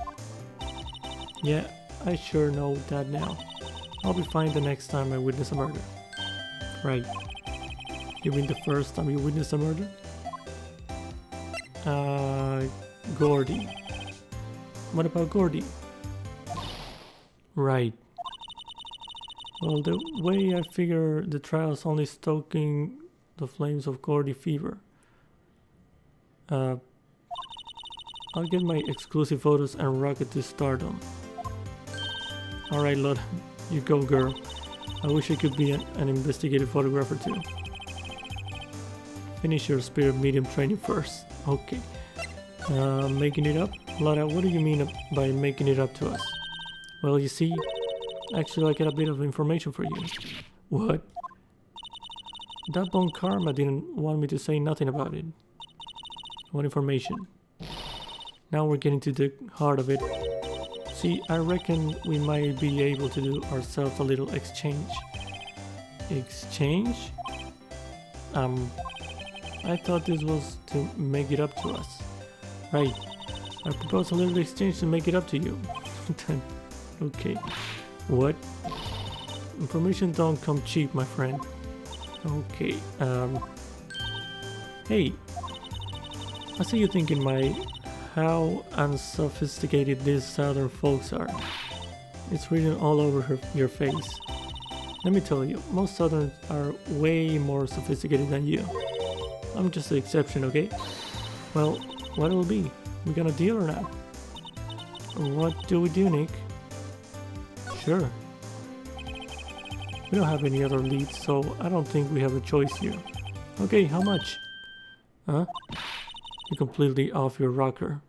Yeah, I sure know that now. I'll be fine the next time I witness a murder. Right. You mean the first time you witnessed a murder? Gordy. What about Gordy? Right. Well, the way I figure the trial's only stoking the flames of Gordy fever. I'll get my exclusive photos and rocket to stardom. Alright, Lot, you go, girl. I wish I could be an investigative photographer too. Finish your spirit medium training first. Okay. Making it up? Lotta, what do you mean by making it up to us? Well, you see, actually I got a bit of information for you. What? That Bone Karma didn't want me to say nothing about it. What information? Now we're getting to the heart of it. See, I reckon we might be able to do ourselves a little exchange. Exchange? I thought this was to make it up to us. Right. I propose a little exchange to make it up to you. Okay. What? Information don't come cheap, my friend. Okay. Hey. I see you thinking how unsophisticated these southern folks are. It's written all over your face. Let me tell you, most southerners are way more sophisticated than you. I'm just the exception, okay? Well, what will be? We gonna deal or not? What do we do, Nick? Sure. We don't have any other leads, so I don't think we have a choice here. Okay, how much? Huh? You're completely off your rocker.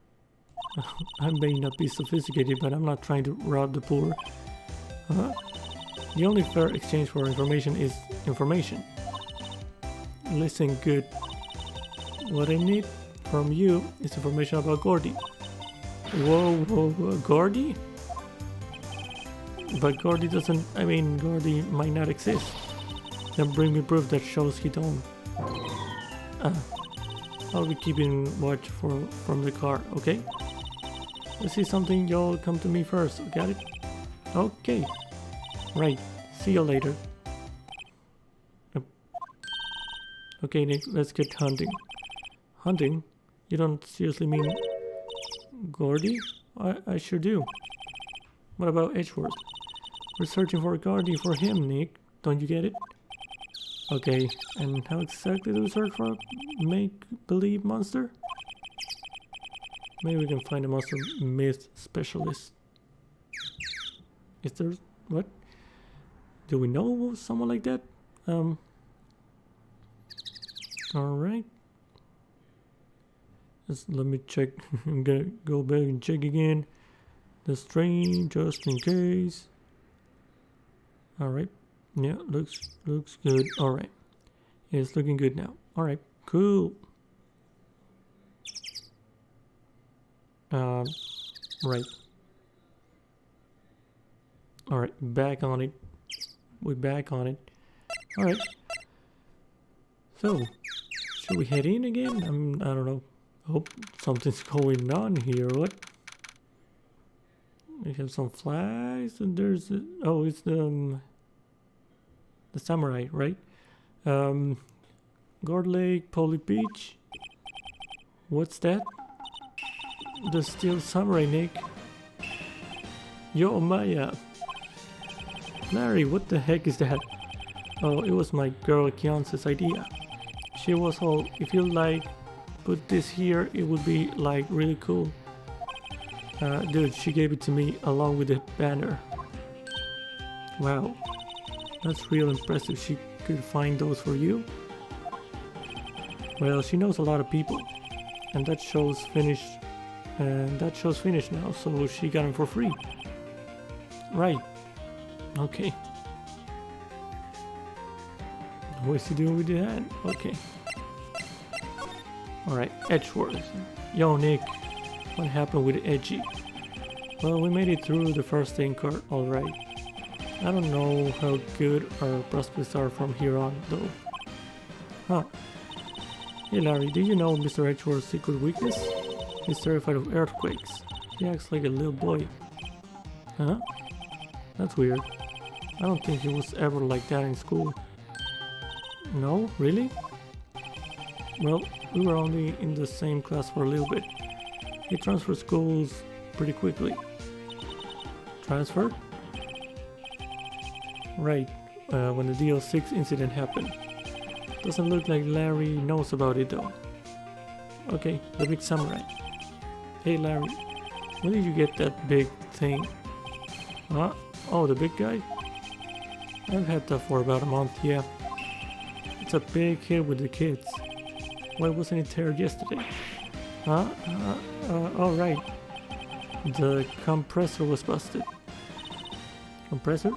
I may not be sophisticated, but I'm not trying to rob the poor. Huh? The only fair exchange for information is information. Listen good. What I need from you is information about Gordy. Whoa, Gordy? But Gordy doesn't, Gordy might not exist. Then bring me proof that shows he don't. I'll be keeping watch from the car, okay? Let's see something, y'all come to me first, got it? Okay. Right, see you later. Okay, Nick, let's get hunting. Hunting? You don't seriously mean Gordy? I sure do. What about Edgeworth? We're searching for Gordy for him, Nick. Don't you get it? Okay, and how exactly do we search for a make-believe monster? Maybe we can find a monster myth specialist. Is there... what? Do we know someone like that? Alright. Let me check. I'm gonna go back and check again. The strain, just in case. Alright. Yeah, looks good. Alright. Yeah, it's looking good now. Alright, cool. Right. Alright, back on it. We're back on it. Alright. So, should we head in again? I don't know. Hope something's going on here. What? We have some flags and there's it's the samurai, right? Guard Lake, Poly Beach. What's that? The Steel Samurai, Nick. Yo, Maya. Larry, what the heck is that? Oh, it was my girl Kiance's idea. She was all, if you like, put this here, it would be like really cool. Dude, she gave it to me along with the banner. Wow, that's real impressive. She could find those for you. Well, she knows a lot of people, and that show's finished. And that show's finished now, so she got them for free. Right. Okay. What's he doing with that? Okay. Alright, Edgeworth. Yo, Nick. What happened with Edgy? Well, we made it through the first thing cart, alright. I don't know how good our prospects are from here on, though. Huh. Hey, Larry, did you know Mr. Edgeworth's secret weakness? He's terrified of earthquakes. He acts like a little boy. Huh? That's weird. I don't think he was ever like that in school. No? Really? Well, we were only in the same class for a little bit. He transferred schools pretty quickly. Transferred? Right, when the DL6 incident happened. Doesn't look like Larry knows about it though. Okay, the big samurai. Hey Larry, when did you get that big thing? Huh? Oh, the big guy? I've had that for about a month, yeah. It's a big hit with the kids. Why wasn't it there yesterday? Huh? Oh right. The compressor was busted. Compressor?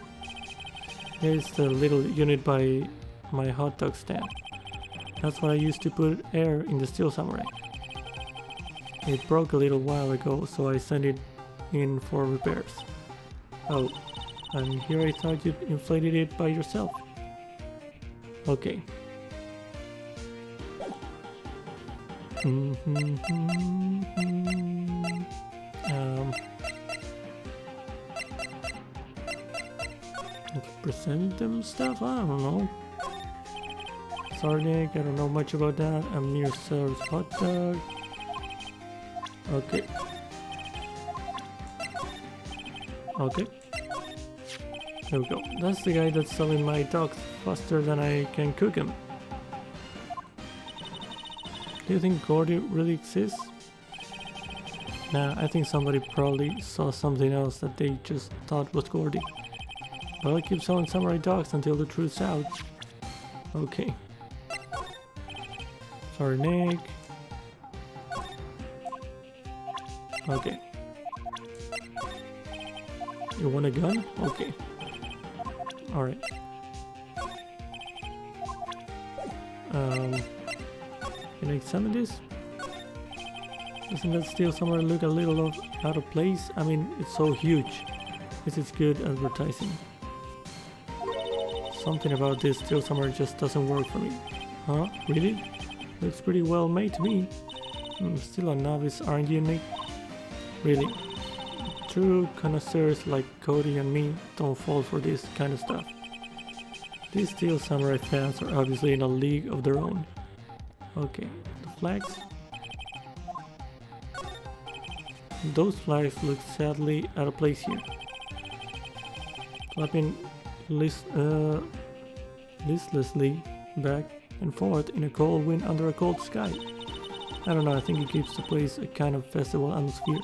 It's the little unit by my hot dog stand. That's what I used to put air in the Steel Samurai. It broke a little while ago, so I sent it in for repairs. Oh, and here I thought you inflated it by yourself. Okay. Present them stuff? I don't know. Sorry Nick, I don't know much about that. I'm near Sarah's hot dog. Okay. Okay. There we go. That's the guy that's selling my dogs faster than I can cook them. Do you think Gordy really exists? Nah, I think somebody probably saw something else that they just thought was Gordy. Well, I keep selling samurai dogs until the truth's out. Okay. Sorry, Nick. Okay. You want a gun? Okay. Alright. Can I examine this? Doesn't that steel somewhere look a little out of place? I mean, it's so huge. This is good advertising. Something about this steel somewhere just doesn't work for me. Huh? Really? Looks pretty well made to me. Still a novice, aren't you, Nick? Really? True connoisseurs like Cody and me don't fall for this kind of stuff. These Steel Samurai fans are obviously in a league of their own. Okay, the flags. Those flags look sadly out of place here. Flapping listlessly back and forth in a cold wind under a cold sky. I don't know, I think it gives the place a kind of festival atmosphere.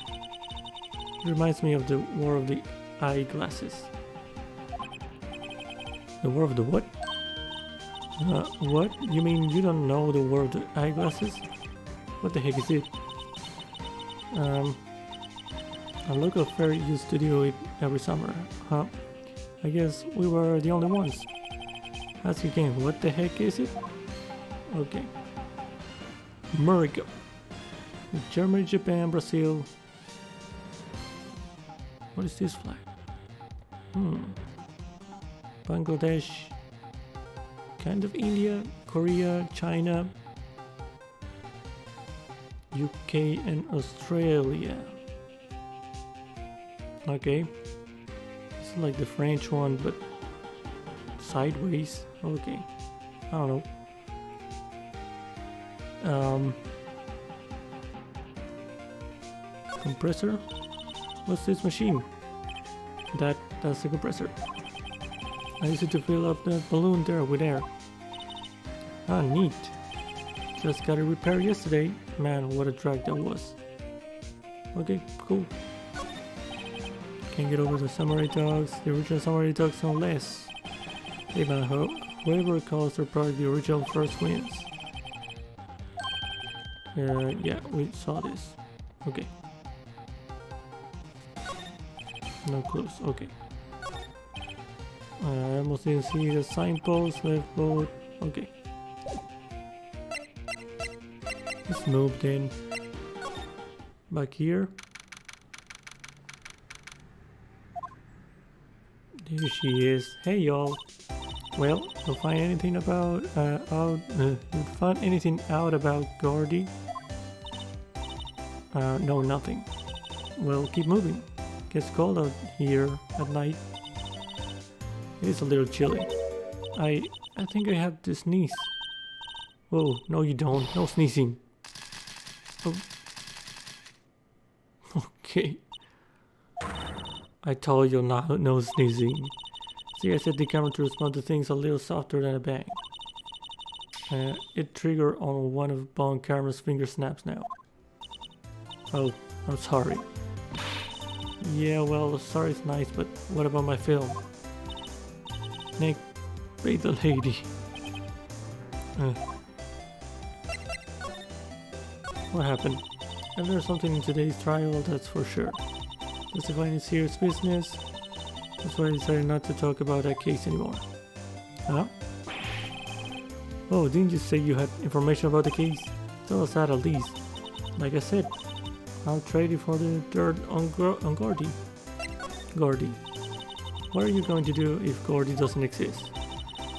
It reminds me of the War of the Eyeglasses. The War of the what? What? You mean you don't know the War of the Eyeglasses? What the heck is it? A local fair used to do it every summer, huh? I guess we were the only ones. Ask again, what the heck is it? Okay. America. Germany, Japan, Brazil. What is this flag? Bangladesh. Kind of India, Korea, China, UK and Australia. Okay. It's like the French one, but sideways. Okay. I don't know. Compressor? What's this machine? That's the compressor. I used it to fill up that balloon there with air. Ah, neat. Just got it repaired yesterday. Man, what a drag that was. Okay, cool. Can't get over the samurai dogs. The original samurai dogs no less. Hey man, whoever calls their product the original first wins. Yeah, we saw this. Okay. No clues, okay. I almost didn't see the signpost, left boat. Okay. Let's move then. Back here. There she is. Hey y'all. Well, you'll find anything about find anything out about Gordy? No, nothing. Well, keep moving. Gets cold out here at night. It is a little chilly. I think I have to sneeze. Whoa, no you don't. No sneezing. Oh. Okay. I told you not no sneezing. See, I set the camera to respond to things a little softer than a bang. It triggered on one of Bone Camera's finger snaps now. Oh, I'm sorry. Yeah, well, sorry is nice, but what about my film? Nick, bait the lady. What happened? I learned something in today's trial, that's for sure. Justifying any serious business. That's why I decided not to talk about that case anymore. Huh? Oh, didn't you say you had information about the case? Tell us that at least. Like I said, I'll trade you for the dirt on Gordy. Gordy. What are you going to do if Gordy doesn't exist?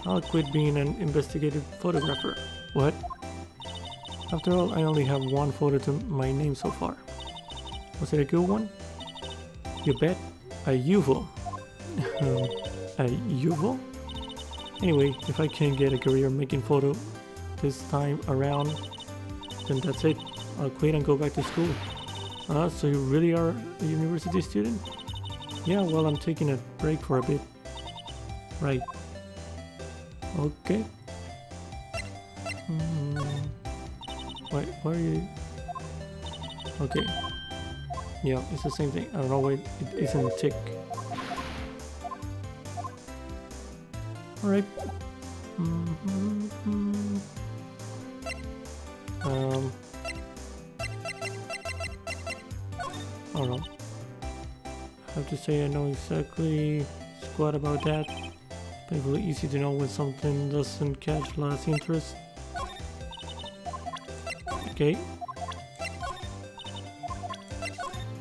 I'll quit being an investigative photographer. What? After all, I only have one photo to my name so far. Was it a good one? You bet. A UFO. A UFO? Anyway, if I can't get a career making photo this time around, then that's it. I'll quit and go back to school. So you really are a university student? Yeah, well, I'm taking a break for a bit. Right. Okay. Why are you... Okay. Yeah, it's the same thing. I don't know why it isn't tick. Alright. I don't know. I have to say I know exactly squat about that. Painfully easy to know when something doesn't catch last interest. Okay.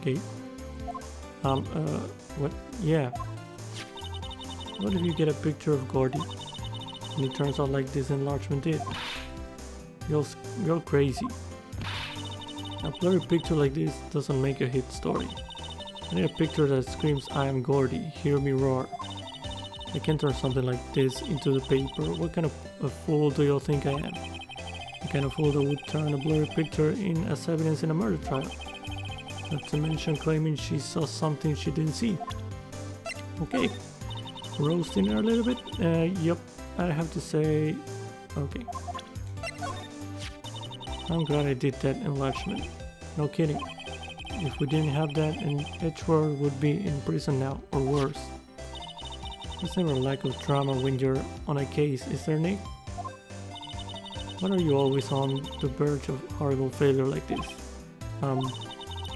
Okay. What? Yeah. What if you get a picture of Gordy and it turns out like this enlargement did? You're crazy. A blurry picture like this doesn't make a hit story. I need a picture that screams, I am Gordy, hear me roar. I can't turn something like this into the paper. What kind of a fool do you think I am? The kind of fool that would turn a blurry picture in as evidence in a murder trial. Not to mention claiming she saw something she didn't see. Okay. Roasting her a little bit? Yep. I have to say... Okay. I'm glad I did that enlargement. No kidding. If we didn't have that, and Edgeworth would be in prison now, or worse. There's never a lack of drama when you're on a case, is there, Nick? Why are you always on the verge of horrible failure like this?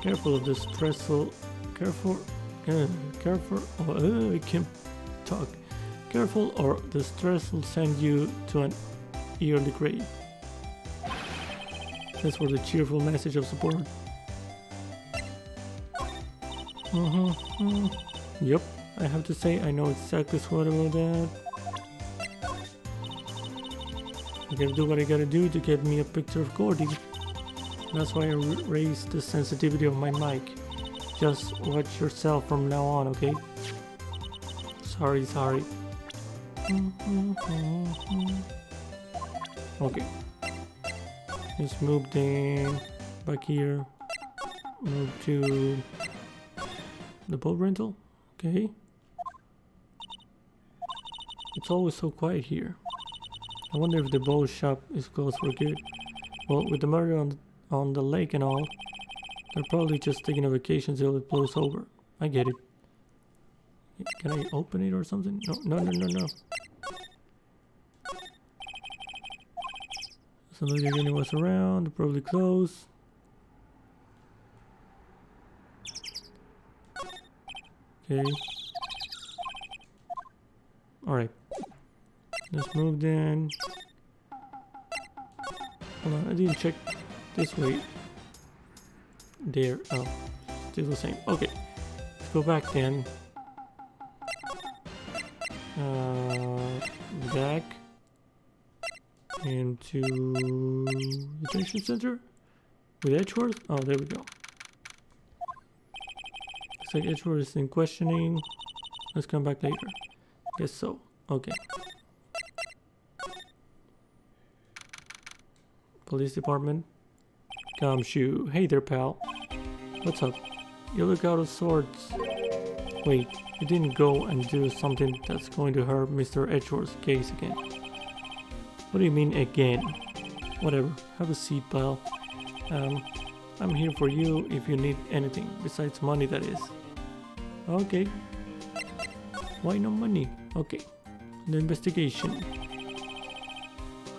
Careful of the stressful... Careful... I can't talk. Careful or the stress will send you to an early grave. That's for the cheerful message of support. Yep, I have to say I know exactly what about that. I gotta do what I gotta do to get me a picture of Gordy. That's why I raised the sensitivity of my mic. Just watch yourself from now on, okay? Sorry. Okay. Let's move then back here. Move to the boat rental. Okay. It's always so quiet here. I wonder if the boat shop is closed for good. Well, with the murder on the lake and all, they're probably just taking a vacation till it blows over. I get it. Can I open it or something? No. Doesn't look like anyone's around. They're probably closed. Okay. Alright. Let's move then. Hold on, I didn't check this way. There. Oh, still the same. Okay. Let's go back then. Back into the detention center with Edgeworth. Oh, there we go. Looks like Edgeworth is in questioning. Let's come back later. Guess so. Okay. Police department. Gumshoe. Hey there, pal. What's up? You look out of sorts. Wait, you didn't go and do something that's going to hurt Mr. Edgeworth's case again. What do you mean again? Whatever, have a seat, pal. I'm here for you if you need anything, besides money, that is. Okay. Why no money? Okay. The investigation.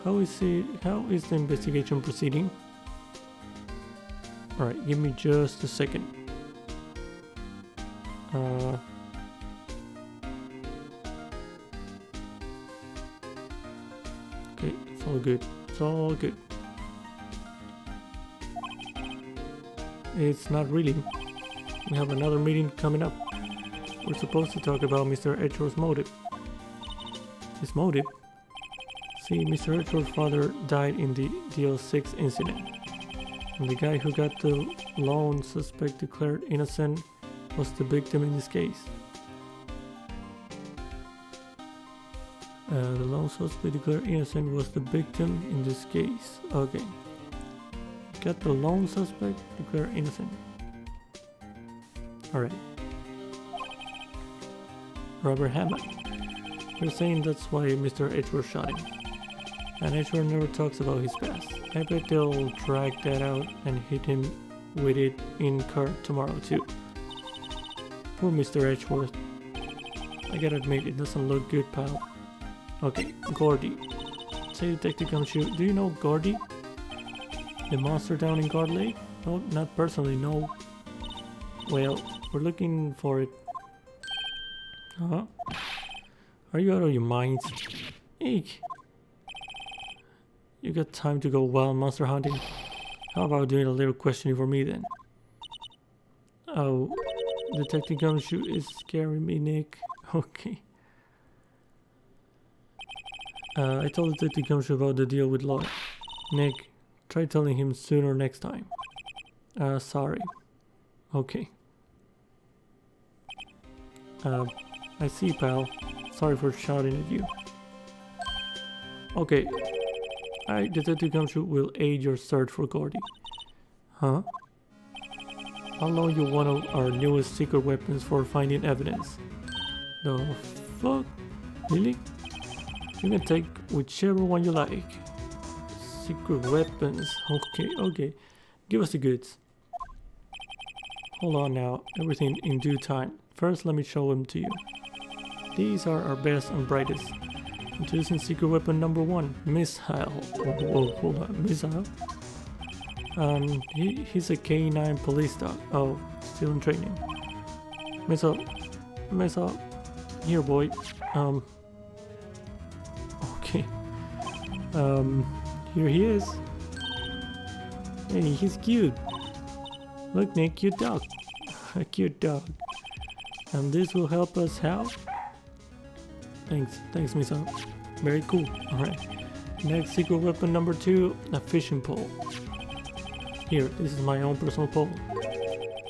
How is the investigation proceeding? Alright, give me just a second. Okay, it's all good. It's all good. It's not really. We have another meeting coming up. We're supposed to talk about Mr. Edgeworth's motive. His motive? See, Mr. Edgeworth's father died in the DL6 incident. And the guy who got the lone suspect declared innocent was the victim in this case. The lone suspect declared innocent was the victim in this case. Okay. Got the lone suspect declared innocent. Alright. Robert Hammond. They're saying that's why Mr. Edgeworth shot him. And Edgeworth never talks about his past. I bet they'll drag that out and hit him with it in court tomorrow too. Poor Mr. Edgeworth. I gotta admit, it doesn't look good, pal. Okay, Gordy. Say Detective Gumshoe, do you know Gordy? The monster down in Guard Lake? No, not personally, no. Well, we're looking for it. Huh? Are you out of your minds? Eek. You got time to go wild monster hunting? How about doing a little questioning for me then? Oh, Detective Gumshoe is scaring me, Nick. Okay. I told Detective Gumshoe about the deal with Lloyd. Nick, try telling him sooner next time. Sorry. Okay. I see, pal. Sorry for shouting at you. Okay. Detective Gumshoe will aid your search for Gordy. Huh? I'll loan you one of our newest secret weapons for finding evidence. The fuck? Really? You can take whichever one you like. Secret weapons. Okay. Give us the goods. Hold on now. Everything in due time. First, let me show them to you. These are our best and brightest. Introducing secret weapon number 1, missile. Whoa, hold on, missile? He's a K9 police dog. Oh, still in training. Missile. Here, boy. Okay. Here he is. Hey, he's cute. Look, Nick, cute dog. A cute dog. And this will help us how? Thanks, Misa. Very cool. Alright. Next secret weapon number 2, a fishing pole. Here, this is my own personal pole.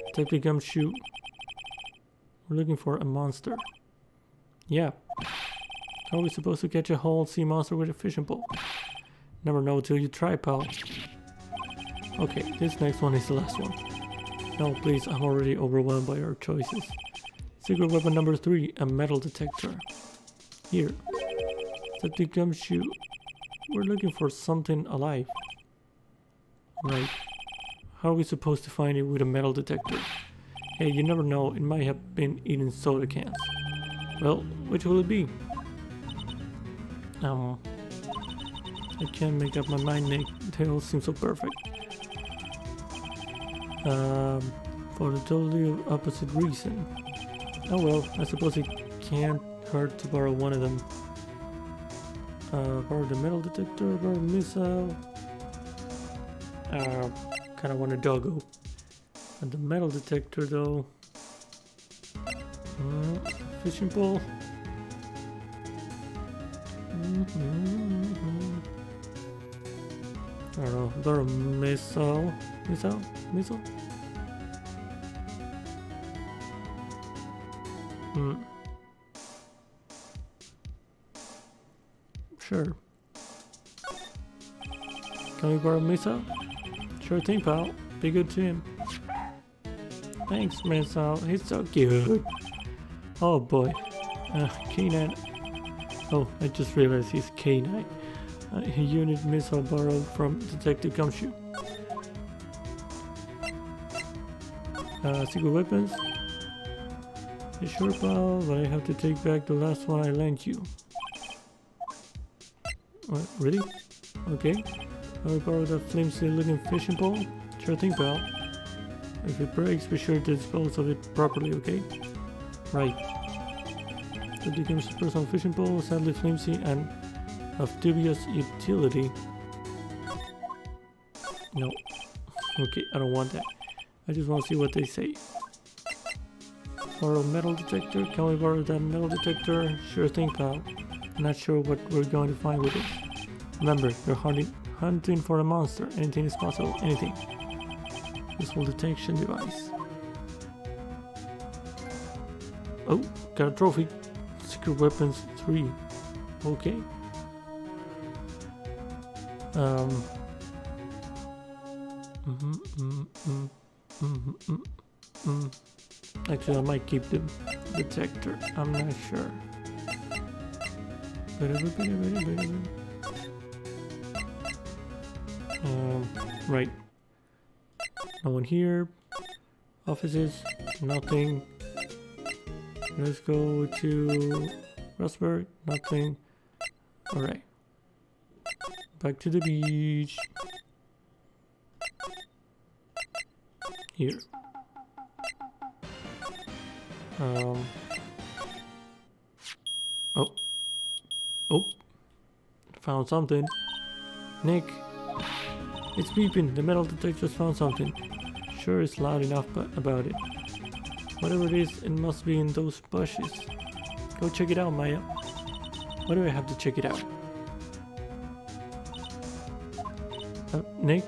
Detective Gumshoe. We're looking for a monster. Yeah. How are we supposed to catch a whole sea monster with a fishing pole? Never know till you try, pal. Okay, this next one is the last one. No, please, I'm already overwhelmed by our choices. Secret weapon number 3, a metal detector. Here. Detective Gumshoe. We're looking for something alive. Right. How are we supposed to find it with a metal detector? Hey, you never know, it might have been eating soda cans. Well, which will it be? I can't make up my mind, Nick. They all seem so perfect. For the totally opposite reason. Oh well, I suppose it can't hurt to borrow one of them. Borrow the metal detector, borrow the missile. Kinda want a doggo. And the metal detector though. Fishing pole. I don't know, borrow missile. Missile? Sure. Can we borrow Missile? Sure thing, pal. Be good to him. Thanks, Missile. He's so cute. Oh boy. K9. Oh, I just realized he's K9. Unit Missile borrowed from Detective Gumshoe. Secret weapons? You sure, pal? But I have to take back the last one I lent you. What, really? Okay. I'll borrow that flimsy looking fishing pole? Sure thing, pal. If it breaks, be sure to dispose of it properly, okay? Right. The becomes a personal fishing pole, sadly flimsy and of dubious utility. No. Okay, I don't want that. I just want to see what they say. Borrow metal detector? Can we borrow that metal detector? Sure thing, pal. Not sure what we're going to find with it. Remember, you're hunting for a monster. Anything is possible. Anything. Useful detection device. Oh, got a trophy. Secret weapons 3. Okay. Actually, I might keep the detector. I'm not sure. Right. No one here. Offices. Nothing. Let's go to Rosberg. Nothing. Alright. Back to the beach. Here. Oh. Found something. Nick. It's beeping. The metal detector just found something. Sure, it's loud enough, but about it. Whatever it is, it must be in those bushes. Go check it out, Maya. Why do I have to check it out? Nick?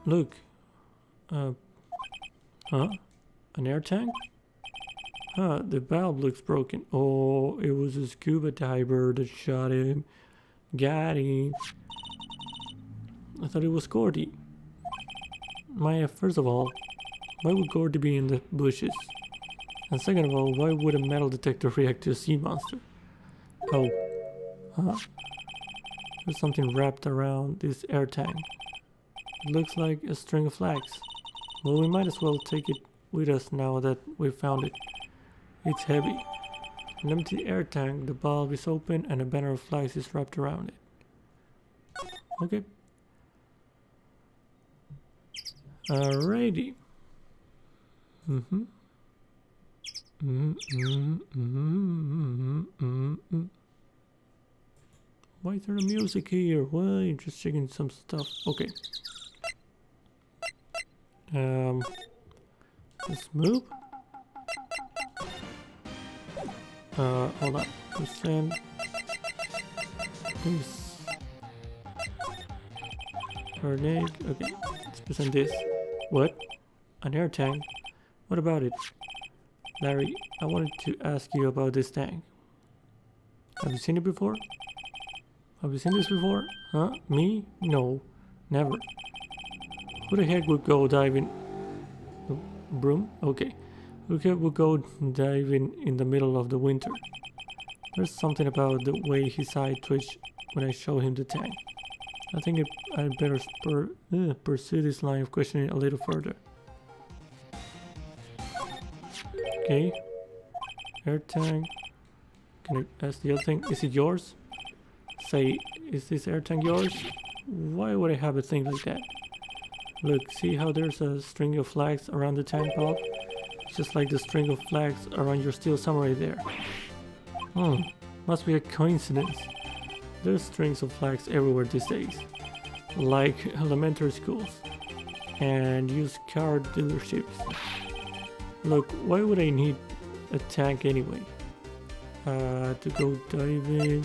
Look. Huh? An air tank? Huh, the valve looks broken. Oh, it was a scuba diver that shot him. Got him. I thought it was Gordy. Maya, first of all, why would Gordy be in the bushes? And second of all, why would a metal detector react to a sea monster? Oh. Huh? There's something wrapped around this air tank. It looks like a string of flags. Well, we might as well take it with us now that we've found it. It's heavy. An empty air tank, the valve is open and a banner of flags is wrapped around it. Okay. Alrighty. Why is there a music here? Why? Just checking some stuff. Okay. Let's move. Hold on. Present this. Grenade. Okay. Let's present this. What? An air tank? What about it? Larry, I wanted to ask you about this tank. Have you seen it before? Have you seen this before? Huh? Me? No. Never. Who the heck would go diving? Broom? Okay. Who the heck would go diving in the middle of the winter? There's something about the way his eye twitched when I showed him the tank. I think I'd better pursue this line of questioning a little further. Okay. Air tank. Can I ask the other thing? Is it yours? Say, is this air tank yours? Why would I have a thing like that? Look, see how there's a string of flags around the tank valve? Just like the string of flags around your steel samurai there. Must be a coincidence. There's strings of flags everywhere these days. Like elementary schools and used car dealerships. Look, why would I need a tank anyway? To go diving.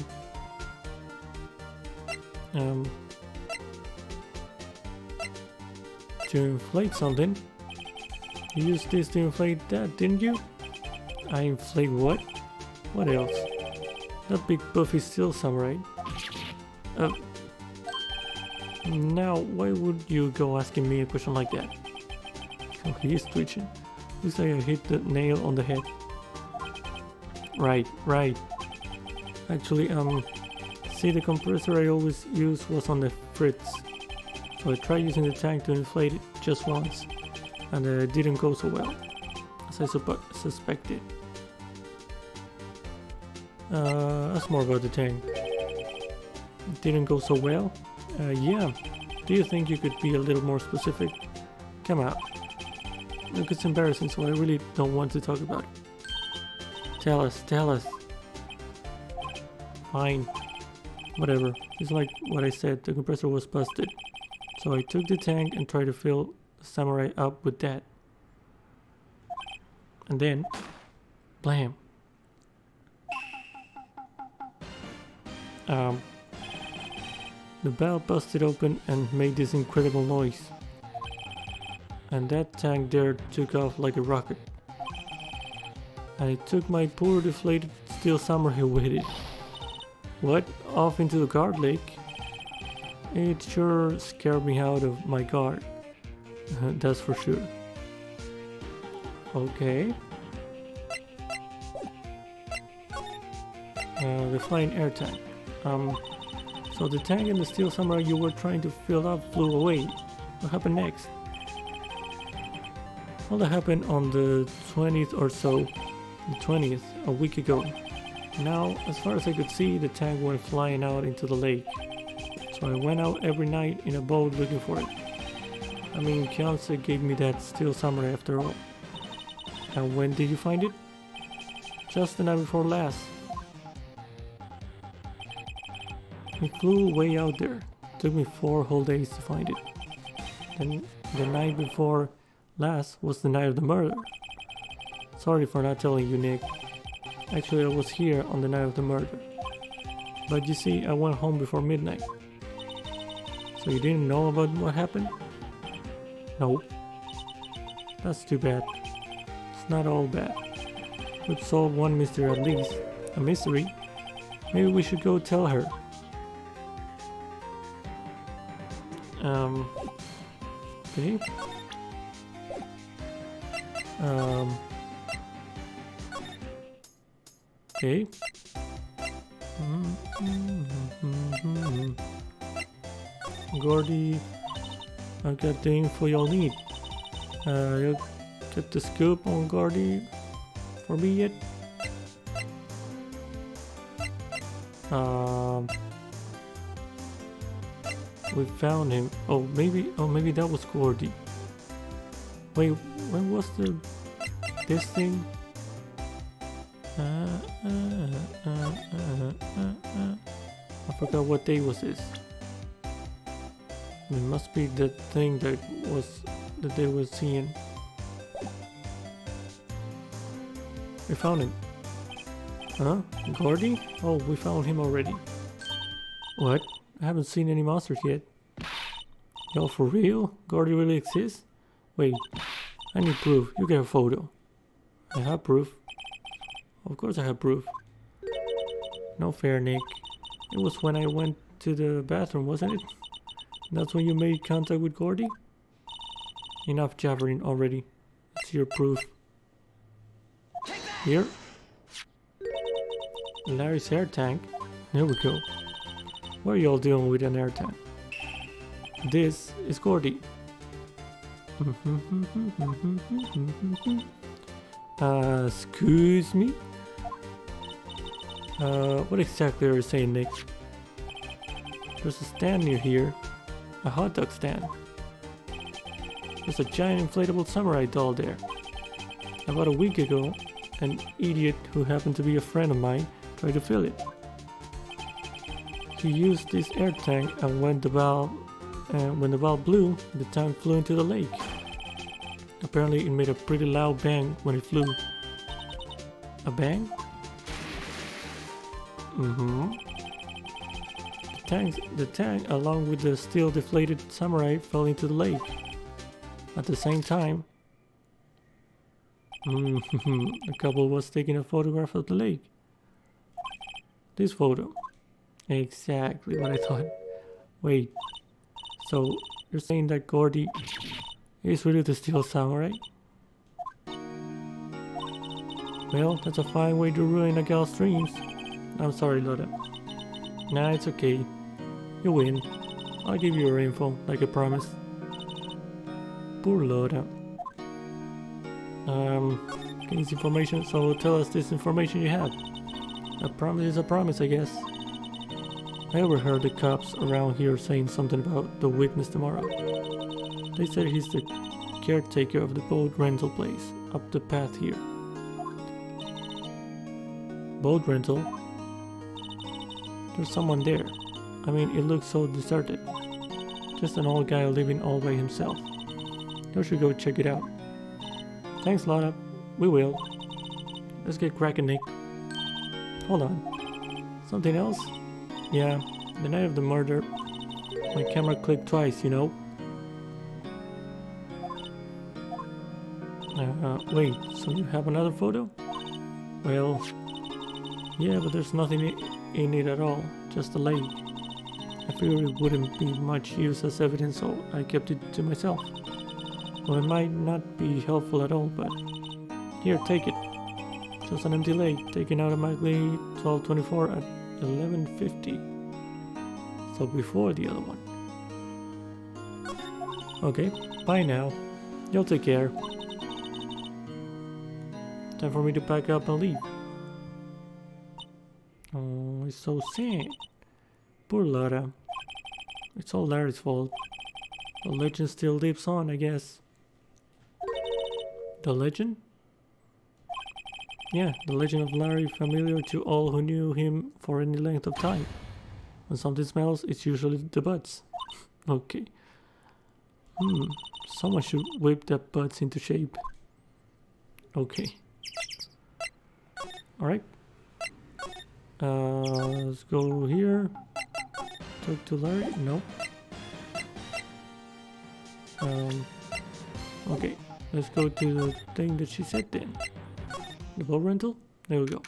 To inflate something. You used this to inflate that, didn't you? I inflate what? What else? That big buffy steel samurai. Now, why would you go asking me a question like that? Oh, he is twitching. Looks like I hit the nail on the head. Right. Actually, see, the compressor I always use was on the fritz. So I tried using the tank to inflate it just once, and it didn't go so well, as I suspected. That's more about the tank. It didn't go so well? Yeah. Do you think you could be a little more specific? Come on. Look, it's embarrassing, so I really don't want to talk about it. Tell us. Fine. Whatever. It's like what I said, the compressor was busted. So I took the tank and tried to fill the samurai up with that. And then, blam. The valve busted open and made this incredible noise. And that tank there took off like a rocket. And I took my poor deflated steel samurai with it. What? Off into the guard lake? It sure scared me out of my guard. That's for sure. Okay. The flying air tank. So the tank and the steel samurai you were trying to fill up flew away. What happened next? Well, that happened on the 20th or so. The 20th, a week ago. Now, as far as I could see, the tank went flying out into the lake. So I went out every night in a boat looking for it. I mean, Kianse gave me that steel samurai after all. And when did you find it? Just the night before last. It flew way out there. Took me 4 whole days to find it. Then the night before, Last was the night of the murder. Sorry for not telling you, Nick. Actually, I was here on the night of the murder. But you see, I went home before midnight. So you didn't know about what happened? No. That's too bad. It's not all bad. We've solved one mystery at least. A mystery? Maybe we should go tell her. Okay. Okay. Gordy, I've got the info you'll need. You'll get the scoop on Gordy for me yet? We found him. Oh, maybe that was Gordy. Wait, when was this thing? I forgot what day was this. It must be the thing that they were seeing. We found him. Huh? Gordy? Oh, we found him already. What? I haven't seen any monsters yet. Yo, for real? Gordy really exists? Wait, I need proof. You get a photo. I have proof. Of course I have proof. No fair, Nick. It was when I went to the bathroom, wasn't it? That's when you made contact with Gordy? Enough jabbering already. It's your proof. Here? Larry's air tank. There we go. What are you all doing with an air tank? This is Gordy. Excuse me? What exactly are you saying, Nick? There's a stand near here. A hot dog stand. There's a giant inflatable samurai doll there. About a week ago, an idiot who happened to be a friend of mine tried to fill it. He used this air tank, and when the valve blew, the tank flew into the lake. Apparently it made a pretty loud bang when it flew. A bang? The tank, along with the still deflated samurai, fell into the lake. At the same time, the couple was taking a photograph of the lake. This photo. Exactly what I thought. Wait, so you're saying that Gordy is really the steel samurai? Well, that's a fine way to ruin a gal's dreams. I'm sorry, Lotta. Nah, it's okay. You win. I'll give you your info, like I promised. Poor Lotta. Getting this information, so tell us this information you have. A promise is a promise, I guess. I overheard the cops around here saying something about the witness tomorrow. They said he's the caretaker of the boat rental place up the path here. Boat rental? There's someone there. I mean, it looks so deserted. Just an old guy living all by himself. You should go check it out. Thanks, Lotta. We will. Let's get cracking, Nick. Hold on. Something else? Yeah, the night of the murder, my camera clicked twice, you know. Wait, so you have another photo? Well, yeah, but there's nothing in it at all, just a lake. I figured it wouldn't be much use as evidence, so I kept it to myself. Well, it might not be helpful at all, but here, take it. Just an empty lake, taken automatically 1224 at 11:50. So before the other one. Okay, bye now. You'll take care. Time for me to pack up and leave. Oh, it's so sad. Poor Lotta. It's all Larry's fault. The legend still lives on, I guess. The legend? Yeah, the legend of Larry, familiar to all who knew him for any length of time. When something smells, it's usually the butts. Okay. Someone should whip their butts into shape. Okay. Alright. Let's go here. Talk to Larry. No. Okay. Let's go to the thing that she said then. The boat rental? There we go.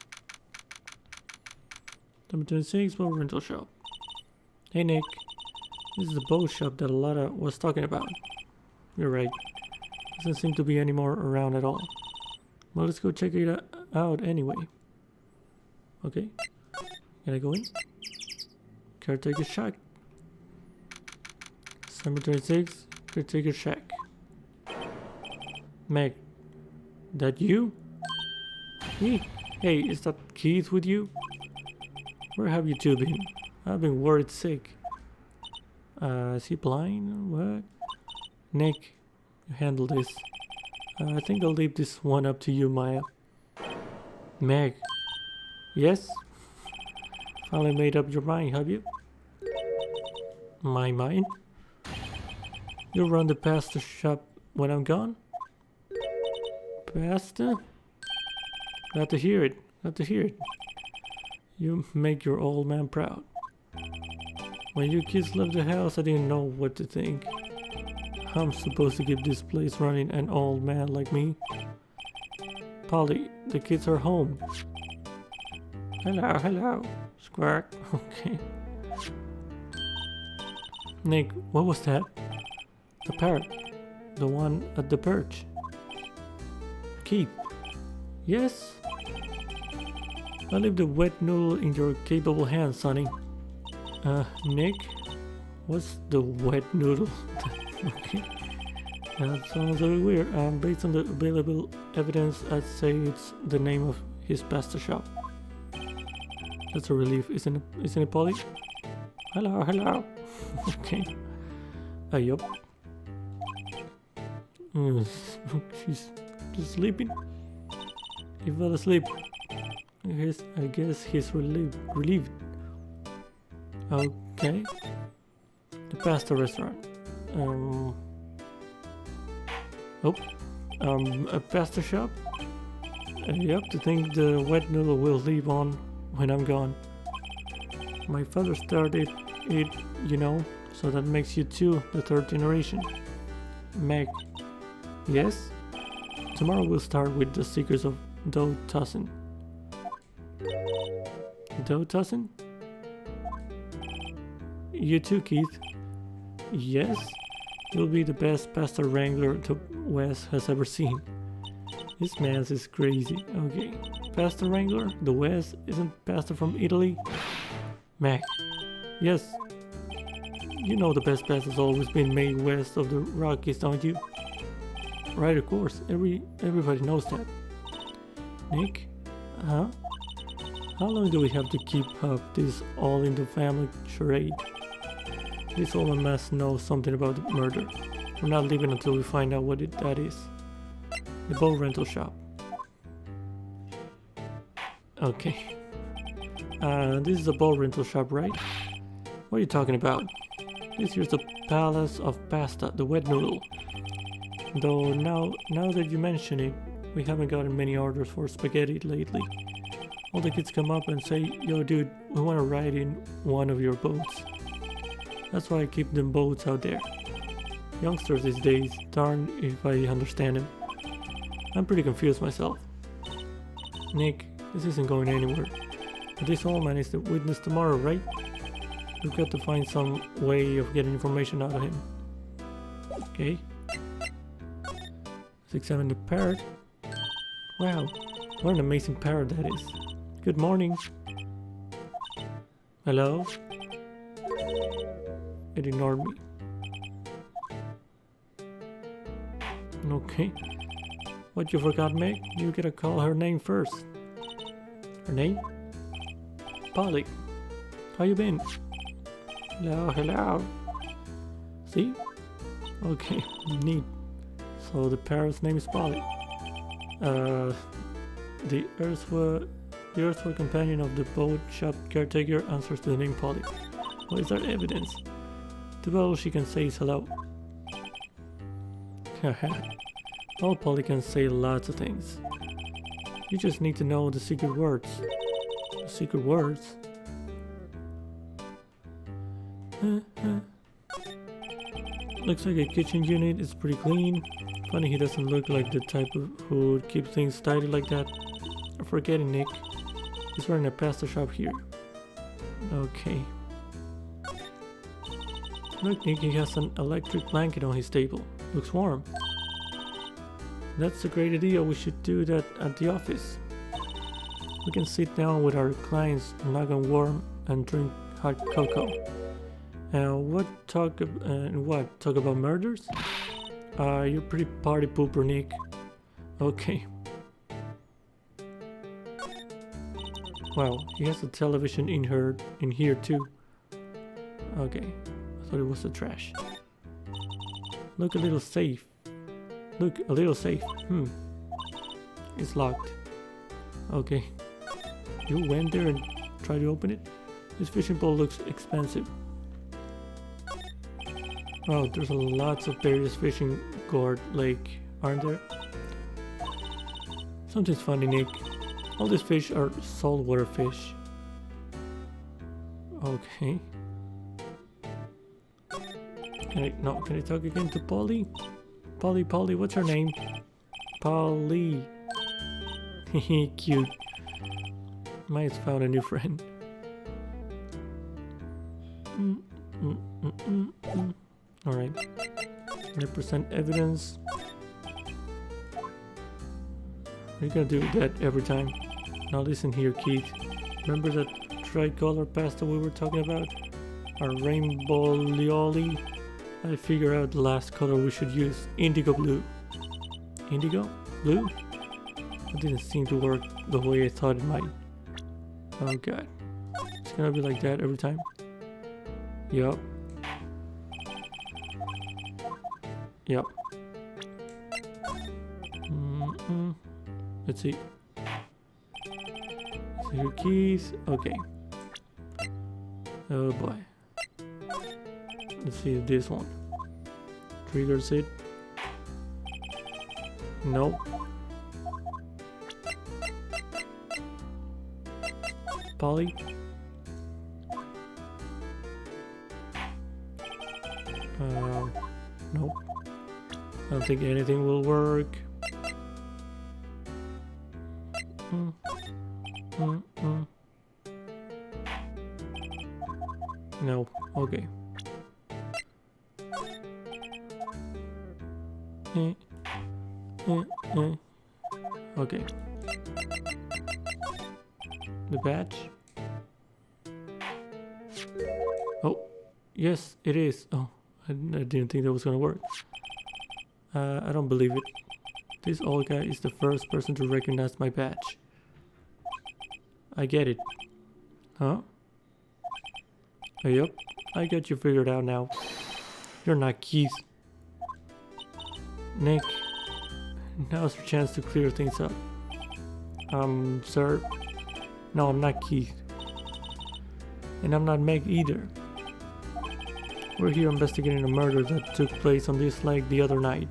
Number 26, boat rental shop. Hey Nick. This is the boat shop that Lotta was talking about. You're right. Doesn't seem to be any more around at all. Well, let's go check it out anyway. Okay. Can I go in? Caretaker shack. Number 26, caretaker shack. Meg, that you? Me? Hey, is that Keith with you? Where have you two been? I've been worried sick. Is he blind? What? Nick, you handle this. I think I'll leave this one up to you, Maya. Meg. Yes? Finally made up your mind, have you? My mind? You'll run the pasta shop when I'm gone? Pasta? Glad to hear it. Glad to hear it. You make your old man proud. When you kids left the house, I didn't know what to think. I'm supposed to keep this place running, an old man like me? Polly, the kids are home. Hello, hello. Squawk. Okay. Nick, what was that? The parrot. The one at the perch. Keith. Yes? I leave the wet noodle in your capable hands, Sonny. Nick? What's the wet noodle? Okay. That sounds very weird. Based on the available evidence, I'd say it's the name of his pasta shop. That's a relief, isn't it, Polly? Hello, hello. Okay. Yup. She's just sleeping. He fell asleep. I guess he's relieved. Okay. The pasta restaurant. A pasta shop? Yep, to think the wet noodle will live on when I'm gone. My father started it, you know, so that makes you two the third generation. Meg. Yes? Tomorrow we'll start with the secrets of dough tossing. Dough tossing? You too, Keith. Yes? You'll be the best pasta wrangler the West has ever seen. This man's is crazy. Okay. Pasta wrangler? The West? Isn't pasta from Italy? Mac. Yes. You know the best pasta's always been made west of the Rockies, don't you? Right, of course. Everybody knows that. Nick? Huh? How long do we have to keep up this all-in-the-family charade? This old mess knows something about the murder. We're not leaving until we find out what that is. The boat rental shop. Okay. This is a boat rental shop, right? What are you talking about? This here's the Palace of Pasta, the wet noodle. Though now that you mention it, we haven't gotten many orders for spaghetti lately. All the kids come up and say, yo dude, we want to ride in one of your boats. That's why I keep them boats out there. Youngsters these days, darn if I understand them. I'm pretty confused myself. Nick, this isn't going anywhere. But this old man is the witness tomorrow, right? We've got to find some way of getting information out of him. Okay. Let's examine the parrot. Wow, what an amazing parrot that is. Good morning. Hello? It ignored me. Okay. What you forgot, Meg? You gotta call her name first. Her name? Polly. How you been? Hello, hello. See? Okay, neat. So the parrot's name is Polly. The earthwork companion of the boat shop caretaker answers to the name Polly. What is that evidence? The all she can say is hello. Well, Polly can say lots of things. You just need to know the secret words. The secret words? Looks like a kitchen unit. It's pretty clean. Funny he doesn't look like the type who would keep things tidy like that. I'm forgetting Nick. He's running a pasta shop here. Okay. Look, Nick, he has an electric blanket on his table. Looks warm. That's a great idea. We should do that at the office. We can sit down with our clients, knock on warm, and drink hot cocoa. Talk about murders? You're pretty party pooper, Nick. Okay. Wow, he has a television in here too. Okay, I thought it was the trash. Look, a little safe. Look, a little safe. It's locked. Okay. You went there and tried to open it? This fishing pole looks expensive. Oh, there's lots of various fishing gourd lake, aren't there? Something's funny, Nick. All these fish are saltwater fish. Okay. Can I talk again to Polly? Polly, what's her name? Polly. Cute. Might have found a new friend. Alright. 100% evidence. We're gonna do that every time. Now listen here, Keith. Remember that tricolor pasta we were talking about? Our rainbow lioli? I figured out the last color we should use. Indigo blue. Indigo? Blue? It didn't seem to work the way I thought it might. Oh god. It's gonna be like that every time? Yup. Yep. Let's see. See your keys. Okay. Oh boy. Let's see if this one triggers it. Nope. Polly. Nope. I don't think anything will work. No. Okay. Okay. The badge. Oh, yes, it is. Oh, I didn't think that was gonna work. I don't believe it. This old guy is the first person to recognize my badge. I get it. Huh? Oh, yep, I got you figured out now. You're not Keith. Nick, now's your chance to clear things up. Sir? No, I'm not Keith. And I'm not Meg either. We're here investigating a murder that took place on this lake the other night.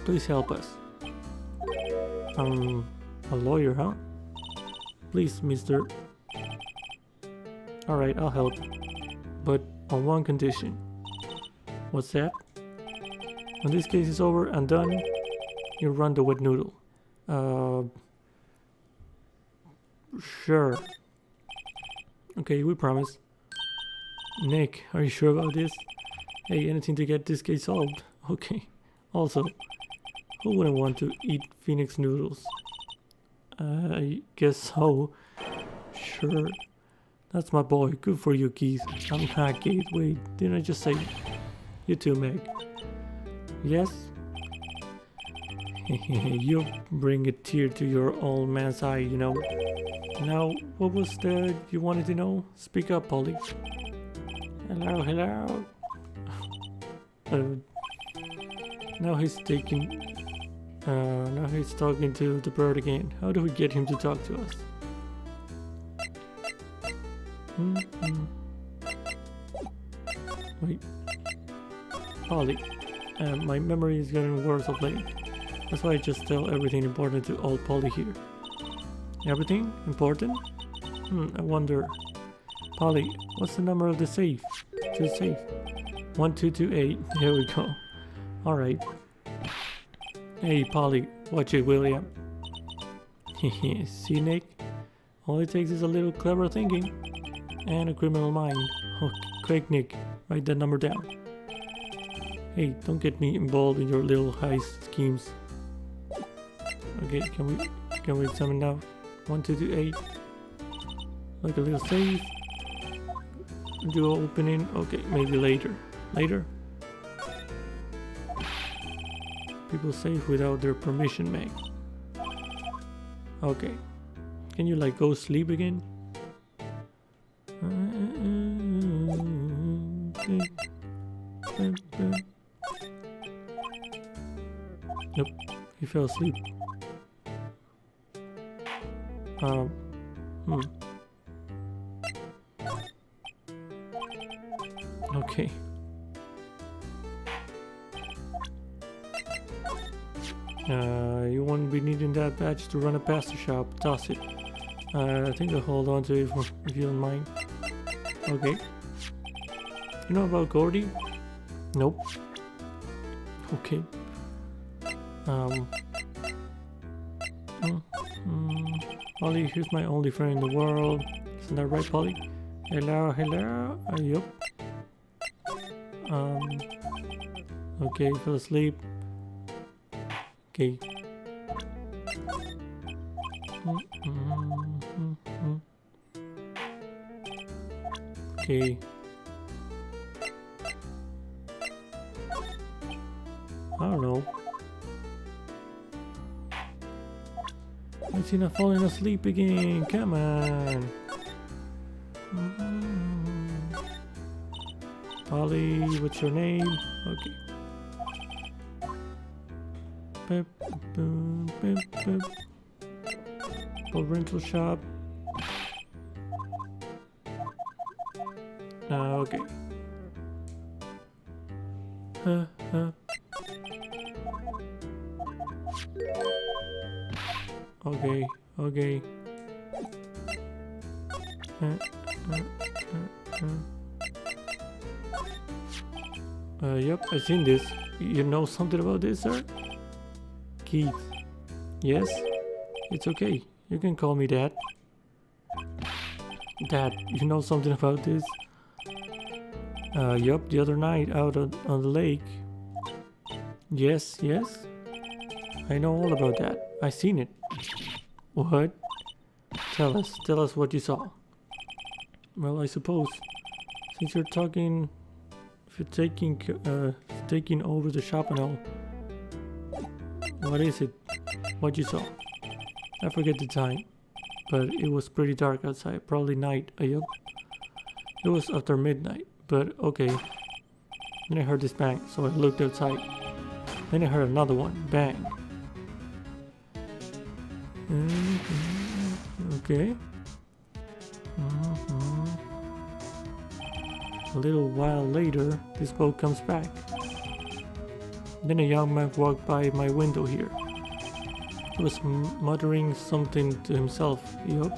Please help us. A lawyer, huh? Please, mister. Alright, I'll help. But on one condition. What's that? When this case is over and done, you run the wet noodle. Sure. Okay, we promise. Nick, are you sure about this? Hey, anything to get this case solved. Okay. Also, who wouldn't want to eat Phoenix noodles? I guess so. Sure. That's my boy. Good for you, Keith. I'm not Keith. Wait, didn't I just say... You too, Meg. Yes? You bring a tear to your old man's eye, you know. Now, what was that you wanted to know? Speak up, Polly. Hello, hello. Now he's talking to the bird again. How do we get him to talk to us? Wait. Polly, My memory is getting worse of late. That's why I just tell everything important to old Polly here. Everything important? I wonder. Polly, what's the number of the safe? To the safe. 1228. Here we go. Alright. Hey, Polly. Watch it, William. See, Nick? All it takes is a little clever thinking. And a criminal mind. Oh, quick, Nick. Write that number down. Hey, don't get me involved in your little heist schemes. Okay, can we examine now? 1228. Like a little safe. Do opening. Okay, maybe later. Later? People safe without their permission, Meg. Okay. Can you like go sleep again? Nope, he fell asleep. Okay. You won't be needing that badge to run a pasta shop. Toss it. I think I'll hold on to it if you don't mind. Okay. You know about Gordy? Nope. Okay. Polly, here's my only friend in the world. Isn't that right, Polly? Hello, hello. Yup. Okay, fell asleep. Okay. Okay. I don't know. It's not falling asleep again. Come on. Polly, what's your name? Okay. Beep, boom, beep, beep. A rental shop. Okay. Okay, okay. Yep, I've seen this. You know something about this, sir? Keith. Yes? It's okay. You can call me Dad. Dad, you know something about this? Yup, the other night out on the lake. Yes, yes. I know all about that. I seen it. What? Tell us what you saw. Well, I suppose since you're talking, if you're taking over the shop and all, what is it? What you saw? I forget the time, but it was pretty dark outside. Probably night. Yup. It was after midnight. But okay. Then I heard this bang, so I looked outside. Then I heard another one. Bang. Okay. A little while later, this boat comes back. Then a young man walked by my window here. He was muttering something to himself. Yup.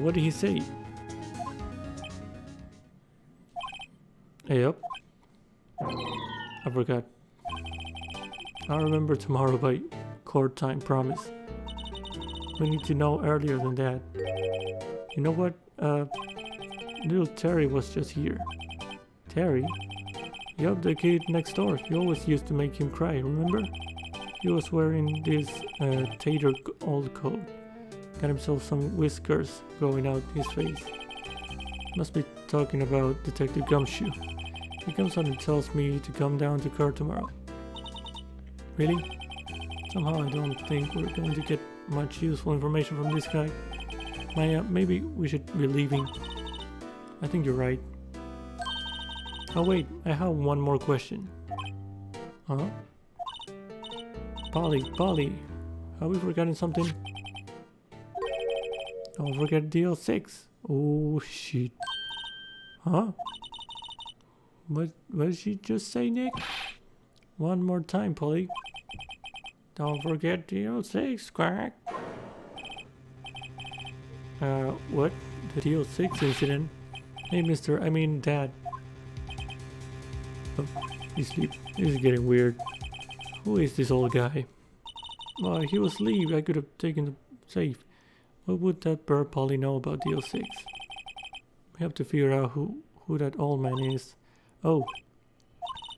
What did he say? Yup. I forgot. I'll remember tomorrow by court time, promise. We need to know earlier than that. You know what? Little Terry was just here. Terry? Yup, the kid next door. You always used to make him cry, remember? He was wearing this tater old coat. Got himself some whiskers growing out his face. Must be talking about Detective Gumshoe. He comes on and tells me to come down to court tomorrow. Really? Somehow I don't think we're going to get much useful information from this guy. Maya, maybe we should be leaving. I think you're right. Oh wait, I have one more question. Huh? Polly, have we forgotten something? Don't forget DL6. Oh shit. Huh? What did she just say, Nick? One more time, Polly. Don't forget DL6, quack. What? The DL6 incident? Hey, mister, I mean, Dad. Oh, he's asleep. This is getting weird. Who is this old guy? Well, he was asleep. I could have taken the safe. What would that bird Polly know about DL6? We have to figure out who that old man is. Oh.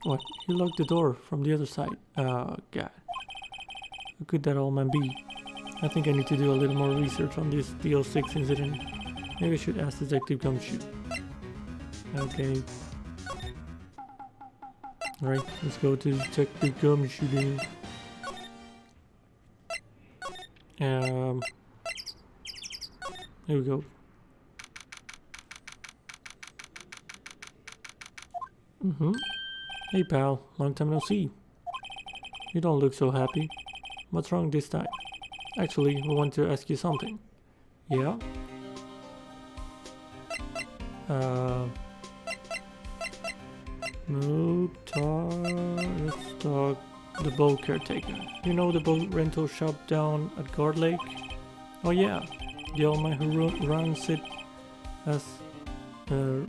What? He locked the door from the other side. Oh, God. Who could that old man be? I think I need to do a little more research on this DL6 incident. Maybe I should ask Detective Gumshoe. Okay. Alright, let's go to Detective Gumshoe then. Here we go. Hey pal, long time no see. You don't look so happy. What's wrong this time? Actually, we want to ask you something. Yeah? Let's talk the boat caretaker. You know the boat rental shop down at Guard Lake? Oh yeah, the old man who runs it as the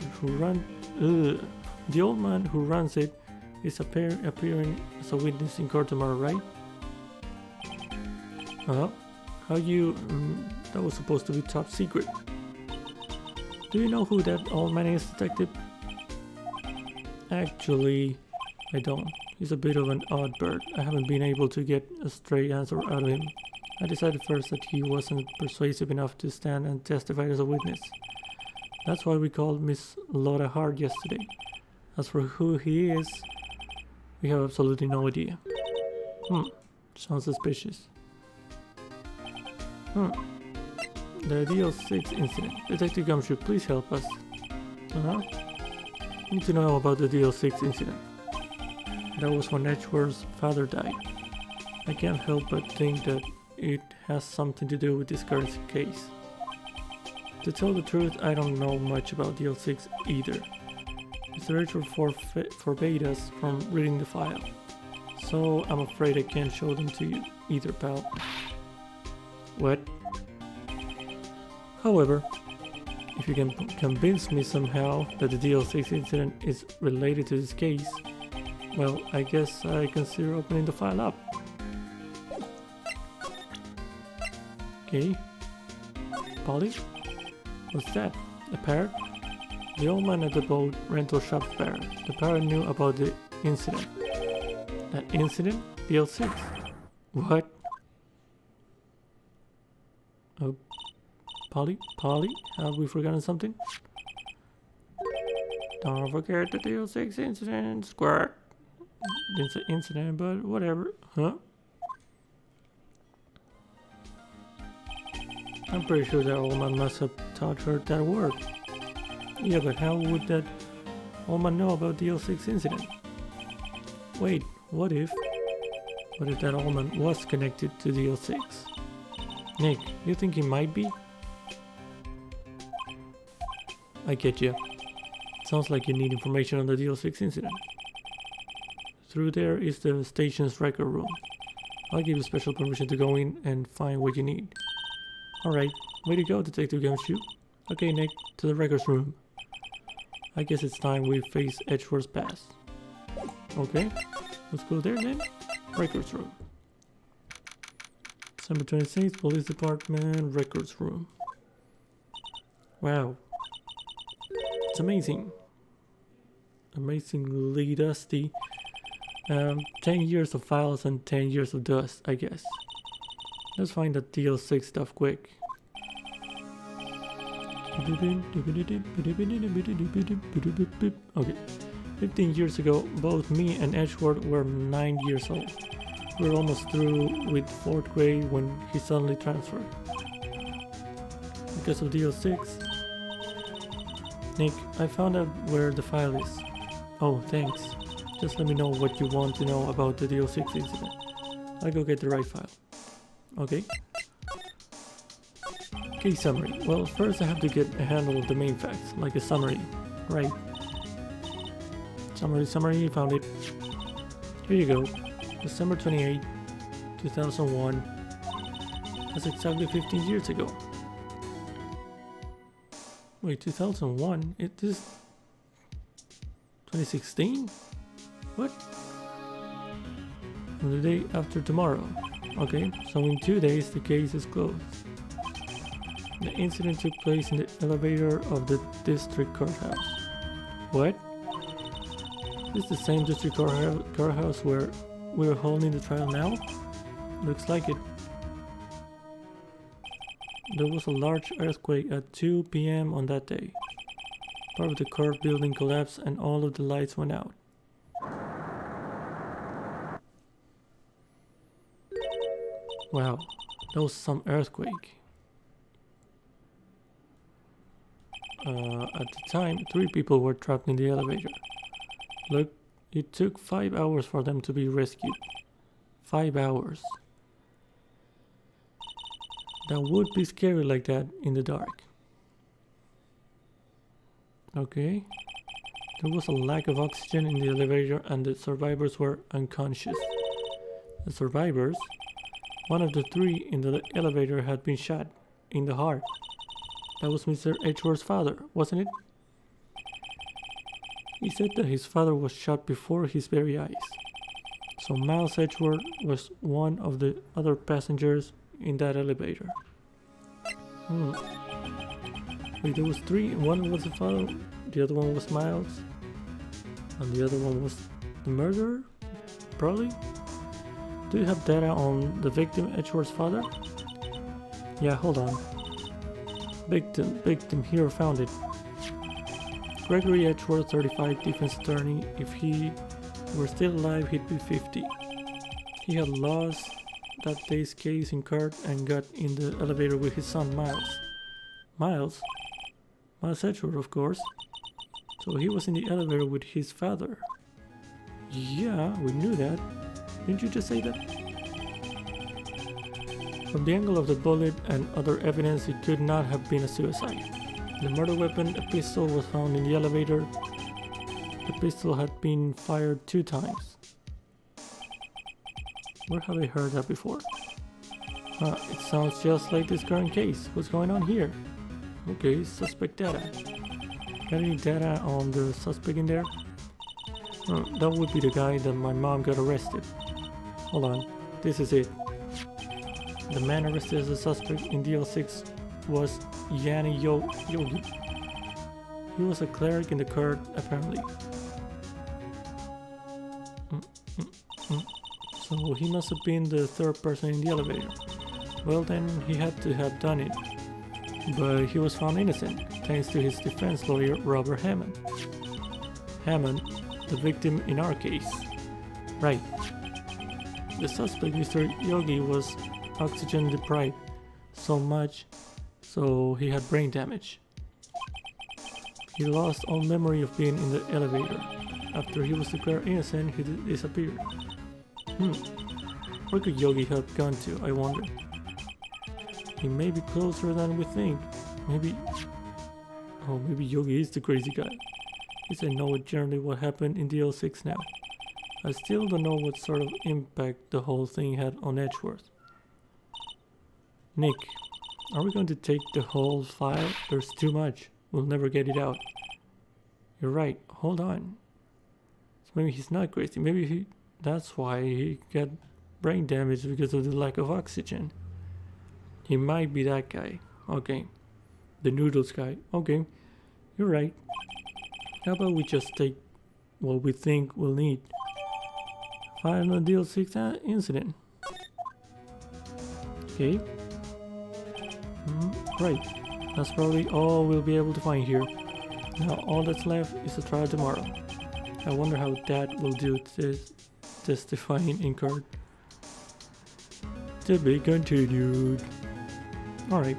old man who runs it is appearing as a witness in court tomorrow, right? How you? That was supposed to be top secret. Do you know who that old man is, Detective? Actually, I don't. He's a bit of an odd bird. I haven't been able to get a straight answer out of him. I decided first that he wasn't persuasive enough to stand and testify as a witness. That's why we called Miss Lotta Hart yesterday. As for who he is, we have absolutely no idea. Sounds suspicious. The DL6 incident. Detective Gumshoe, please help us. Need to know about the DL6 incident. That was when Edgeworth's father died. I can't help but think that it has something to do with this current case. To tell the truth, I don't know much about DL6 either. Mr. Edgeworth forbade us from reading the file, so I'm afraid I can't show them to you either, pal. What? However, if you can convince me somehow that the DL6 incident is related to this case, well, I guess I consider opening the file up. Okay. Polly? What's that? A parrot? The old man at the boat rental shop's parrot. The parrot knew about the incident. That incident? DL6? What? Oh. Polly? Have we forgotten something? Don't forget the DL6 incident, squirt. It's an incident, but whatever. Huh? I'm pretty sure that old man must have taught her that word. Yeah, but how would that old man know about DL6 incident? Wait, what if that old man was connected to DL6? Nick, you think he might be? I get you. Sounds like you need information on the DL6 incident. Through there is the station's record room. I'll give you special permission to go in and find what you need. Alright, way to go, Detective Gumshoe. Okay, Nick, to the records room. I guess it's time we face Edgeworth's past. Okay, let's go there then. Records room. December 26th, Police Department, records room. Wow. It's amazing. Amazingly dusty. 10 years of files and 10 years of dust, I guess. Let's find that DL6 stuff quick. Okay. 15 years ago, both me and Edgeworth were 9 years old. We were almost through with 4th grade when he suddenly transferred. Because of DL6. Nick, I found out where the file is. Oh, thanks. Just let me know what you want to know about the DL6 incident. I'll go get the right file. Okay? Case summary. Well, first I have to get a handle of the main facts, like a summary. Right. Summary, found it. Here you go. December 28, 2001. That's exactly 15 years ago. Wait, 2001? It is 2016? What? On the day after tomorrow. Okay, so in 2 days the case is closed. The incident took place in the elevator of the district courthouse. What? Is this the same district courthouse where we're holding the trial now? Looks like it. There was a large earthquake at 2 p.m. on that day. Part of the court building collapsed and all of the lights went out. Wow, that was some earthquake. At the time, 3 people were trapped in the elevator. Look, it took 5 hours for them to be rescued. 5 hours. That would be scary like that in the dark. Okay. There was a lack of oxygen in the elevator and the survivors were unconscious. The survivors? One of the 3 in the elevator had been shot in the heart. That was Mr. Edgeworth's father, wasn't it? He said that his father was shot before his very eyes. So Miles Edgeworth was one of the other passengers in that elevator. Wait, there was 3. One was the father, the other one was Miles, and the other one was the murderer? Probably? Do you have data on the victim, Edgeworth's father? Yeah, hold on. Victim here, found it. Gregory Edgeworth, 35, defense attorney. If he were still alive, he'd be 50. He had lost that day's case in court and got in the elevator with his son Miles. Miles? Miles Edgeworth, of course. So he was in the elevator with his father. Yeah, we knew that. Didn't you just say that? From the angle of the bullet and other evidence, it could not have been a suicide. The murder weapon, a pistol, was found in the elevator. The pistol had been fired 2 times. Where have I heard that before? It sounds just like this current case. What's going on here? Okay, suspect data. Got any data on the suspect in there? That would be the guy that my mom got arrested. Hold on, this is it. The man arrested as a suspect in DL6 was Yanni Yogi. He was a cleric in the court, apparently. So he must have been the 3rd person in the elevator. Well then, he had to have done it. But he was found innocent, thanks to his defense lawyer, Robert Hammond. Hammond, the victim in our case. Right. The suspect, Mr. Yogi, was oxygen deprived so much so he had brain damage. He lost all memory of being in the elevator. After he was declared innocent, he disappeared. Where could Yogi have gone to, I wonder? He may be closer than we think. Maybe... Oh, maybe Yogi is the crazy guy. Guess I know generally what happened in DL6 now. I still don't know what sort of impact the whole thing had on Edgeworth. Nick, are we going to take the whole file? There's too much. We'll never get it out. You're right. Hold on. So maybe he's not crazy. Maybe that's why he got brain damage, because of the lack of oxygen. He might be that guy. Okay. The noodles guy. Okay. You're right. How about we just take what we think we'll need? File on DL6 incident. Okay. Right. That's probably all we'll be able to find here. Now all that's left is the trial tomorrow. I wonder how Dad will do testifying in court. To be continued. Alright.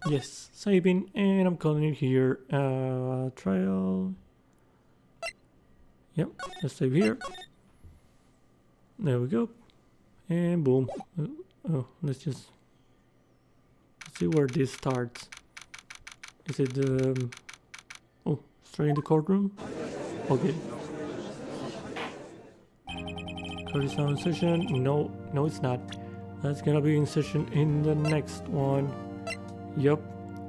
Yes, saving, and I'm calling it here. Trial. Yep, let's save here. There we go. And boom. Oh, let's see where this starts. Is it oh, straight in the courtroom? Okay. 37 session. No, it's not. That's gonna be in session in the next one. Yup.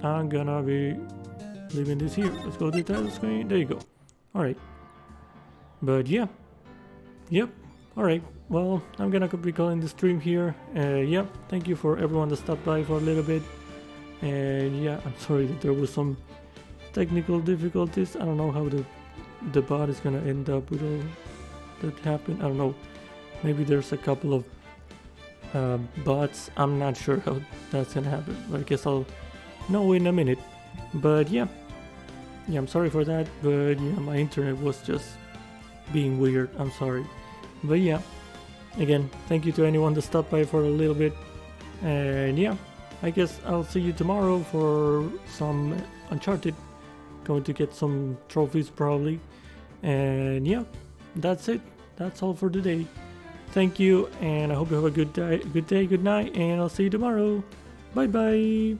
I'm gonna be leaving this here. Let's go to the title screen. There you go. Alright. But yeah. Yep. Alright. Well, I'm gonna be calling the stream here. Yep. Thank you for everyone that stopped by for a little bit. And yeah, I'm sorry that there was some technical difficulties. I don't know how the bot is gonna end up with all that happened. I don't know. Maybe there's a couple of bots. I'm not sure how that's gonna happen. But I guess I'll know in a minute. But yeah, I'm sorry for that. But yeah, my internet was just being weird. I'm sorry. But yeah, again, thank you to anyone that stopped by for a little bit. And yeah, I guess I'll see you tomorrow for some Uncharted. Going to get some trophies probably. And yeah, that's it. That's all for today. Thank you, and I hope you have a good day, good night, and I'll see you tomorrow. Bye bye.